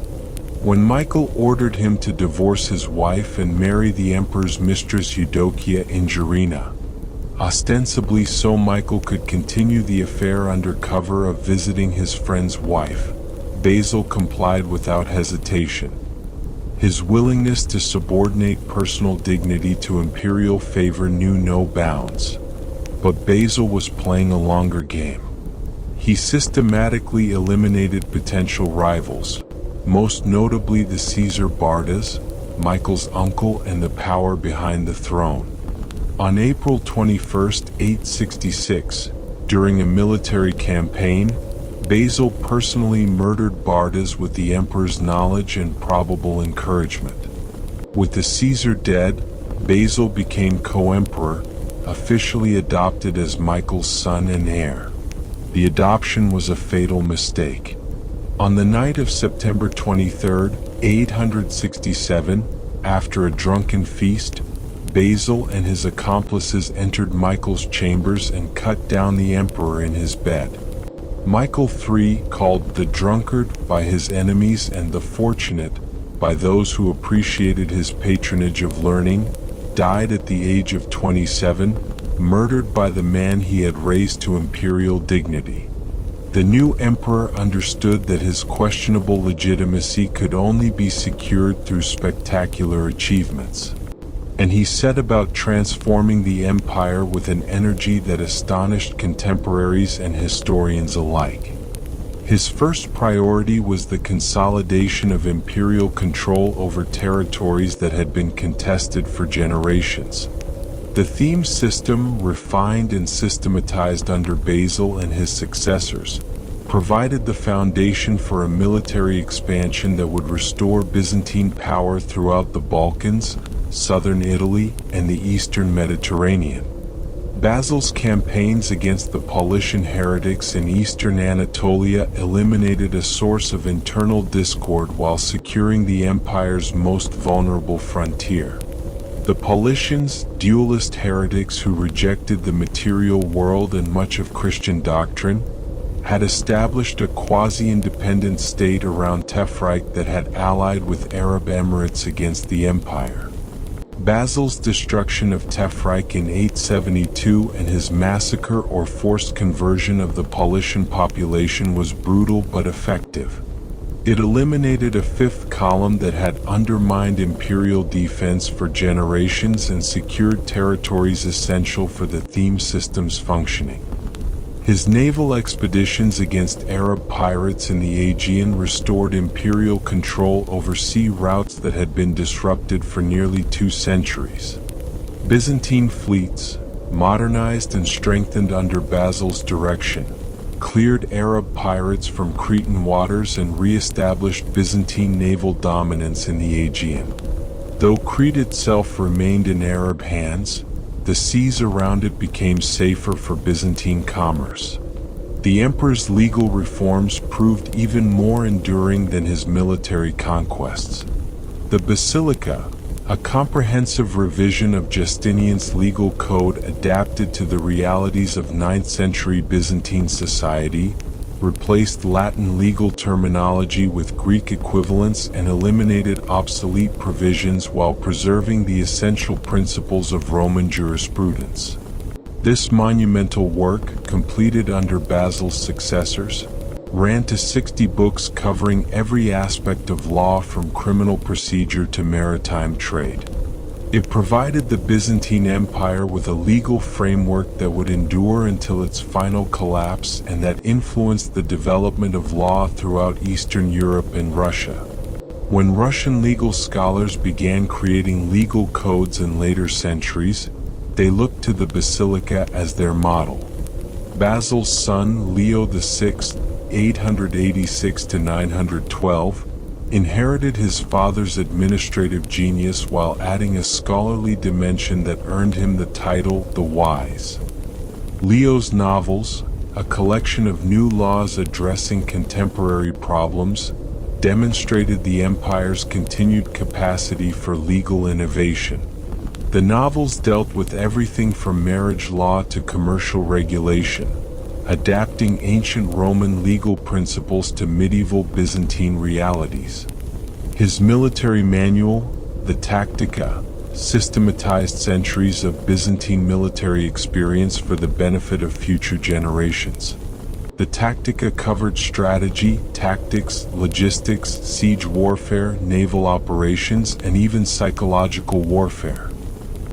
When Michael ordered him to divorce his wife and marry the emperor's mistress Eudokia in Gerina, ostensibly so Michael could continue the affair under cover of visiting his friend's wife, Basil complied without hesitation. His willingness to subordinate personal dignity to imperial favor knew no bounds. But Basil was playing a longer game. He systematically eliminated potential rivals, most notably the Caesar Bardas, Michael's uncle and the power behind the throne. On April 21, 866, during a military campaign, Basil personally murdered Bardas with the emperor's knowledge and probable encouragement. With the Caesar dead, Basil became co-emperor, officially adopted as Michael's son and heir. The adoption was a fatal mistake. On the night of September 23, 867, after a drunken feast, Basil and his accomplices entered Michael's chambers and cut down the emperor in his bed. Michael III, called the drunkard by his enemies and the fortunate by those who appreciated his patronage of learning, died at the age of 27, murdered by the man he had raised to imperial dignity. The new emperor understood that his questionable legitimacy could only be secured through spectacular achievements. and he set about transforming the empire with an energy that astonished contemporaries and historians alike. His first priority was the consolidation of imperial control over territories that had been contested for generations. The theme system, refined and systematized under Basil and his successors, provided the foundation for a military expansion that would restore Byzantine power throughout the Balkans, southern Italy, and the eastern Mediterranean. Basil's campaigns against the Paulician heretics in eastern Anatolia eliminated a source of internal discord while securing the empire's most vulnerable frontier. The Paulicians, dualist heretics who rejected the material world and much of Christian doctrine, had established a quasi-independent state around Tefrike that had allied with Arab Emirates against the empire. Basil's destruction of Tefrike in 872 and his massacre or forced conversion of the Paulician population was brutal but effective. It eliminated a fifth column that had undermined imperial defense for generations and secured territories essential for the theme system's functioning. His naval expeditions against Arab pirates in the Aegean restored imperial control over sea routes that had been disrupted for nearly 2 centuries. Byzantine fleets, modernized and strengthened under Basil's direction, cleared Arab pirates from Cretan waters and re-established Byzantine naval dominance in the Aegean. Though Crete itself remained in Arab hands, the seas around it became safer for Byzantine commerce. The emperor's legal reforms proved even more enduring than his military conquests. The Basilica, a comprehensive revision of Justinian's legal code adapted to the realities of 9th century Byzantine society, replaced Latin legal terminology with Greek equivalents and eliminated obsolete provisions while preserving the essential principles of Roman jurisprudence. This monumental work, completed under Basil's successors, ran to 60 books covering every aspect of law from criminal procedure to maritime trade. It provided the Byzantine Empire with a legal framework that would endure until its final collapse and that influenced the development of law throughout Eastern Europe and Russia. When Russian legal scholars began creating legal codes in later centuries, they looked to the Basilica as their model. Basil's son, Leo VI, 886 to 912, inherited his father's administrative genius while adding a scholarly dimension that earned him the title the Wise. Leo's novels, a collection of new laws addressing contemporary problems, demonstrated the empire's continued capacity for legal innovation. The novels dealt with everything from marriage law to commercial regulation, adapting ancient Roman legal principles to medieval Byzantine realities. His military manual, the Tactica, systematized centuries of Byzantine military experience for the benefit of future generations. The Tactica covered strategy, tactics, logistics, siege warfare, naval operations, and even psychological warfare.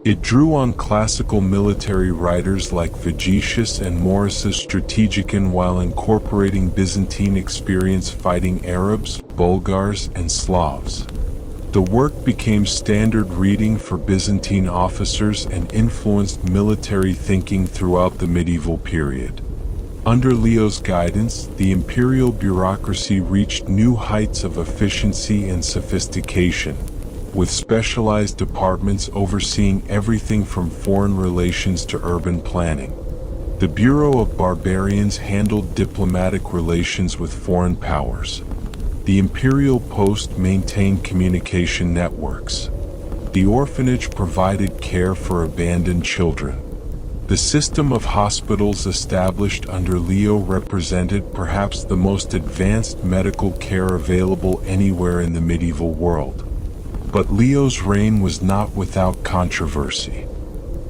It drew on classical military writers like Vegetius and Maurus's Strategicon while incorporating Byzantine experience fighting Arabs, Bulgars, and Slavs. The work became standard reading for Byzantine officers and influenced military thinking throughout the medieval period. Under Leo's guidance, the imperial bureaucracy reached new heights of efficiency and sophistication, with specialized departments overseeing everything from foreign relations to urban planning. The Bureau of Barbarians handled diplomatic relations with foreign powers. The imperial post maintained communication networks. The orphanage provided care for abandoned children. The system of hospitals established under Leo represented perhaps the most advanced medical care available anywhere in the medieval world. But Leo's reign was not without controversy.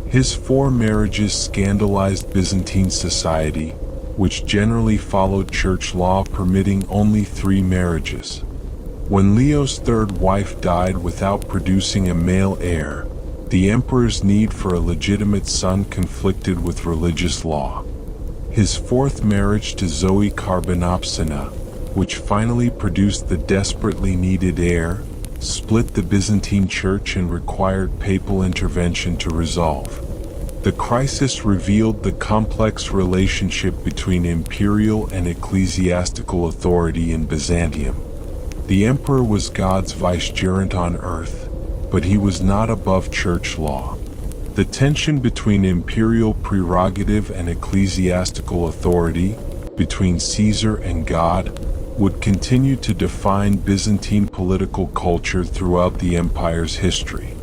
His 4 marriages scandalized Byzantine society, which generally followed church law permitting only 3 marriages. When Leo's third wife died without producing a male heir, The emperor's need for a legitimate son conflicted with religious law. His fourth marriage to Zoe Carbonopsina, which finally produced the desperately needed heir, split the Byzantine Church and required papal intervention to resolve. The crisis revealed the complex relationship between imperial and ecclesiastical authority in Byzantium. The emperor was God's vicegerent on earth, but he was not above church law. The tension between imperial prerogative and ecclesiastical authority, between Caesar and God, would continue to define Byzantine political culture throughout the empire's history.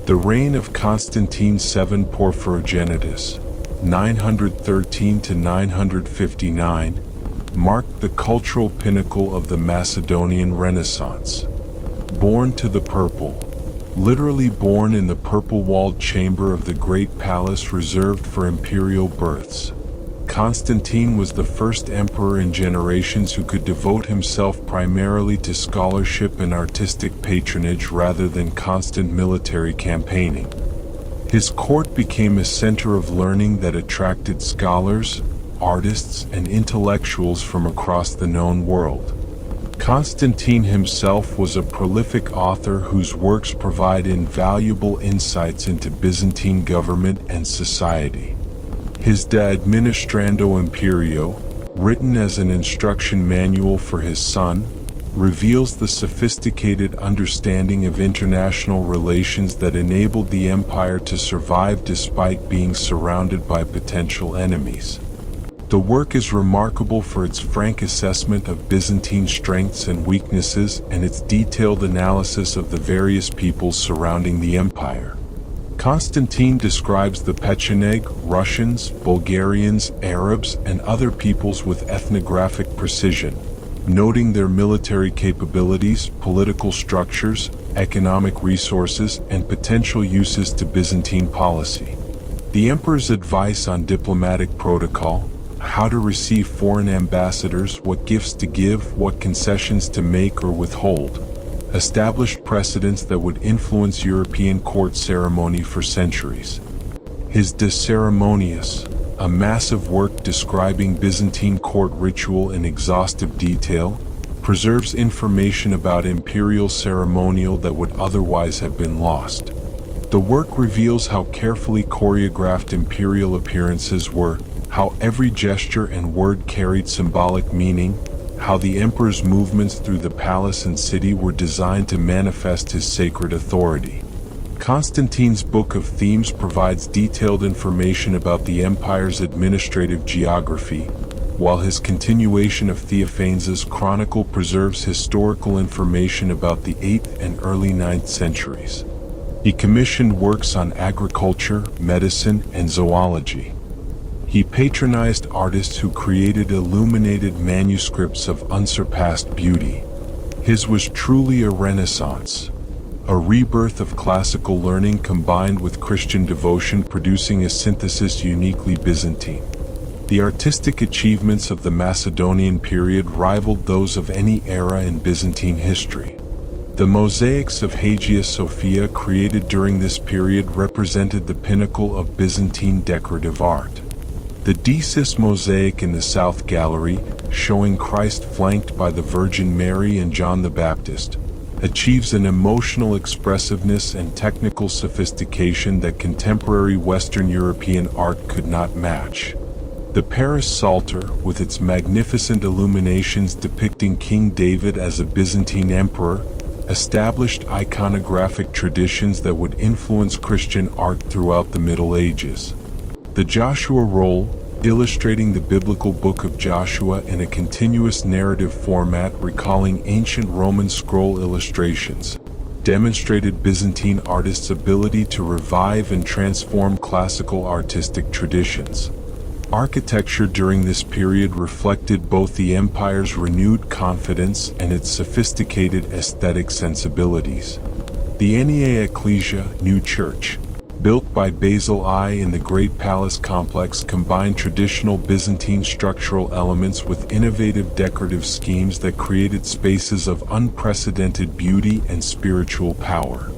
The reign of Constantine VII Porphyrogenitus, 913 to 959, marked the cultural pinnacle of the Macedonian Renaissance. Born to the purple, literally born in the purple-walled chamber of the great palace reserved for imperial births, Constantine was the first emperor in generations who could devote himself primarily to scholarship and artistic patronage rather than constant military campaigning. His court became a center of learning that attracted scholars, artists, and intellectuals from across the known world. Constantine himself was a prolific author whose works provide invaluable insights into Byzantine government and society. His De Administrando Imperio, written as an instruction manual for his son, reveals the sophisticated understanding of international relations that enabled the empire to survive despite being surrounded by potential enemies. The work is remarkable for its frank assessment of Byzantine strengths and weaknesses and its detailed analysis of the various peoples surrounding the empire. Constantine describes the Pecheneg, Russians, Bulgarians, Arabs, and other peoples with ethnographic precision, noting their military capabilities, political structures, economic resources, and potential uses to Byzantine policy. The emperor's advice on diplomatic protocol, how to receive foreign ambassadors, what gifts to give, what concessions to make or withhold, established precedents that would influence European court ceremony for centuries. His De Ceremoniis, a massive work describing Byzantine court ritual in exhaustive detail, preserves information about imperial ceremonial that would otherwise have been lost. The work reveals how carefully choreographed imperial appearances were, how every gesture and word carried symbolic meaning, how the emperor's movements through the palace and city were designed to manifest his sacred authority. Constantine's Book of Themes provides detailed information about the empire's administrative geography, while his continuation of Theophanes' Chronicle preserves historical information about the 8th and early 9th centuries. He commissioned works on agriculture, medicine, and zoology. He patronized artists who created illuminated manuscripts of unsurpassed beauty. His was truly a renaissance, a rebirth of classical learning combined with Christian devotion, producing a synthesis uniquely Byzantine. The artistic achievements of the Macedonian period rivaled those of any era in Byzantine history. The mosaics of Hagia Sophia created during this period represented the pinnacle of Byzantine decorative art. The Desis mosaic in the South Gallery, showing Christ flanked by the Virgin Mary and John the Baptist, achieves an emotional expressiveness and technical sophistication that contemporary Western European art could not match. The Paris Psalter, with its magnificent illuminations depicting King David as a Byzantine emperor, established iconographic traditions that would influence Christian art throughout the Middle Ages. The Joshua Roll, illustrating the biblical book of Joshua in a continuous narrative format recalling ancient Roman scroll illustrations, demonstrated Byzantine artists' ability to revive and transform classical artistic traditions. Architecture during this period reflected both the empire's renewed confidence and its sophisticated aesthetic sensibilities. The Ennea Ecclesia, New Church, built by Basil I in the Great Palace Complex, combined traditional Byzantine structural elements with innovative decorative schemes that created spaces of unprecedented beauty and spiritual power.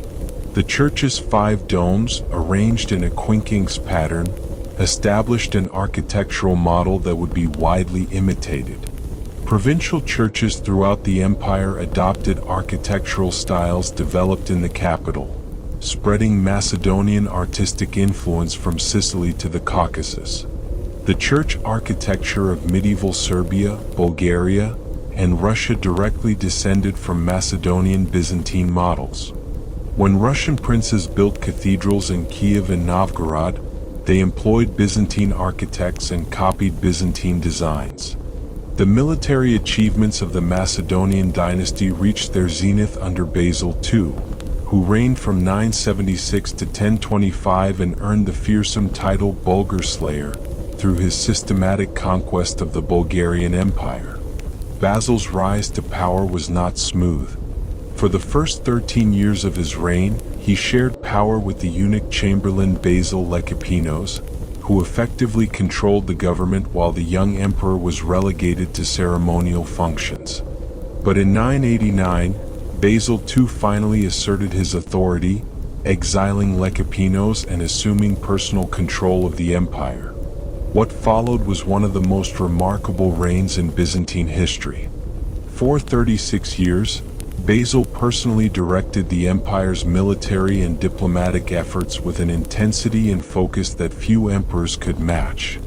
The church's 5 domes, arranged in a quincunx pattern, established an architectural model that would be widely imitated. Provincial churches throughout the empire adopted architectural styles developed in the capital, spreading Macedonian artistic influence from Sicily to the Caucasus. The church architecture of medieval Serbia, Bulgaria, and Russia directly descended from Macedonian Byzantine models. When Russian princes built cathedrals in Kiev and Novgorod, they employed Byzantine architects and copied Byzantine designs. The military achievements of the Macedonian dynasty reached their zenith under Basil II, who reigned from 976 to 1025 and earned the fearsome title Bulgar Slayer through his systematic conquest of the Bulgarian Empire. Basil's rise to power was not smooth. For the first 13 years of his reign, he shared power with the eunuch chamberlain Basil Lekipinos, who effectively controlled the government while the young emperor was relegated to ceremonial functions. But in 989, Basil II finally asserted his authority, exiling Lekipinos and assuming personal control of the empire. What followed was one of the most remarkable reigns in Byzantine history. For 36 years, Basil personally directed the empire's military and diplomatic efforts with an intensity and focus that few emperors could match.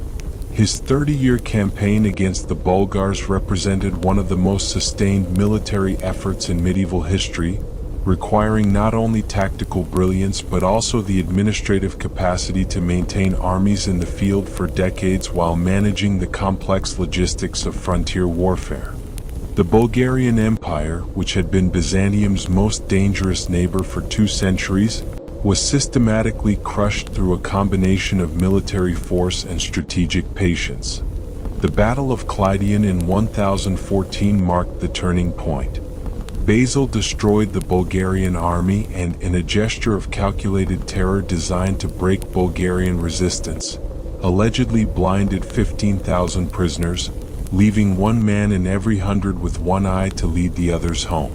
His 30-year campaign against the Bulgars represented one of the most sustained military efforts in medieval history, requiring not only tactical brilliance but also the administrative capacity to maintain armies in the field for decades while managing the complex logistics of frontier warfare. The Bulgarian Empire, which had been Byzantium's most dangerous neighbor for 2 centuries, was systematically crushed through a combination of military force and strategic patience. The Battle of Kleidion in 1014 marked the turning point. Basil destroyed the Bulgarian army and, in a gesture of calculated terror designed to break Bulgarian resistance, allegedly blinded 15,000 prisoners, leaving 1 man in every 100 with 1 eye to lead the others home.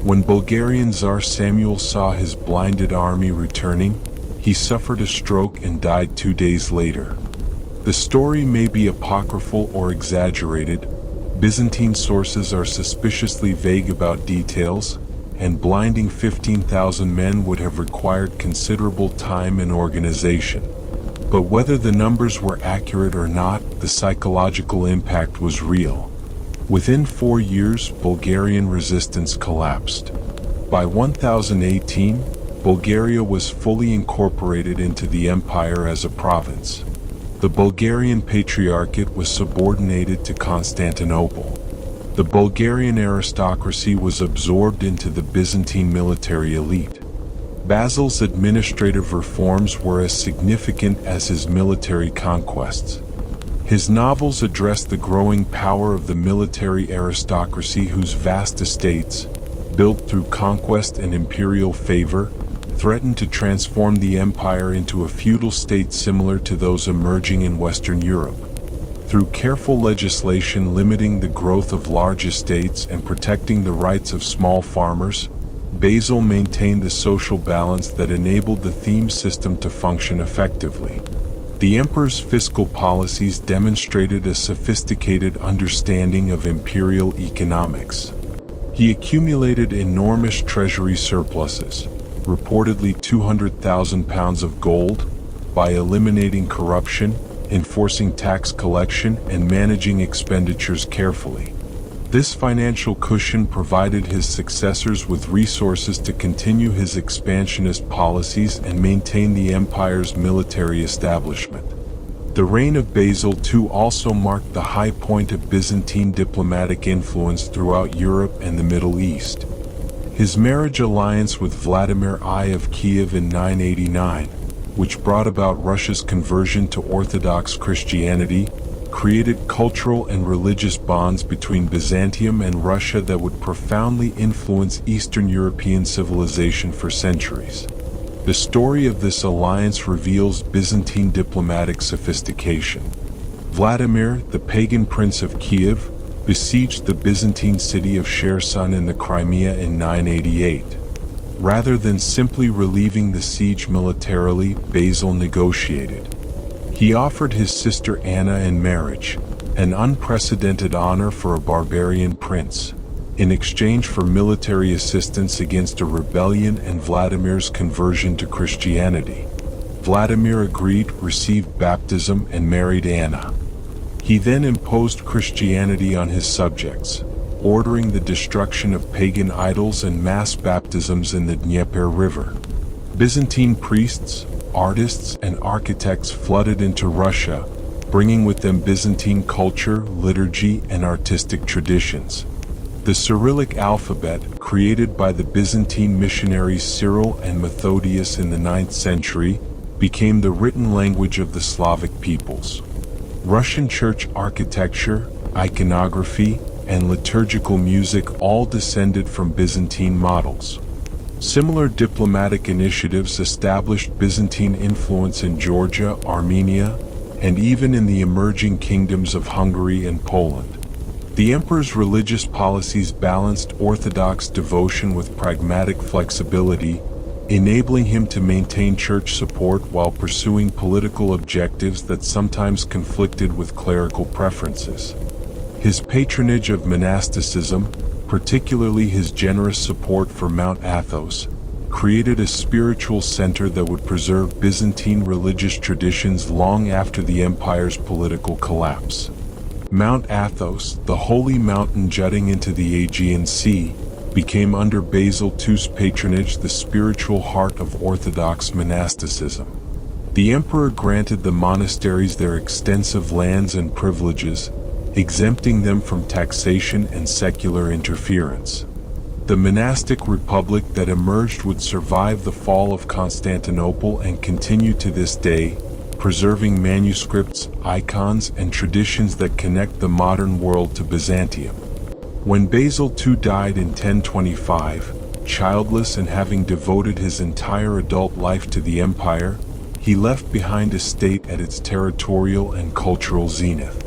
When Bulgarian Tsar Samuel saw his blinded army returning, he suffered a stroke and died 2 days later. The story may be apocryphal or exaggerated. Byzantine sources are suspiciously vague about details, and blinding 15,000 men would have required considerable time and organization. But whether the numbers were accurate or not, the psychological impact was real. Within 4 years, Bulgarian resistance collapsed. By 1018, Bulgaria was fully incorporated into the empire as a province. The Bulgarian Patriarchate was subordinated to Constantinople. The Bulgarian aristocracy was absorbed into the Byzantine military elite. Basil's administrative reforms were as significant as his military conquests. His novels addressed the growing power of the military aristocracy whose vast estates, built through conquest and imperial favor, threatened to transform the empire into a feudal state similar to those emerging in Western Europe. Through careful legislation limiting the growth of large estates and protecting the rights of small farmers, Basil maintained a social balance that enabled the theme system to function effectively. The emperor's fiscal policies demonstrated a sophisticated understanding of imperial economics. He accumulated enormous treasury surpluses, reportedly 200,000 pounds of gold, by eliminating corruption, enforcing tax collection, and managing expenditures carefully. This financial cushion provided his successors with resources to continue his expansionist policies and maintain the empire's military establishment. The reign of Basil II also marked the high point of Byzantine diplomatic influence throughout Europe and the Middle East. His marriage alliance with Vladimir I of Kiev in 989, which brought about Russia's conversion to Orthodox Christianity, created cultural and religious bonds between Byzantium and Russia that would profoundly influence Eastern European civilization for centuries. The story of this alliance reveals Byzantine diplomatic sophistication. Vladimir, the pagan prince of Kiev, besieged the Byzantine city of Kherson in the Crimea in 988. Rather than simply relieving the siege militarily, Basil negotiated. He offered his sister Anna in marriage, an unprecedented honor for a barbarian prince, in exchange for military assistance against a rebellion and Vladimir's conversion to Christianity. Vladimir agreed, received baptism, and married Anna. He then imposed Christianity on his subjects, ordering the destruction of pagan idols and mass baptisms in the Dnieper River. Byzantine priests, artists, and architects flooded into Russia, bringing with them Byzantine culture, liturgy, and artistic traditions. The Cyrillic alphabet, created by the Byzantine missionaries Cyril and Methodius in the 9th century, became the written language of the Slavic peoples. Russian church architecture, iconography, and liturgical music all descended from Byzantine models. Similar diplomatic initiatives established Byzantine influence in Georgia, Armenia, and even in the emerging kingdoms of Hungary and Poland. The emperor's religious policies balanced Orthodox devotion with pragmatic flexibility, enabling him to maintain church support while pursuing political objectives that sometimes conflicted with clerical preferences. His patronage of monasticism, particularly his generous support for Mount Athos, created a spiritual center that would preserve Byzantine religious traditions long after the empire's political collapse. Mount Athos, the holy mountain jutting into the Aegean Sea, became under Basil II's patronage the spiritual heart of Orthodox monasticism. The emperor granted the monasteries their extensive lands and privileges, exempting them from taxation and secular interference. The monastic republic that emerged would survive the fall of Constantinople and continue to this day, preserving manuscripts, icons, and traditions that connect the modern world to Byzantium. When Basil II died in 1025, childless and having devoted his entire adult life to the empire, he left behind a state at its territorial and cultural zenith.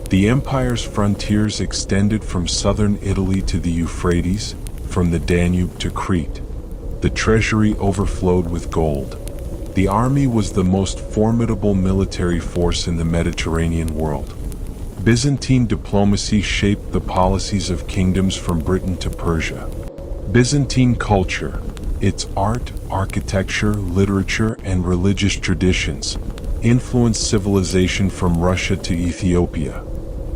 The empire's frontiers extended from southern Italy to the Euphrates, from the Danube to Crete. The treasury overflowed with gold. The army was the most formidable military force in the Mediterranean world. Byzantine diplomacy shaped the policies of kingdoms from Britain to Persia. Byzantine culture, its art, architecture, literature, and religious traditions, influenced civilization from Russia to Ethiopia.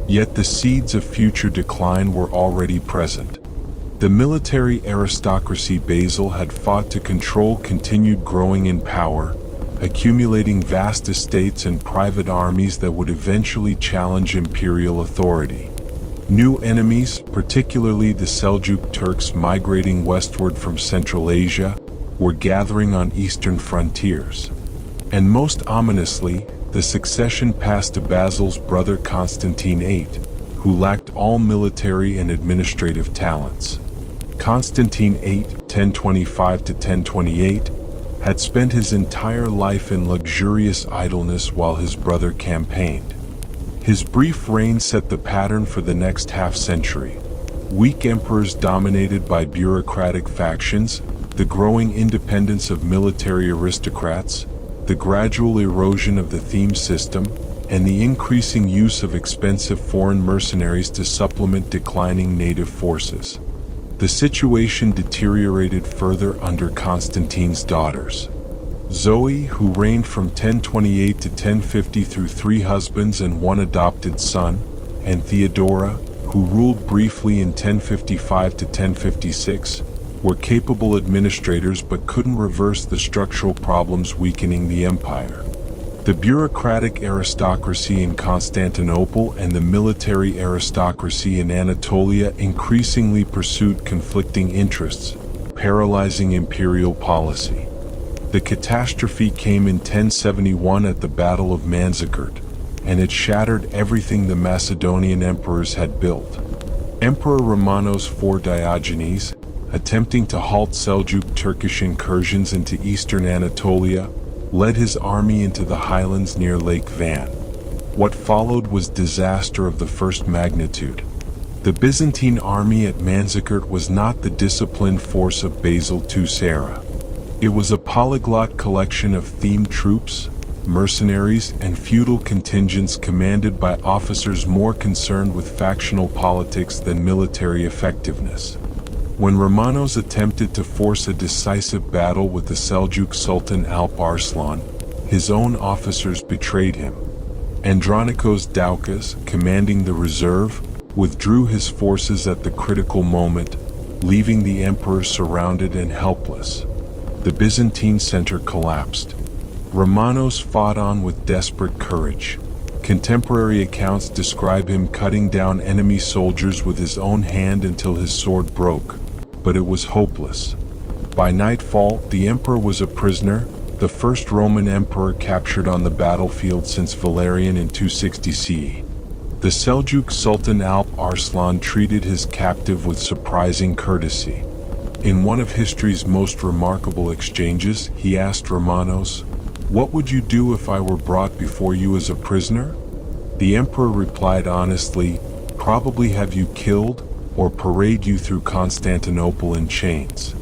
Yet the seeds of future decline were already present. The military aristocracy Basil had fought to control continued growing in power, accumulating vast estates and private armies that would eventually challenge imperial authority. New enemies, particularly the Seljuk Turks migrating westward from Central Asia, were gathering on eastern frontiers. And most ominously, the succession passed to Basil's brother Constantine VIII, who lacked all military and administrative talents. Constantine VIII, 1025 to 1028, had spent his entire life in luxurious idleness while his brother campaigned. His brief reign set the pattern for the next half-century. Weak emperors dominated by bureaucratic factions, the growing independence of military aristocrats, the gradual erosion of the theme system, and the increasing use of expensive foreign mercenaries to supplement declining native forces. The situation deteriorated further under Constantine's daughters. Zoe, who reigned from 1028 to 1050 through 3 husbands and 1 adopted son, and Theodora, who ruled briefly in 1055 to 1056, were capable administrators but couldn't reverse the structural problems weakening the empire. The bureaucratic aristocracy in Constantinople and the military aristocracy in Anatolia increasingly pursued conflicting interests, paralyzing imperial policy. The catastrophe came in 1071 at the Battle of Manzikert, and it shattered everything the Macedonian emperors had built. Emperor Romanos IV Diogenes, attempting to halt Seljuk Turkish incursions into eastern Anatolia, led his army into the highlands near Lake Van. What followed was disaster of the first magnitude. The Byzantine army at Manzikert was not the disciplined force of Basil II's era. It was a polyglot collection of themed troops, mercenaries, and feudal contingents commanded by officers more concerned with factional politics than military effectiveness. When Romanos attempted to force a decisive battle with the Seljuk Sultan Alp Arslan, his own officers betrayed him. Andronikos Doukas, commanding the reserve, withdrew his forces at the critical moment, leaving the emperor surrounded and helpless. The Byzantine center collapsed. Romanos fought on with desperate courage. Contemporary accounts describe him cutting down enemy soldiers with his own hand until his sword broke, but it was hopeless. By nightfall, the emperor was a prisoner, the first Roman emperor captured on the battlefield since Valerian in 260 CE. The Seljuk Sultan Alp Arslan treated his captive with surprising courtesy. In one of history's most remarkable exchanges, he asked Romanos, "What would you do if I were brought before you as a prisoner?" The emperor replied honestly, "Probably have you killed, or parade you through Constantinople in chains."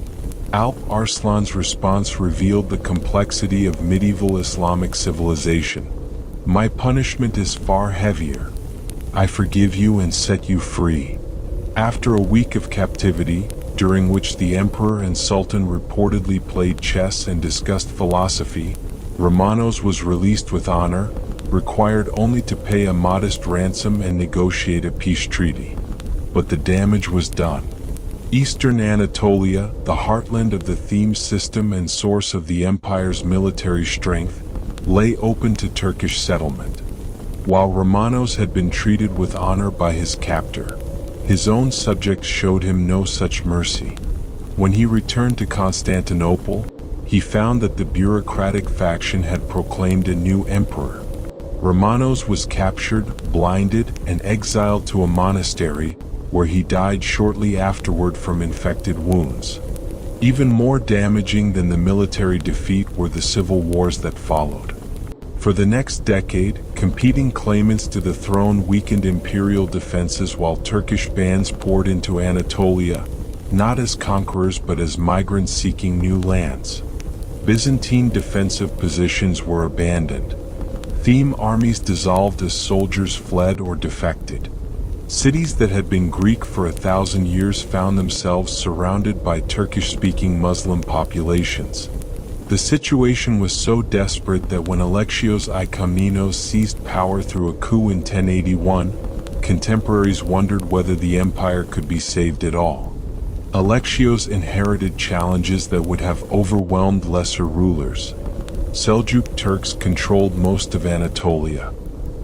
Alp Arslan's response revealed the complexity of medieval Islamic civilization. "My punishment is far heavier. I forgive you and set you free." After a week of captivity, during which the emperor and sultan reportedly played chess and discussed philosophy, Romanos was released with honor, required only to pay a modest ransom and negotiate a peace treaty. But the damage was done. Eastern Anatolia, the heartland of the theme system and source of the empire's military strength, lay open to Turkish settlement. While Romanos had been treated with honor by his captor, his own subjects showed him no such mercy. When he returned to Constantinople, he found that the bureaucratic faction had proclaimed a new emperor. Romanos was captured, blinded, and exiled to a monastery, where he died shortly afterward from infected wounds. Even more damaging than the military defeat were the civil wars that followed. For the next decade, competing claimants to the throne weakened imperial defenses while Turkish bands poured into Anatolia, not as conquerors but as migrants seeking new lands. Byzantine defensive positions were abandoned. Theme armies dissolved as soldiers fled or defected. Cities that had been Greek for 1,000 years found themselves surrounded by Turkish-speaking Muslim populations. The situation was so desperate that when Alexios I Komnenos seized power through a coup in 1081, contemporaries wondered whether the empire could be saved at all. Alexios inherited challenges that would have overwhelmed lesser rulers. Seljuk Turks controlled most of Anatolia.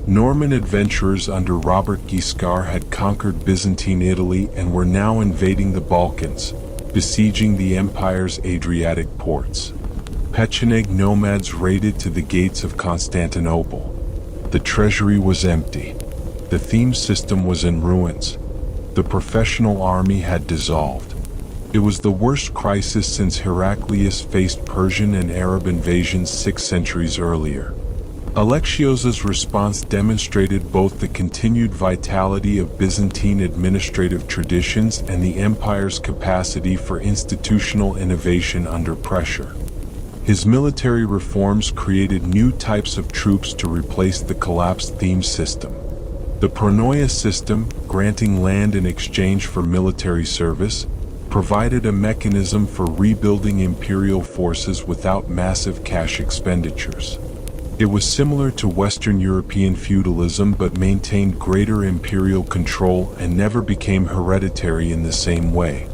Norman adventurers under Robert Guiscard had conquered Byzantine Italy and were now invading the Balkans, besieging the empire's Adriatic ports. Pecheneg nomads raided to the gates of Constantinople. The treasury was empty. The theme system was in ruins. The professional army had dissolved. It was the worst crisis since Heraclius faced Persian and Arab invasions 6 centuries earlier. Alexios's response demonstrated both the continued vitality of Byzantine administrative traditions and the empire's capacity for institutional innovation under pressure. His military reforms created new types of troops to replace the collapsed theme system. The pronoia system, granting land in exchange for military service, provided a mechanism for rebuilding imperial forces without massive cash expenditures. It was similar to Western European feudalism but maintained greater imperial control and never became hereditary in the same way.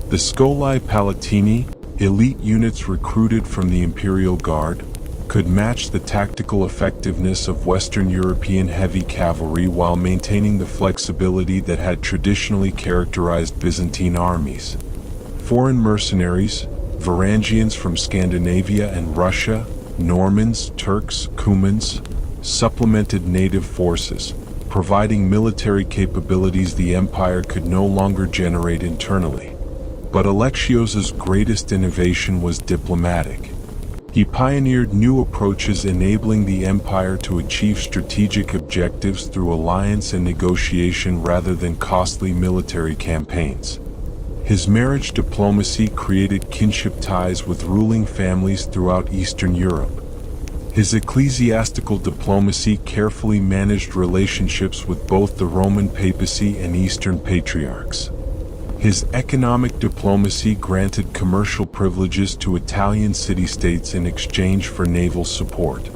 The Scholae Palatini, elite units recruited from the Imperial Guard, could match the tactical effectiveness of Western European heavy cavalry while maintaining the flexibility that had traditionally characterized Byzantine armies. Foreign mercenaries, Varangians from Scandinavia and Russia, Normans, Turks, Cumans, supplemented native forces, providing military capabilities the empire could no longer generate internally. But Alexios's greatest innovation was diplomatic. He pioneered new approaches enabling the empire to achieve strategic objectives through alliance and negotiation rather than costly military campaigns. His marriage diplomacy created kinship ties with ruling families throughout Eastern Europe. His ecclesiastical diplomacy carefully managed relationships with both the Roman papacy and Eastern patriarchs. His economic diplomacy granted commercial privileges to Italian city-states in exchange for naval support.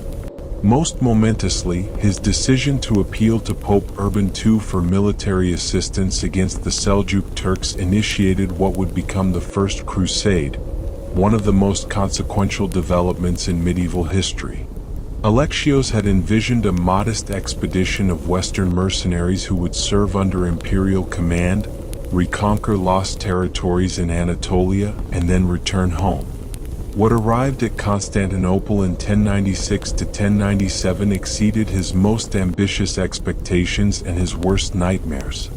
Most momentously, his decision to appeal to Pope Urban II for military assistance against the Seljuk Turks initiated what would become the First Crusade, one of the most consequential developments in medieval history. Alexios had envisioned a modest expedition of Western mercenaries who would serve under imperial command, reconquer lost territories in Anatolia, and then return home. What arrived at Constantinople in 1096 to 1097 exceeded his most ambitious expectations and his worst nightmares.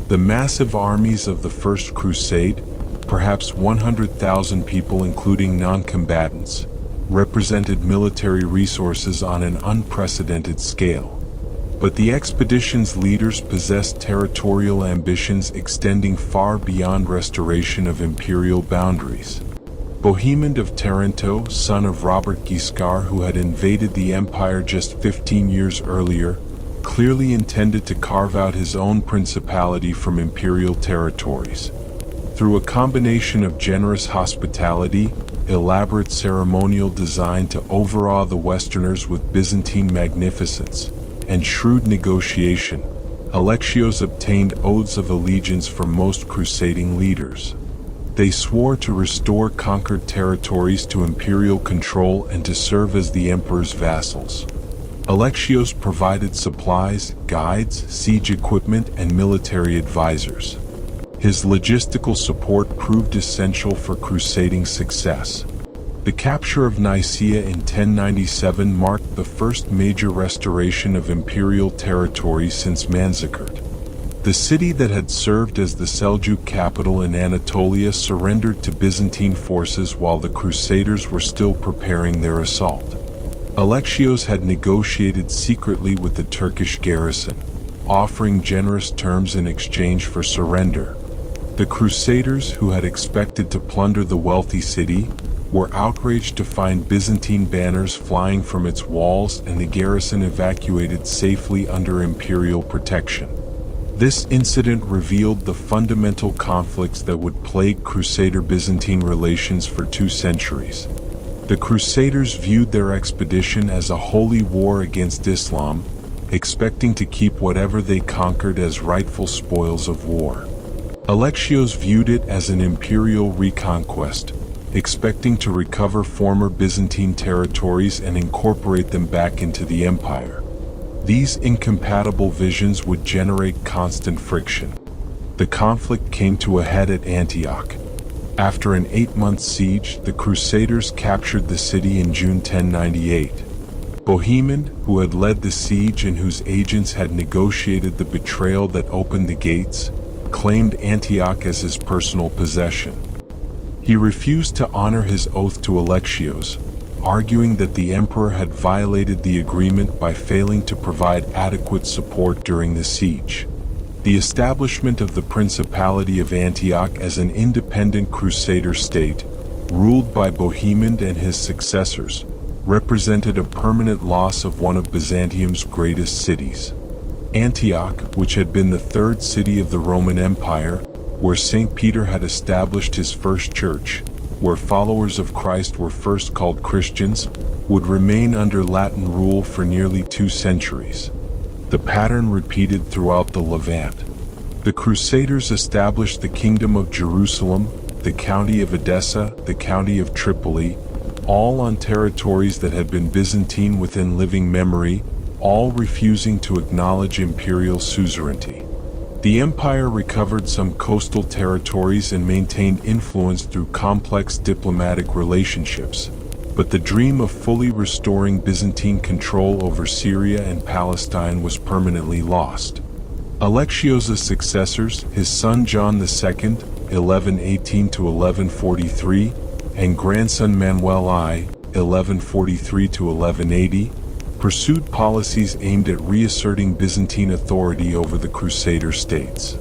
The massive armies of the First Crusade, perhaps 100,000 people including non-combatants, represented military resources on an unprecedented scale. But the expedition's leaders possessed territorial ambitions extending far beyond restoration of imperial boundaries. Bohemond of Taranto, son of Robert Guiscard who had invaded the empire just 15 years earlier, clearly intended to carve out his own principality from imperial territories. Through a combination of generous hospitality, elaborate ceremonial design to overawe the Westerners with Byzantine magnificence, and shrewd negotiation, Alexios obtained oaths of allegiance from most crusading leaders. They swore to restore conquered territories to imperial control and to serve as the emperor's vassals. Alexios provided supplies, guides, siege equipment, and military advisors. His logistical support proved essential for crusading success. The capture of Nicaea in 1097 marked the first major restoration of imperial territory since Manzikert. The city that had served as the Seljuk capital in Anatolia surrendered to Byzantine forces while the Crusaders were still preparing their assault. Alexios had negotiated secretly with the Turkish garrison, offering generous terms in exchange for surrender. The Crusaders, who had expected to plunder the wealthy city, were outraged to find Byzantine banners flying from its walls and the garrison evacuated safely under imperial protection. This incident revealed the fundamental conflicts that would plague Crusader-Byzantine relations for 2 centuries. The Crusaders viewed their expedition as a holy war against Islam, expecting to keep whatever they conquered as rightful spoils of war. Alexios viewed it as an imperial reconquest, expecting to recover former Byzantine territories and incorporate them back into the empire. These incompatible visions would generate constant friction. The conflict came to a head at Antioch. After an 8-month siege, the Crusaders captured the city in June 1098. Bohemond, who had led the siege and whose agents had negotiated the betrayal that opened the gates, claimed Antioch as his personal possession. He refused to honor his oath to Alexios, arguing that the emperor had violated the agreement by failing to provide adequate support during the siege. The establishment of the Principality of Antioch as an independent Crusader state, ruled by Bohemond and his successors, represented a permanent loss of one of Byzantium's greatest cities. Antioch, which had been the 3rd city of the Roman Empire, where St. Peter had established his first church, where followers of Christ were first called Christians, would remain under Latin rule for nearly 2 centuries. The pattern repeated throughout the Levant. The Crusaders established the Kingdom of Jerusalem, the County of Edessa, the County of Tripoli, all on territories that had been Byzantine within living memory, all refusing to acknowledge imperial suzerainty. The empire recovered some coastal territories and maintained influence through complex diplomatic relationships, but the dream of fully restoring Byzantine control over Syria and Palestine was permanently lost. Alexios' successors, his son John II, 1118 to 1143, and grandson Manuel I, (1143 to 1180), pursued policies aimed at reasserting Byzantine authority over the Crusader states.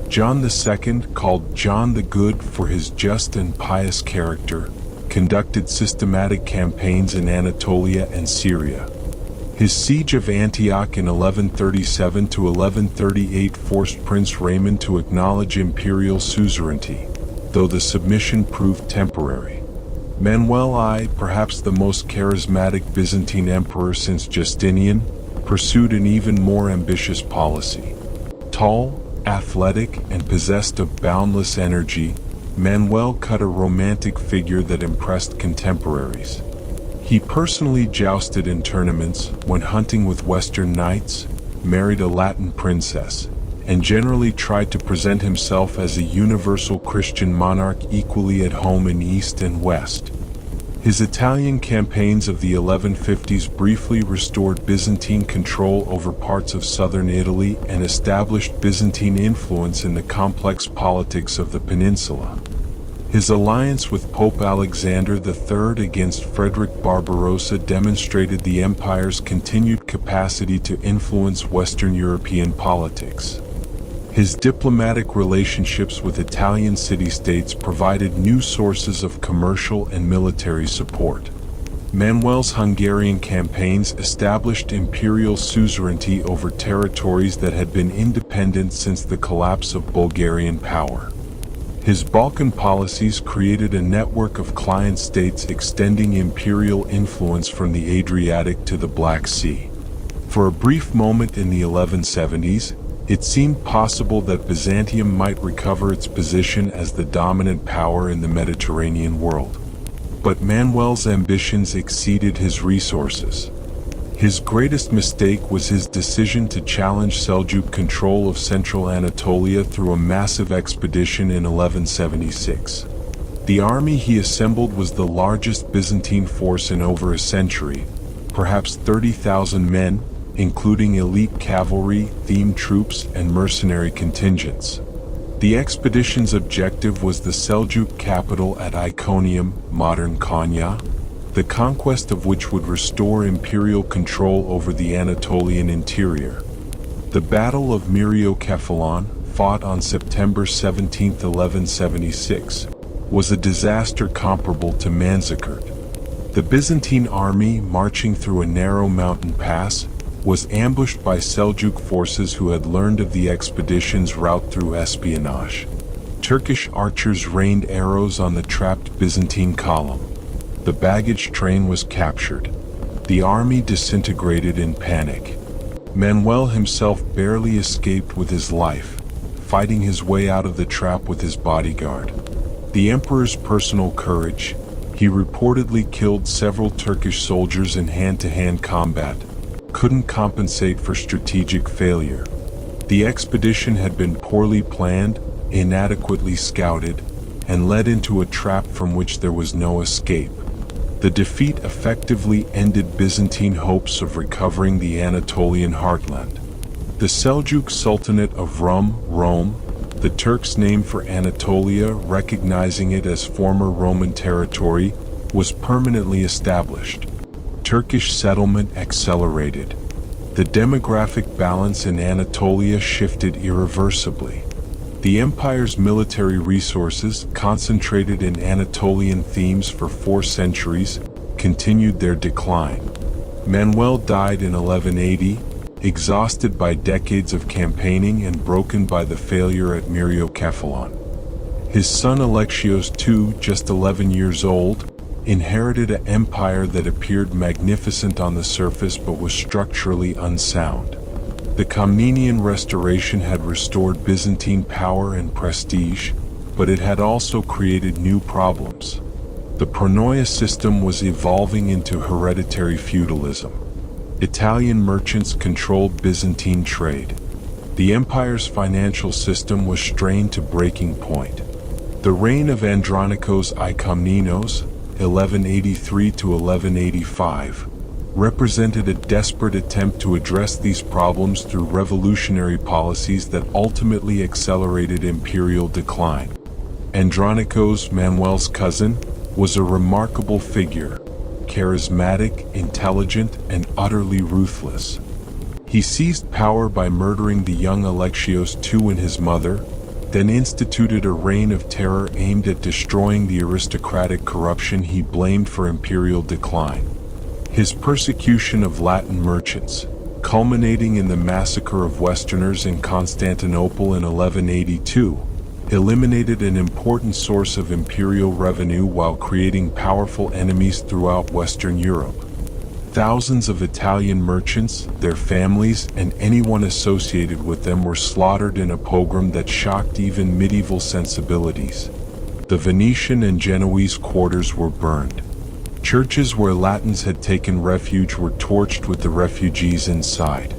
John II, called John the Good for his just and pious character, conducted systematic campaigns in Anatolia and Syria. His siege of Antioch in 1137 to 1138 forced Prince Raymond to acknowledge imperial suzerainty, though the submission proved temporary. Manuel I, perhaps the most charismatic Byzantine emperor since Justinian, pursued an even more ambitious policy. Tall, athletic, and possessed of boundless energy, Manuel cut a romantic figure that impressed contemporaries. He personally jousted in tournaments, went hunting with Western knights, married a Latin princess, and generally tried to present himself as a universal Christian monarch equally at home in East and West. His Italian campaigns of the 1150s briefly restored Byzantine control over parts of southern Italy and established Byzantine influence in the complex politics of the peninsula. His alliance with Pope Alexander III against Frederick Barbarossa demonstrated the empire's continued capacity to influence Western European politics. His diplomatic relationships with Italian city-states provided new sources of commercial and military support. Manuel's Hungarian campaigns established imperial suzerainty over territories that had been independent since the collapse of Bulgarian power. His Balkan policies created a network of client states extending imperial influence from the Adriatic to the Black Sea. For a brief moment in the 1170s, it seemed possible that Byzantium might recover its position as the dominant power in the Mediterranean world. But Manuel's ambitions exceeded his resources. His greatest mistake was his decision to challenge Seljuk control of central Anatolia through a massive expedition in 1176. The army he assembled was the largest Byzantine force in over a century, perhaps 30,000 men, including elite cavalry, themed troops, and mercenary contingents. The expedition's objective was the Seljuk capital at Iconium, modern Konya, the conquest of which would restore imperial control over the Anatolian interior. The Battle of Myriokephalon, fought on September 17, 1176, was a disaster comparable to Manzikert. The Byzantine army, marching through a narrow mountain pass, was ambushed by Seljuk forces who had learned of the expedition's route through espionage. Turkish archers rained arrows on the trapped Byzantine column. The baggage train was captured. The army disintegrated in panic. Manuel himself barely escaped with his life, fighting his way out of the trap with his bodyguard. The emperor's personal courage, he reportedly killed several Turkish soldiers in hand-to-hand combat, couldn't compensate for strategic failure. The expedition had been poorly planned, inadequately scouted, and led into a trap from which there was no escape. The defeat effectively ended Byzantine hopes of recovering the Anatolian heartland. The Seljuk Sultanate of Rome, the Turks' name for Anatolia, recognizing it as former Roman territory, was permanently established. Turkish settlement accelerated. The demographic balance in Anatolia shifted irreversibly. The empire's military resources, concentrated in Anatolian themes for 4 centuries, continued their decline. Manuel died in 1180, exhausted by decades of campaigning and broken by the failure at Myriokephalon. His son Alexios II, just 11 years old, inherited an empire that appeared magnificent on the surface but was structurally unsound. The Komnenian Restoration had restored Byzantine power and prestige, but it had also created new problems. The pronoia system was evolving into hereditary feudalism. Italian merchants controlled Byzantine trade. The empire's financial system was strained to breaking point. The reign of Andronikos I Komnenos, 1183 to 1185, represented a desperate attempt to address these problems through revolutionary policies that ultimately accelerated imperial decline. Andronikos, Manuel's cousin, was a remarkable figure. charismatic, intelligent, and utterly ruthless. He seized power by murdering the young Alexios II and his mother, then instituted a reign of terror aimed at destroying the aristocratic corruption he blamed for imperial decline. His persecution of Latin merchants, culminating in the massacre of Westerners in Constantinople in 1182, eliminated an important source of imperial revenue while creating powerful enemies throughout Western Europe. Thousands of Italian merchants, their families, and anyone associated with them were slaughtered in a pogrom that shocked even medieval sensibilities. The Venetian and Genoese quarters were burned. Churches where Latins had taken refuge were torched with the refugees inside.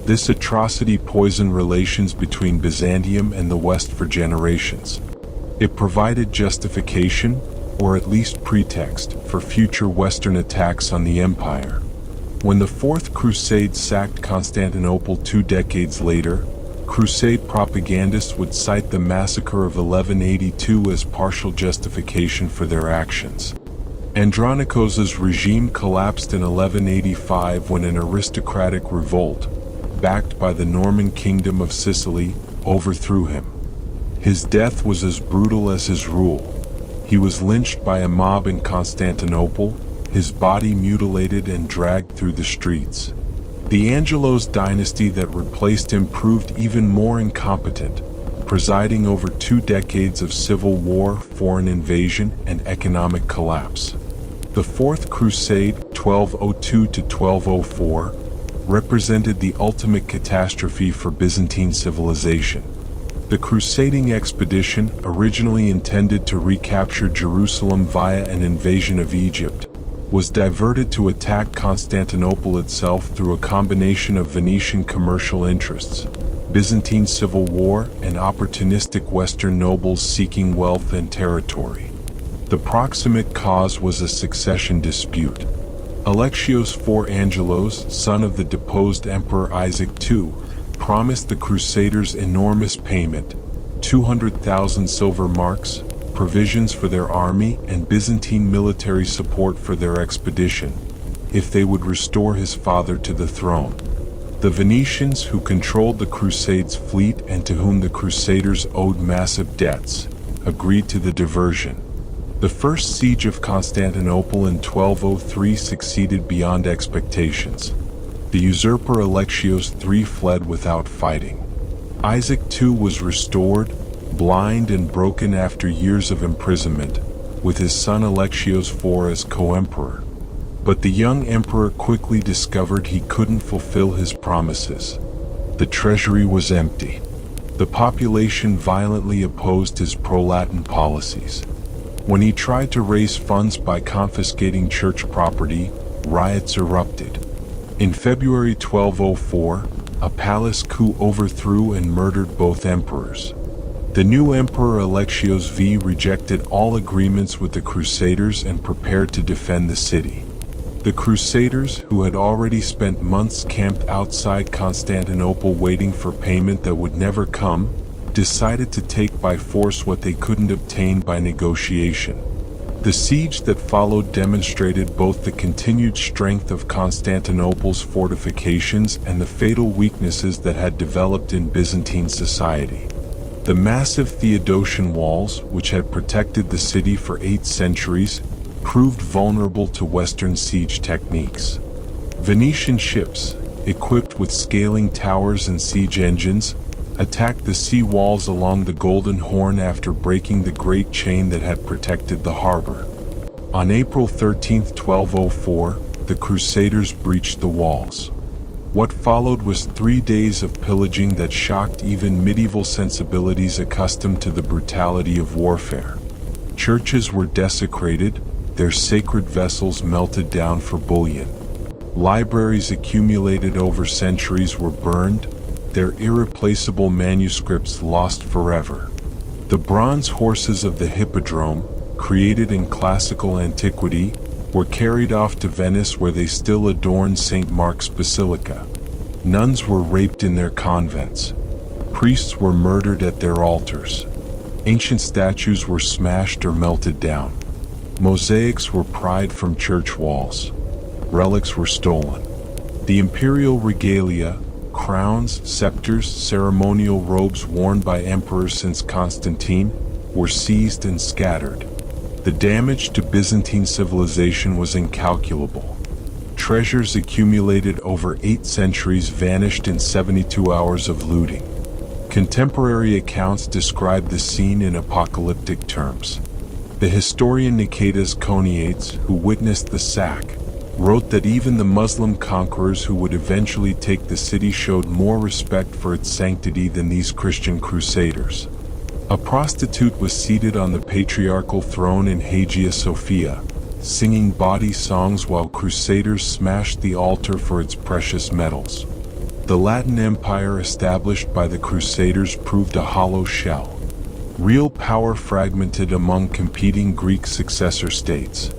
This atrocity poisoned relations between Byzantium and the West for generations. It provided justification, or at least pretext, for future Western attacks on the empire. When the Fourth Crusade sacked Constantinople 2 decades later, Crusade propagandists would cite the massacre of 1182 as partial justification for their actions. Andronikos's regime collapsed in 1185 when an aristocratic revolt, backed by the Norman Kingdom of Sicily, overthrew him. His death was as brutal as his rule. He was lynched by a mob in Constantinople, his body mutilated and dragged through the streets. The Angelos dynasty that replaced him proved even more incompetent, presiding over 2 decades of civil war, foreign invasion, and economic collapse. The Fourth Crusade, 1202 to 1204, represented the ultimate catastrophe for Byzantine civilization. The crusading expedition, originally intended to recapture Jerusalem via an invasion of Egypt, was diverted to attack Constantinople itself through a combination of Venetian commercial interests, Byzantine civil war, and opportunistic Western nobles seeking wealth and territory. The proximate cause was a succession dispute. Alexios IV Angelos, son of the deposed Emperor Isaac II, promised the Crusaders enormous payment, 200,000 silver marks, provisions for their army, and Byzantine military support for their expedition, if they would restore his father to the throne. The Venetians, who controlled the Crusades' fleet and to whom the Crusaders owed massive debts, agreed to the diversion. The first siege of Constantinople in 1203 succeeded beyond expectations. The usurper Alexios III fled without fighting. Isaac II was restored, blind and broken after years of imprisonment, with his son Alexios IV as co-emperor. But the young emperor quickly discovered he couldn't fulfill his promises. The treasury was empty. The population violently opposed his pro-Latin policies. When he tried to raise funds by confiscating church property, riots erupted. In February 1204, a palace coup overthrew and murdered both emperors. The new emperor Alexios V rejected all agreements with the Crusaders and prepared to defend the city. The Crusaders, who had already spent months camped outside Constantinople waiting for payment that would never come, decided to take by force what they couldn't obtain by negotiation. The siege that followed demonstrated both the continued strength of Constantinople's fortifications and the fatal weaknesses that had developed in Byzantine society. The massive Theodosian walls, which had protected the city for 8 centuries, proved vulnerable to Western siege techniques. Venetian ships, equipped with scaling towers and siege engines, attacked the sea walls along the Golden Horn after breaking the great chain that had protected the harbor. On April 13, 1204, the Crusaders breached the walls. What followed was 3 days of pillaging that shocked even medieval sensibilities accustomed to the brutality of warfare. Churches were desecrated, their sacred vessels melted down for bullion. Libraries accumulated over centuries were burned, their irreplaceable manuscripts lost forever. The bronze horses of the Hippodrome, created in classical antiquity, were carried off to Venice where they still adorn St. Mark's Basilica. Nuns were raped in their convents. Priests were murdered at their altars. Ancient statues were smashed or melted down. Mosaics were pried from church walls. Relics were stolen. The imperial regalia, crowns, scepters, ceremonial robes worn by emperors since Constantine, were seized and scattered. The damage to Byzantine civilization was incalculable. Treasures accumulated over 8 centuries vanished in 72 hours of looting. Contemporary accounts describe the scene in apocalyptic terms. The historian Nicetas Choniates, who witnessed the sack, wrote that even the Muslim conquerors who would eventually take the city showed more respect for its sanctity than these Christian crusaders. A prostitute was seated on the patriarchal throne in Hagia Sophia, singing bawdy songs while crusaders smashed the altar for its precious metals. The Latin Empire established by the Crusaders proved a hollow shell. Real power fragmented among competing Greek successor states.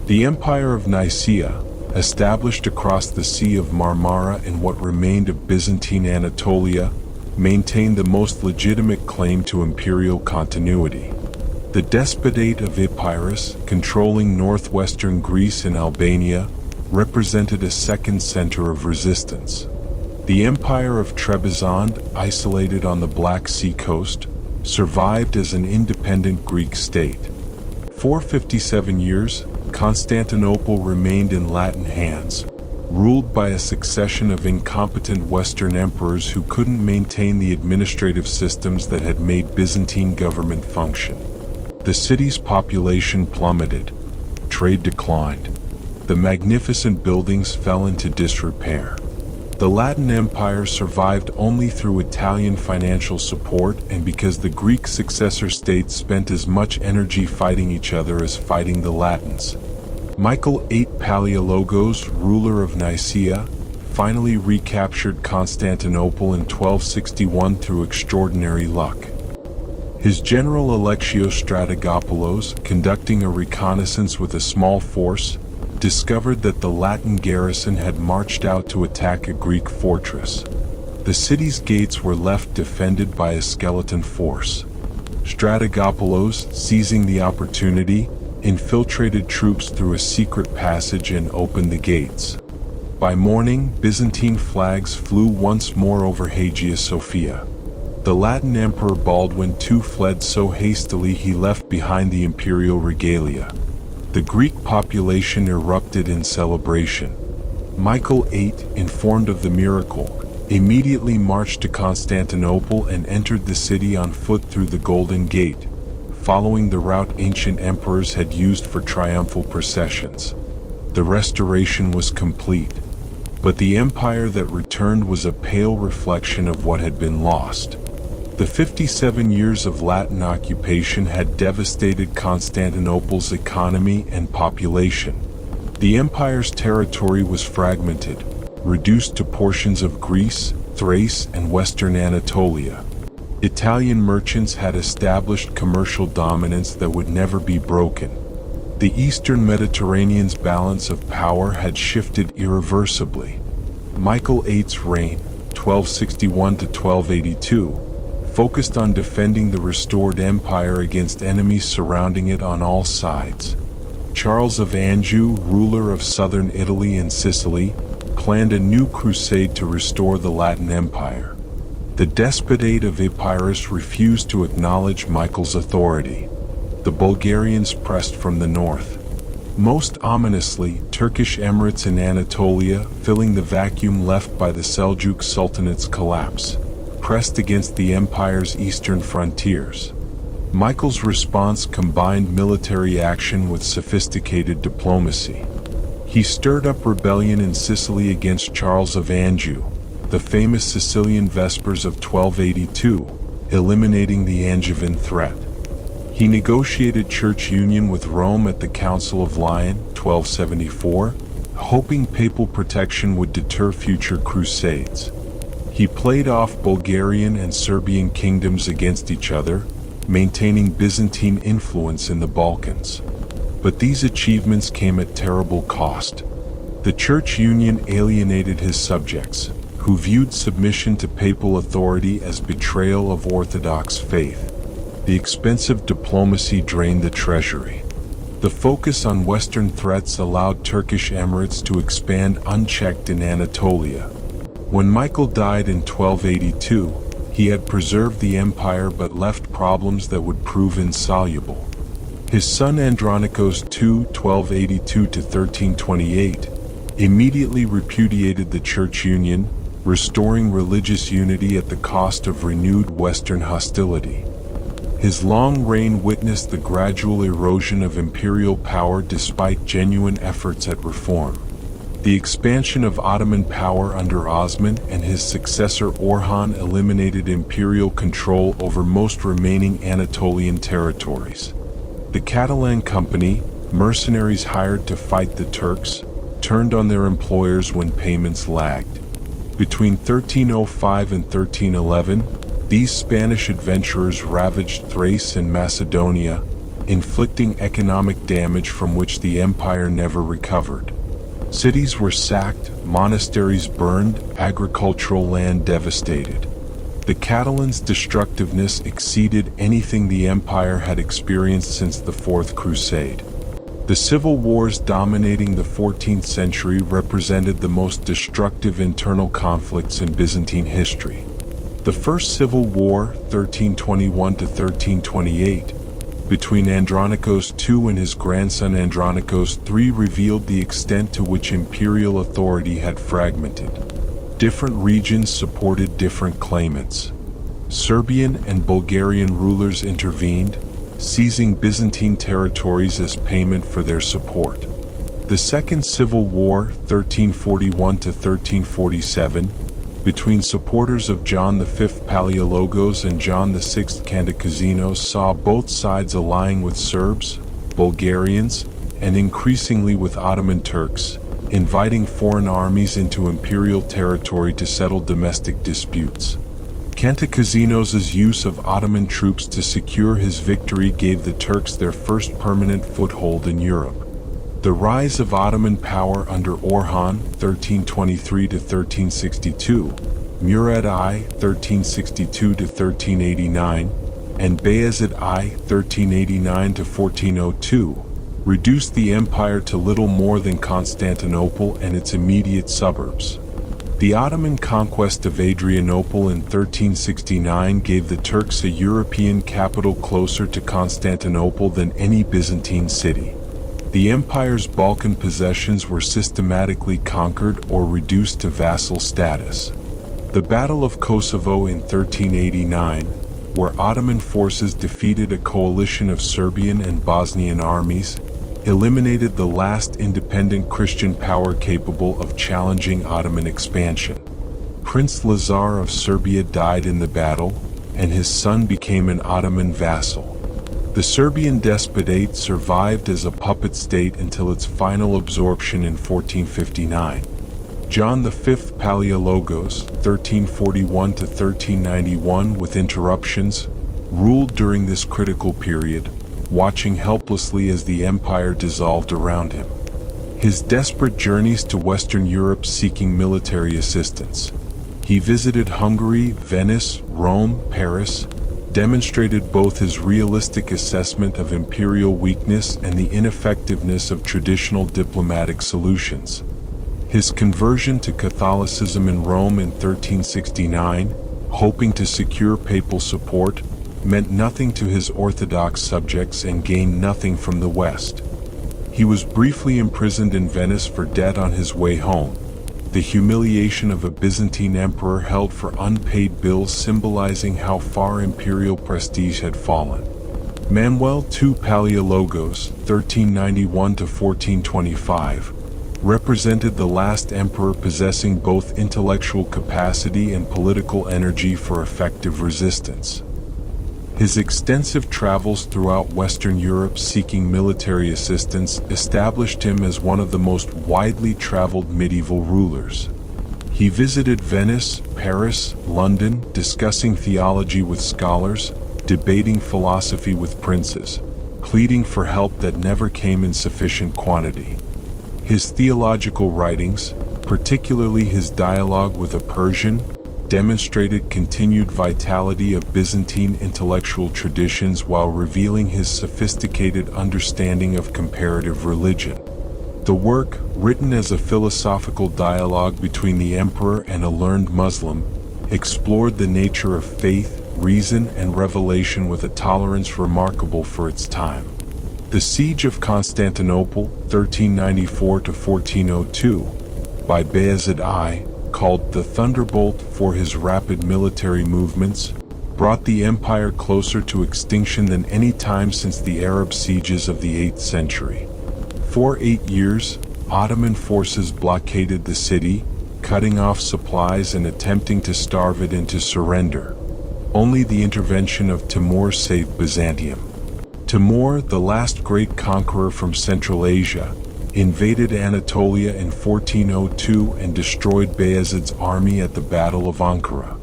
The Empire of Nicaea, established across the Sea of Marmara in what remained of Byzantine Anatolia, maintained the most legitimate claim to imperial continuity. The Despotate of Epirus, controlling northwestern Greece and Albania, represented a second center of resistance. The Empire of Trebizond, isolated on the Black Sea coast, survived as an independent Greek state. For 57 years, Constantinople remained in Latin hands, ruled by a succession of incompetent Western emperors who couldn't maintain the administrative systems that had made Byzantine government function. The city's population plummeted. Trade declined. The magnificent buildings fell into disrepair. The Latin Empire survived only through Italian financial support and because the Greek successor states spent as much energy fighting each other as fighting the Latins. Michael VIII Palaiologos, ruler of Nicaea, finally recaptured Constantinople in 1261 through extraordinary luck. His general Alexios Strategopoulos, conducting a reconnaissance with a small force, discovered that the Latin garrison had marched out to attack a Greek fortress. The city's gates were left defended by a skeleton force. Strategopoulos, seizing the opportunity, infiltrated troops through a secret passage and opened the gates. By morning, Byzantine flags flew once more over Hagia Sophia. The Latin Emperor Baldwin II fled so hastily he left behind the imperial regalia. The Greek population erupted in celebration. Michael VIII, informed of the miracle, immediately marched to Constantinople and entered the city on foot through the Golden Gate, following the route ancient emperors had used for triumphal processions. The restoration was complete, but the empire that returned was a pale reflection of what had been lost. The 57 years of Latin occupation had devastated Constantinople's economy and population. The empire's territory was fragmented, reduced to portions of Greece, Thrace, and western Anatolia. Italian merchants had established commercial dominance that would never be broken. The eastern Mediterranean's balance of power had shifted irreversibly. Michael VIII's reign, 1261 to 1282, focused on defending the restored empire against enemies surrounding it on all sides. Charles of Anjou, ruler of southern Italy and Sicily, planned a new crusade to restore the Latin Empire. The Despotate of Epirus refused to acknowledge Michael's authority. The Bulgarians pressed from the north. Most ominously, Turkish emirates in Anatolia, filling the vacuum left by the Seljuk Sultanate's collapse, pressed against the empire's eastern frontiers. Michael's response combined military action with sophisticated diplomacy. He stirred up rebellion in Sicily against Charles of Anjou, the famous Sicilian Vespers of 1282, eliminating the Angevin threat. He negotiated church union with Rome at the Council of Lyon, 1274, hoping papal protection would deter future crusades. He played off Bulgarian and Serbian kingdoms against each other, maintaining Byzantine influence in the Balkans. But these achievements came at terrible cost. The church union alienated his subjects, who viewed submission to papal authority as betrayal of Orthodox faith. The expensive diplomacy drained the treasury. The focus on Western threats allowed Turkish emirates to expand unchecked in Anatolia. When Michael died in 1282, he had preserved the empire but left problems that would prove insoluble. His son Andronikos II (1282–1328) immediately repudiated the church union, restoring religious unity at the cost of renewed Western hostility. His long reign witnessed the gradual erosion of imperial power despite genuine efforts at reform. The expansion of Ottoman power under Osman and his successor Orhan eliminated imperial control over most remaining Anatolian territories. The Catalan Company, mercenaries hired to fight the Turks, turned on their employers when payments lagged. Between 1305 and 1311, these Spanish adventurers ravaged Thrace and Macedonia, inflicting economic damage from which the empire never recovered. Cities were sacked, monasteries burned, agricultural land devastated. The Catalans' destructiveness exceeded anything the empire had experienced since the Fourth Crusade. The civil wars dominating the 14th century represented the most destructive internal conflicts in Byzantine history. The First Civil War, 1321–1328, between Andronikos II and his grandson Andronikos III revealed the extent to which imperial authority had fragmented. Different regions supported different claimants. Serbian and Bulgarian rulers intervened, seizing Byzantine territories as payment for their support. The Second Civil War, 1341–1347, between supporters of John V Palaiologos and John VI Cantacuzene saw both sides allying with Serbs, Bulgarians, and increasingly with Ottoman Turks, inviting foreign armies into imperial territory to settle domestic disputes. Cantacuzene's use of Ottoman troops to secure his victory gave the Turks their first permanent foothold in Europe. The rise of Ottoman power under Orhan, 1323–1362, Murad I, 1362–1389, and Bayezid I, 1389–1402, reduced the empire to little more than Constantinople and its immediate suburbs. The Ottoman conquest of Adrianople in 1369 gave the Turks a European capital closer to Constantinople than any Byzantine city. The empire's Balkan possessions were systematically conquered or reduced to vassal status. The Battle of Kosovo in 1389, where Ottoman forces defeated a coalition of Serbian and Bosnian armies, eliminated the last independent Christian power capable of challenging Ottoman expansion. Prince Lazar of Serbia died in the battle, and his son became an Ottoman vassal. The Serbian despotate survived as a puppet state until its final absorption in 1459. John V Palaiologos, 1341–1391 with interruptions, ruled during this critical period, watching helplessly as the empire dissolved around him. His desperate journeys to Western Europe seeking military assistance. He visited Hungary, Venice, Rome, Paris, demonstrated both his realistic assessment of imperial weakness and the ineffectiveness of traditional diplomatic solutions. His conversion to Catholicism in Rome in 1369, hoping to secure papal support, meant nothing to his Orthodox subjects and gained nothing from the West. He was briefly imprisoned in Venice for debt on his way home, the humiliation of a Byzantine emperor held for unpaid bills symbolizing how far imperial prestige had fallen. Manuel II Palaiologos, 1391–1425, represented the last emperor possessing both intellectual capacity and political energy for effective resistance. His extensive travels throughout Western Europe seeking military assistance established him as one of the most widely traveled medieval rulers. He visited Venice, Paris, London, discussing theology with scholars, debating philosophy with princes, pleading for help that never came in sufficient quantity. His theological writings, particularly his dialogue with a Persian, demonstrated continued vitality of Byzantine intellectual traditions while revealing his sophisticated understanding of comparative religion. The work, written as a philosophical dialogue between the emperor and a learned Muslim, explored the nature of faith, reason, and revelation with a tolerance remarkable for its time. The Siege of Constantinople, 1394–1402, by Bayezid I, called the Thunderbolt for his rapid military movements, brought the empire closer to extinction than any time since the Arab sieges of the 8th century. For 8 years, Ottoman forces blockaded the city, cutting off supplies and attempting to starve it into surrender. Only the intervention of Timur saved Byzantium. Timur, the last great conqueror from Central Asia, invaded Anatolia in 1402 and destroyed Bayezid's army at the Battle of Ankara.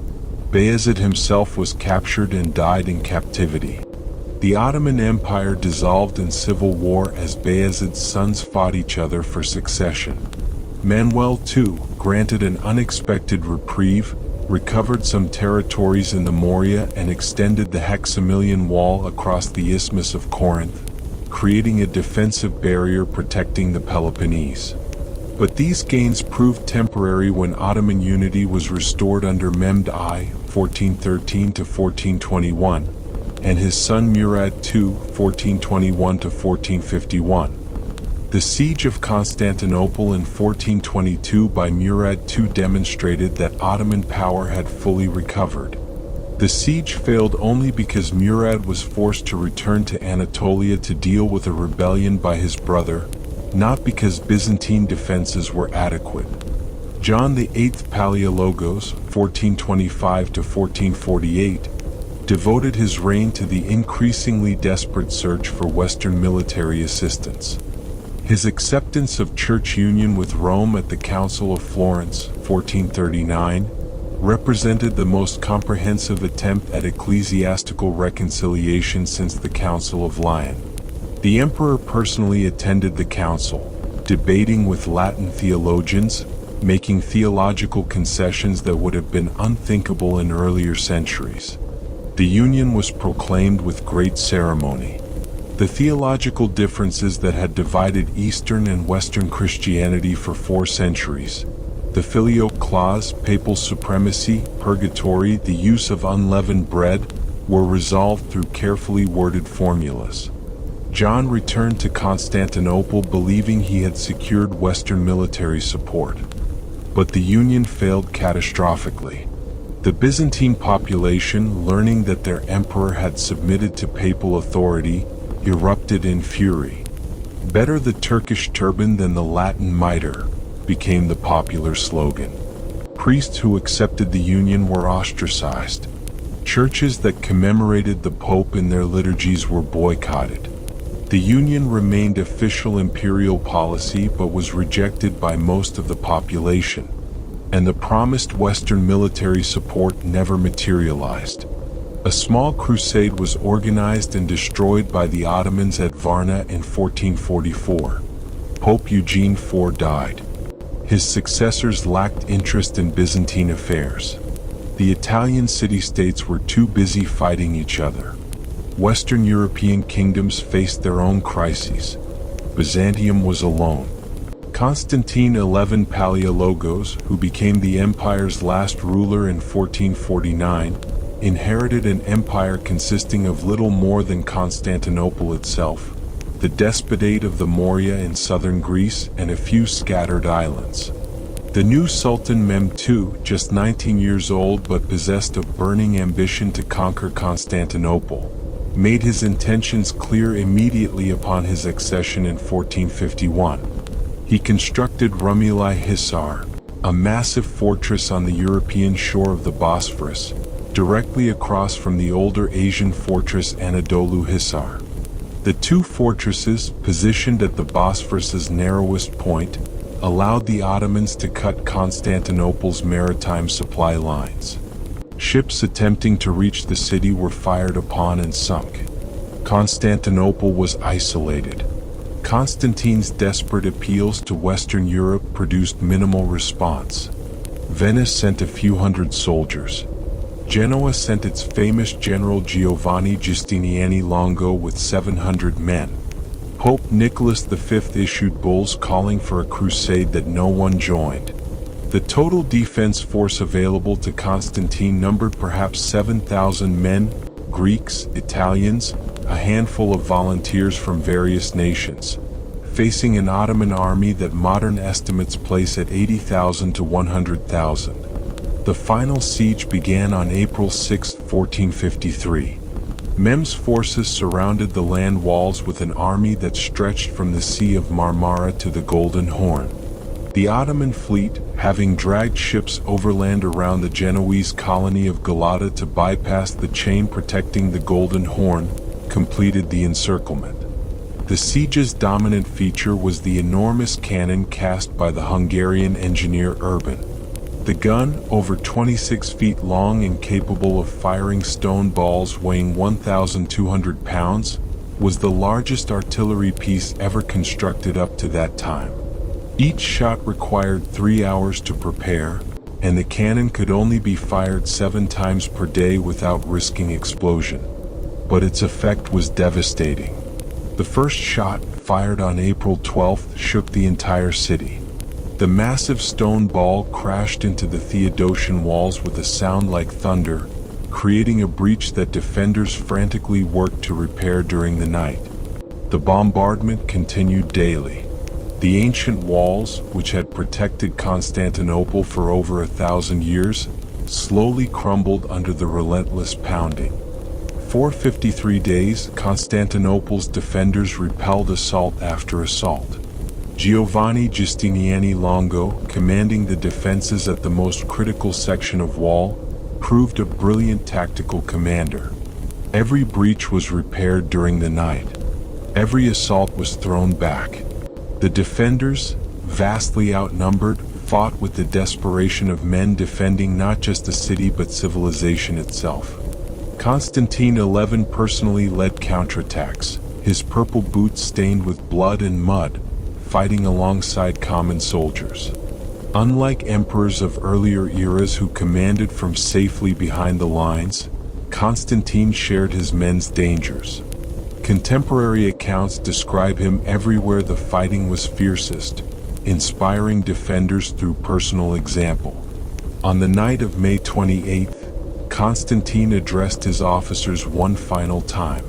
Bayezid himself was captured and died in captivity. The Ottoman Empire dissolved in civil war as Bayezid's sons fought each other for succession. Manuel, too, granted an unexpected reprieve, recovered some territories in the Morea and extended the Hexamilian Wall across the Isthmus of Corinth, creating a defensive barrier protecting the Peloponnese. But these gains proved temporary when Ottoman unity was restored under Mehmed I, 1413–1421, and his son Murad II, 1421–1451. The Siege of Constantinople in 1422 by Murad II demonstrated that Ottoman power had fully recovered. The siege failed only because Murad was forced to return to Anatolia to deal with a rebellion by his brother, not because Byzantine defenses were adequate. John VIII Palaiologos, 1425–1448, devoted his reign to the increasingly desperate search for Western military assistance. His acceptance of church union with Rome at the Council of Florence, 1439, represented the most comprehensive attempt at ecclesiastical reconciliation since the Council of Lyon. The emperor personally attended the council, debating with Latin theologians, making theological concessions that would have been unthinkable in earlier centuries. The union was proclaimed with great ceremony. The theological differences that had divided Eastern and Western Christianity for 4 centuries, the filioque clause, papal supremacy, purgatory, the use of unleavened bread, were resolved through carefully worded formulas. John returned to Constantinople believing he had secured Western military support. But the union failed catastrophically. The Byzantine population, learning that their emperor had submitted to papal authority, erupted in fury. "Better the Turkish turban than the Latin mitre," became the popular slogan. Priests who accepted the union were ostracized. Churches that commemorated the Pope in their liturgies were boycotted. The union remained official imperial policy but was rejected by most of the population, and the promised Western military support never materialized. A small crusade was organized and destroyed by the Ottomans at Varna in 1444. Pope Eugene IV died. His successors lacked interest in Byzantine affairs. The Italian city-states were too busy fighting each other. Western European kingdoms faced their own crises. Byzantium was alone. Constantine XI Palaiologos, who became the empire's last ruler in 1449, inherited an empire consisting of little more than Constantinople itself, the despotate of the Morea in southern Greece, and a few scattered islands. The new Sultan Mehmed II, just 19 years old but possessed a burning ambition to conquer Constantinople, made his intentions clear immediately upon his accession in 1451. He constructed Rumeli Hisar, a massive fortress on the European shore of the Bosphorus, directly across from the older Asian fortress Anadolu Hisar. The two fortresses, positioned at the Bosphorus's narrowest point, allowed the Ottomans to cut Constantinople's maritime supply lines. Ships attempting to reach the city were fired upon and sunk. Constantinople was isolated. Constantine's desperate appeals to Western Europe produced minimal response. Venice sent a few hundred soldiers. Genoa sent its famous general Giovanni Giustiniani Longo with 700 men. Pope Nicholas V issued bulls calling for a crusade that no one joined. The total defense force available to Constantine numbered perhaps 7,000 men, Greeks, Italians, a handful of volunteers from various nations, facing an Ottoman army that modern estimates place at 80,000 to 100,000. The final siege began on April 6, 1453. Mehmed's forces surrounded the land walls with an army that stretched from the Sea of Marmara to the Golden Horn. The Ottoman fleet, having dragged ships overland around the Genoese colony of Galata to bypass the chain protecting the Golden Horn, completed the encirclement. The siege's dominant feature was the enormous cannon cast by the Hungarian engineer Urban. The gun, over 26 feet long and capable of firing stone balls weighing 1,200 pounds, was the largest artillery piece ever constructed up to that time. Each shot required 3 hours to prepare, and the cannon could only be fired 7 times per day without risking explosion. But its effect was devastating. The first shot, fired on April 12th, shook the entire city. The massive stone ball crashed into the Theodosian walls with a sound like thunder, creating a breach that defenders frantically worked to repair during the night. The bombardment continued daily. The ancient walls, which had protected Constantinople for over 1,000 years, slowly crumbled under the relentless pounding. For 53 days, Constantinople's defenders repelled assault after assault. Giovanni Giustiniani Longo, commanding the defenses at the most critical section of wall, proved a brilliant tactical commander. Every breach was repaired during the night. Every assault was thrown back. The defenders, vastly outnumbered, fought with the desperation of men defending not just a city but civilization itself. Constantine XI personally led counterattacks, his purple boots stained with blood and mud, fighting alongside common soldiers. Unlike emperors of earlier eras who commanded from safely behind the lines, Constantine shared his men's dangers. Contemporary accounts describe him everywhere the fighting was fiercest, inspiring defenders through personal example. On the night of May 28th, Constantine addressed his officers one final time.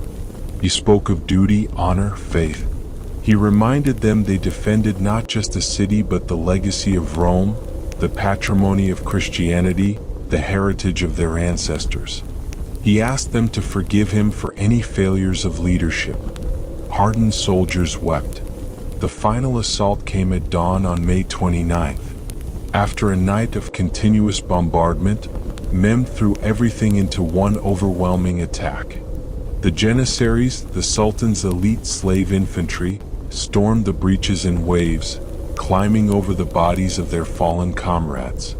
He spoke of duty, honor, faith. He reminded them they defended not just a city but the legacy of Rome, the patrimony of Christianity, the heritage of their ancestors. He asked them to forgive him for any failures of leadership. Hardened soldiers wept. The final assault came at dawn on May 29th. After a night of continuous bombardment, Mehmed threw everything into one overwhelming attack. The Janissaries, the Sultan's elite slave infantry, stormed the breaches in waves, climbing over the bodies of their fallen comrades.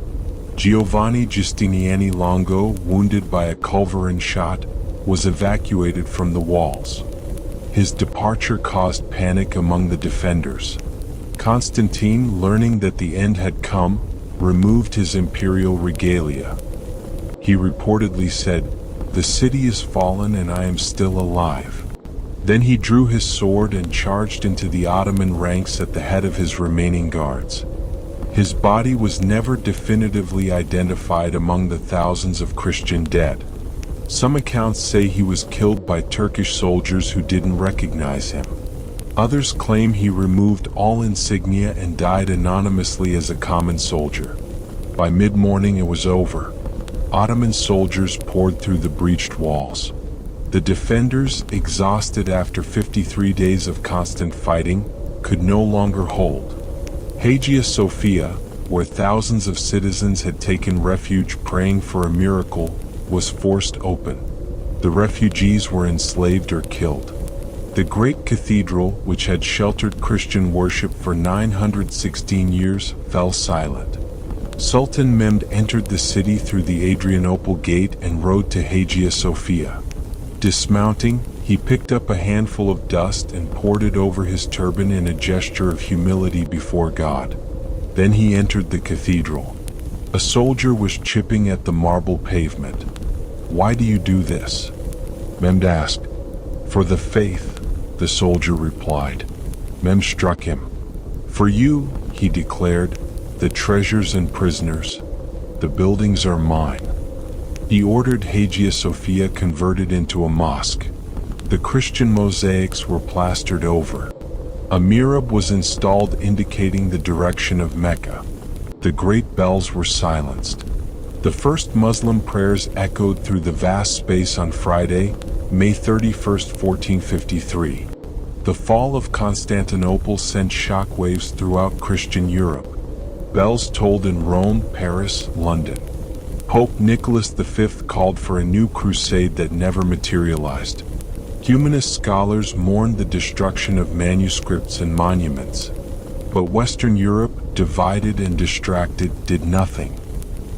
Giovanni Giustiniani Longo, wounded by a culverin shot, was evacuated from the walls. His departure caused panic among the defenders. Constantine, learning that the end had come, removed his imperial regalia. He reportedly said, "The city is fallen and I am still alive." Then he drew his sword and charged into the Ottoman ranks at the head of his remaining guards. His body was never definitively identified among the thousands of Christian dead. Some accounts say he was killed by Turkish soldiers who didn't recognize him. Others claim he removed all insignia and died anonymously as a common soldier. By mid-morning it was over. Ottoman soldiers poured through the breached walls. The defenders, exhausted after 53 days of constant fighting, could no longer hold. Hagia Sophia, where thousands of citizens had taken refuge praying for a miracle, was forced open. The refugees were enslaved or killed. The great cathedral, which had sheltered Christian worship for 916 years, fell silent. Sultan Mehmed entered the city through the Adrianople Gate and rode to Hagia Sophia. Dismounting, he picked up a handful of dust and poured it over his turban in a gesture of humility before God. Then he entered the cathedral. A soldier was chipping at the marble pavement. "Why do you do this?" Mehmed asked. "For the faith," the soldier replied. Mehmed struck him. "For you," he declared, "the treasures and prisoners. The buildings are mine." He ordered Hagia Sophia converted into a mosque. The Christian mosaics were plastered over. A mihrab was installed indicating the direction of Mecca. The great bells were silenced. The first Muslim prayers echoed through the vast space on Friday, May 31, 1453. The fall of Constantinople sent shockwaves throughout Christian Europe. Bells tolled in Rome, Paris, London. Pope Nicholas V called for a new crusade that never materialized. Humanist scholars mourned the destruction of manuscripts and monuments. But Western Europe, divided and distracted, did nothing.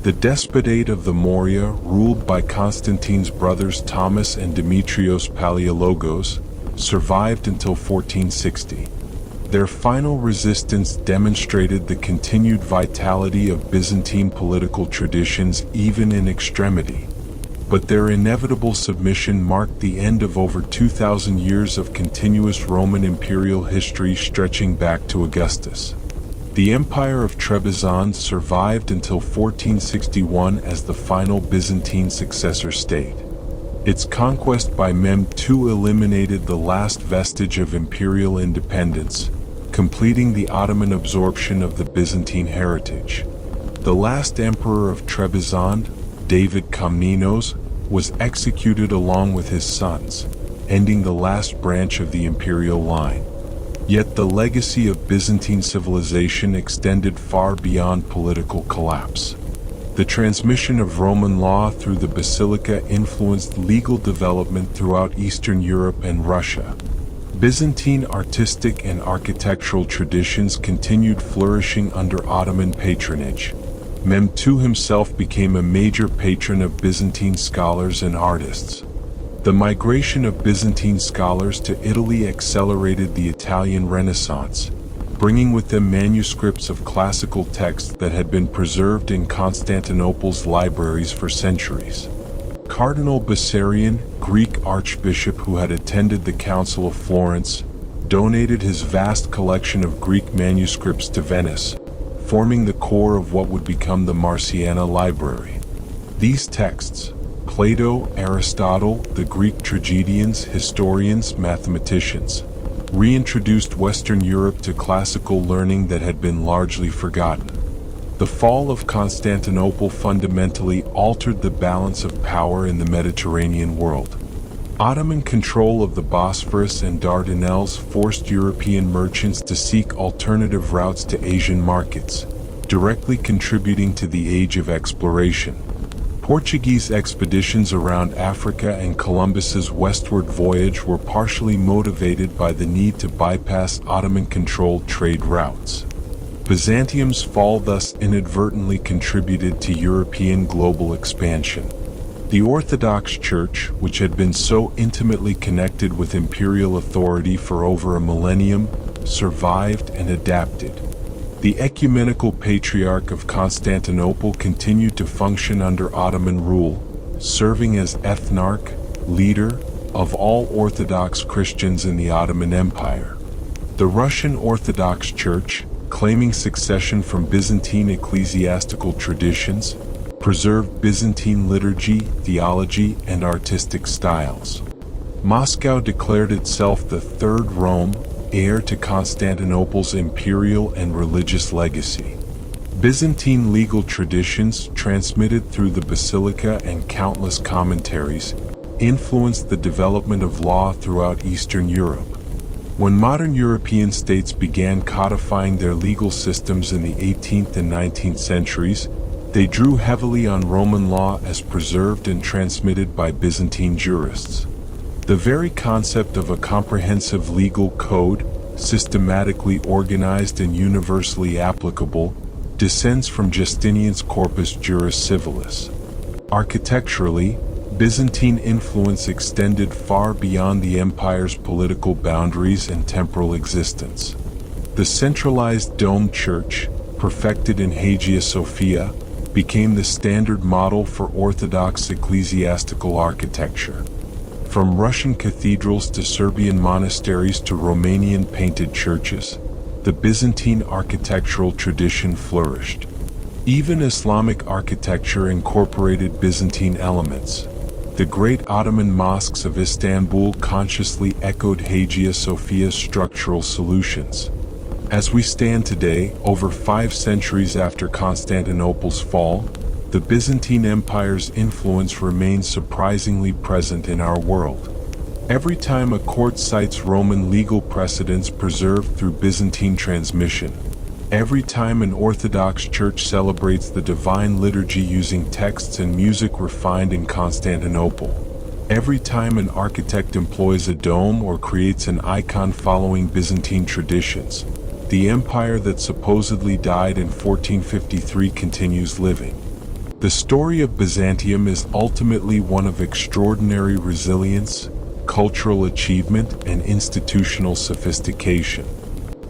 The Despotate of the Morea, ruled by Constantine's brothers Thomas and Demetrios Palaiologos, survived until 1460. Their final resistance demonstrated the continued vitality of Byzantine political traditions even in extremity. But their inevitable submission marked the end of over 2,000 years of continuous Roman imperial history stretching back to Augustus. The Empire of Trebizond survived until 1461 as the final Byzantine successor state. Its conquest by Mehmed II eliminated the last vestige of imperial independence, completing the Ottoman absorption of the Byzantine heritage. The last emperor of Trebizond, David Komnenos, was executed along with his sons, ending the last branch of the imperial line. Yet the legacy of Byzantine civilization extended far beyond political collapse. The transmission of Roman law through the Basilica influenced legal development throughout Eastern Europe and Russia. Byzantine artistic and architectural traditions continued flourishing under Ottoman patronage. Mehmed II himself became a major patron of Byzantine scholars and artists. The migration of Byzantine scholars to Italy accelerated the Italian Renaissance, bringing with them manuscripts of classical texts that had been preserved in Constantinople's libraries for centuries. Cardinal Bessarion, Greek archbishop who had attended the Council of Florence, donated his vast collection of Greek manuscripts to Venice, forming the core of what would become the Marciana Library. These texts, Plato, Aristotle, the Greek tragedians, historians, mathematicians, reintroduced Western Europe to classical learning that had been largely forgotten. The fall of Constantinople fundamentally altered the balance of power in the Mediterranean world. Ottoman control of the Bosphorus and Dardanelles forced European merchants to seek alternative routes to Asian markets, directly contributing to the age of exploration. Portuguese expeditions around Africa and Columbus's westward voyage were partially motivated by the need to bypass Ottoman-controlled trade routes. Byzantium's fall thus inadvertently contributed to European global expansion. The Orthodox Church, which had been so intimately connected with imperial authority for over a millennium, survived and adapted. The ecumenical Patriarch of Constantinople continued to function under Ottoman rule, serving as ethnarch, leader, of all Orthodox Christians in the Ottoman Empire. The Russian Orthodox Church, claiming succession from Byzantine ecclesiastical traditions, preserved Byzantine liturgy, theology, and artistic styles. Moscow declared itself the Third Rome, heir to Constantinople's imperial and religious legacy. Byzantine legal traditions, transmitted through the Basilica and countless commentaries, influenced the development of law throughout Eastern Europe. When modern European states began codifying their legal systems in the 18th and 19th centuries, they drew heavily on Roman law as preserved and transmitted by Byzantine jurists. The very concept of a comprehensive legal code, systematically organized and universally applicable, descends from Justinian's Corpus Juris Civilis. Architecturally, Byzantine influence extended far beyond the empire's political boundaries and temporal existence. The centralized domed church, perfected in Hagia Sophia, became the standard model for Orthodox ecclesiastical architecture. From Russian cathedrals to Serbian monasteries to Romanian painted churches, the Byzantine architectural tradition flourished. Even Islamic architecture incorporated Byzantine elements. The great Ottoman mosques of Istanbul consciously echoed Hagia Sophia's structural solutions. As we stand today, over 5 centuries after Constantinople's fall, the Byzantine Empire's influence remains surprisingly present in our world. Every time a court cites Roman legal precedents preserved through Byzantine transmission, every time an Orthodox church celebrates the divine liturgy using texts and music refined in Constantinople, every time an architect employs a dome or creates an icon following Byzantine traditions, the empire that supposedly died in 1453 continues living. The story of Byzantium is ultimately one of extraordinary resilience, cultural achievement, and institutional sophistication.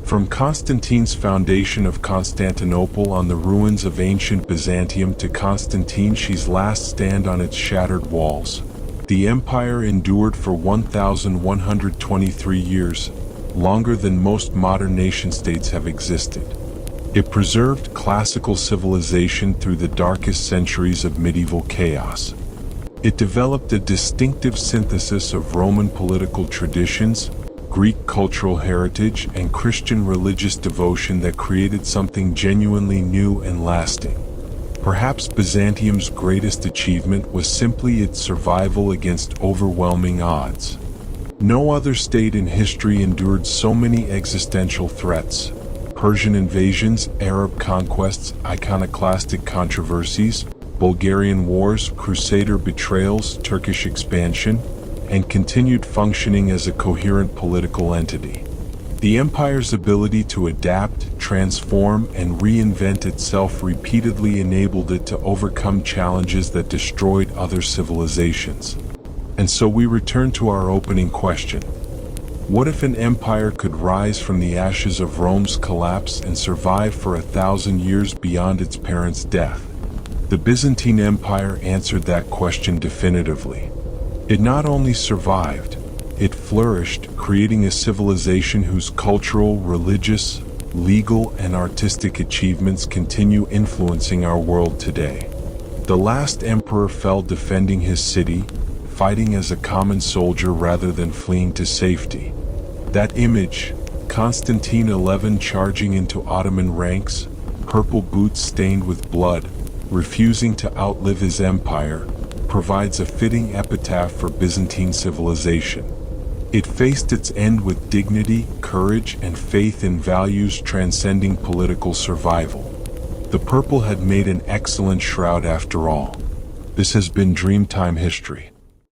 From Constantine's foundation of Constantinople on the ruins of ancient Byzantium to Constantine's last stand on its shattered walls, the empire endured for 1,123 years, longer than most modern nation-states have existed. It preserved classical civilization through the darkest centuries of medieval chaos. It developed a distinctive synthesis of Roman political traditions, Greek cultural heritage, and Christian religious devotion that created something genuinely new and lasting. Perhaps Byzantium's greatest achievement was simply its survival against overwhelming odds. No other state in history endured so many existential threats: Persian invasions, Arab conquests, iconoclastic controversies, Bulgarian wars, Crusader betrayals, Turkish expansion, and continued functioning as a coherent political entity. The empire's ability to adapt, transform, and reinvent itself repeatedly enabled it to overcome challenges that destroyed other civilizations. And so we return to our opening question. What if an empire could rise from the ashes of Rome's collapse and survive for 1,000 years beyond its parents' death? The Byzantine Empire answered that question definitively. It not only survived, it flourished, creating a civilization whose cultural, religious, legal, and artistic achievements continue influencing our world today. The last emperor fell defending his city, fighting as a common soldier rather than fleeing to safety. That image, Constantine XI charging into Ottoman ranks, purple boots stained with blood, refusing to outlive his empire, provides a fitting epitaph for Byzantine civilization. It faced its end with dignity, courage, and faith in values transcending political survival. The purple had made an excellent shroud after all. This has been Dreamtime History.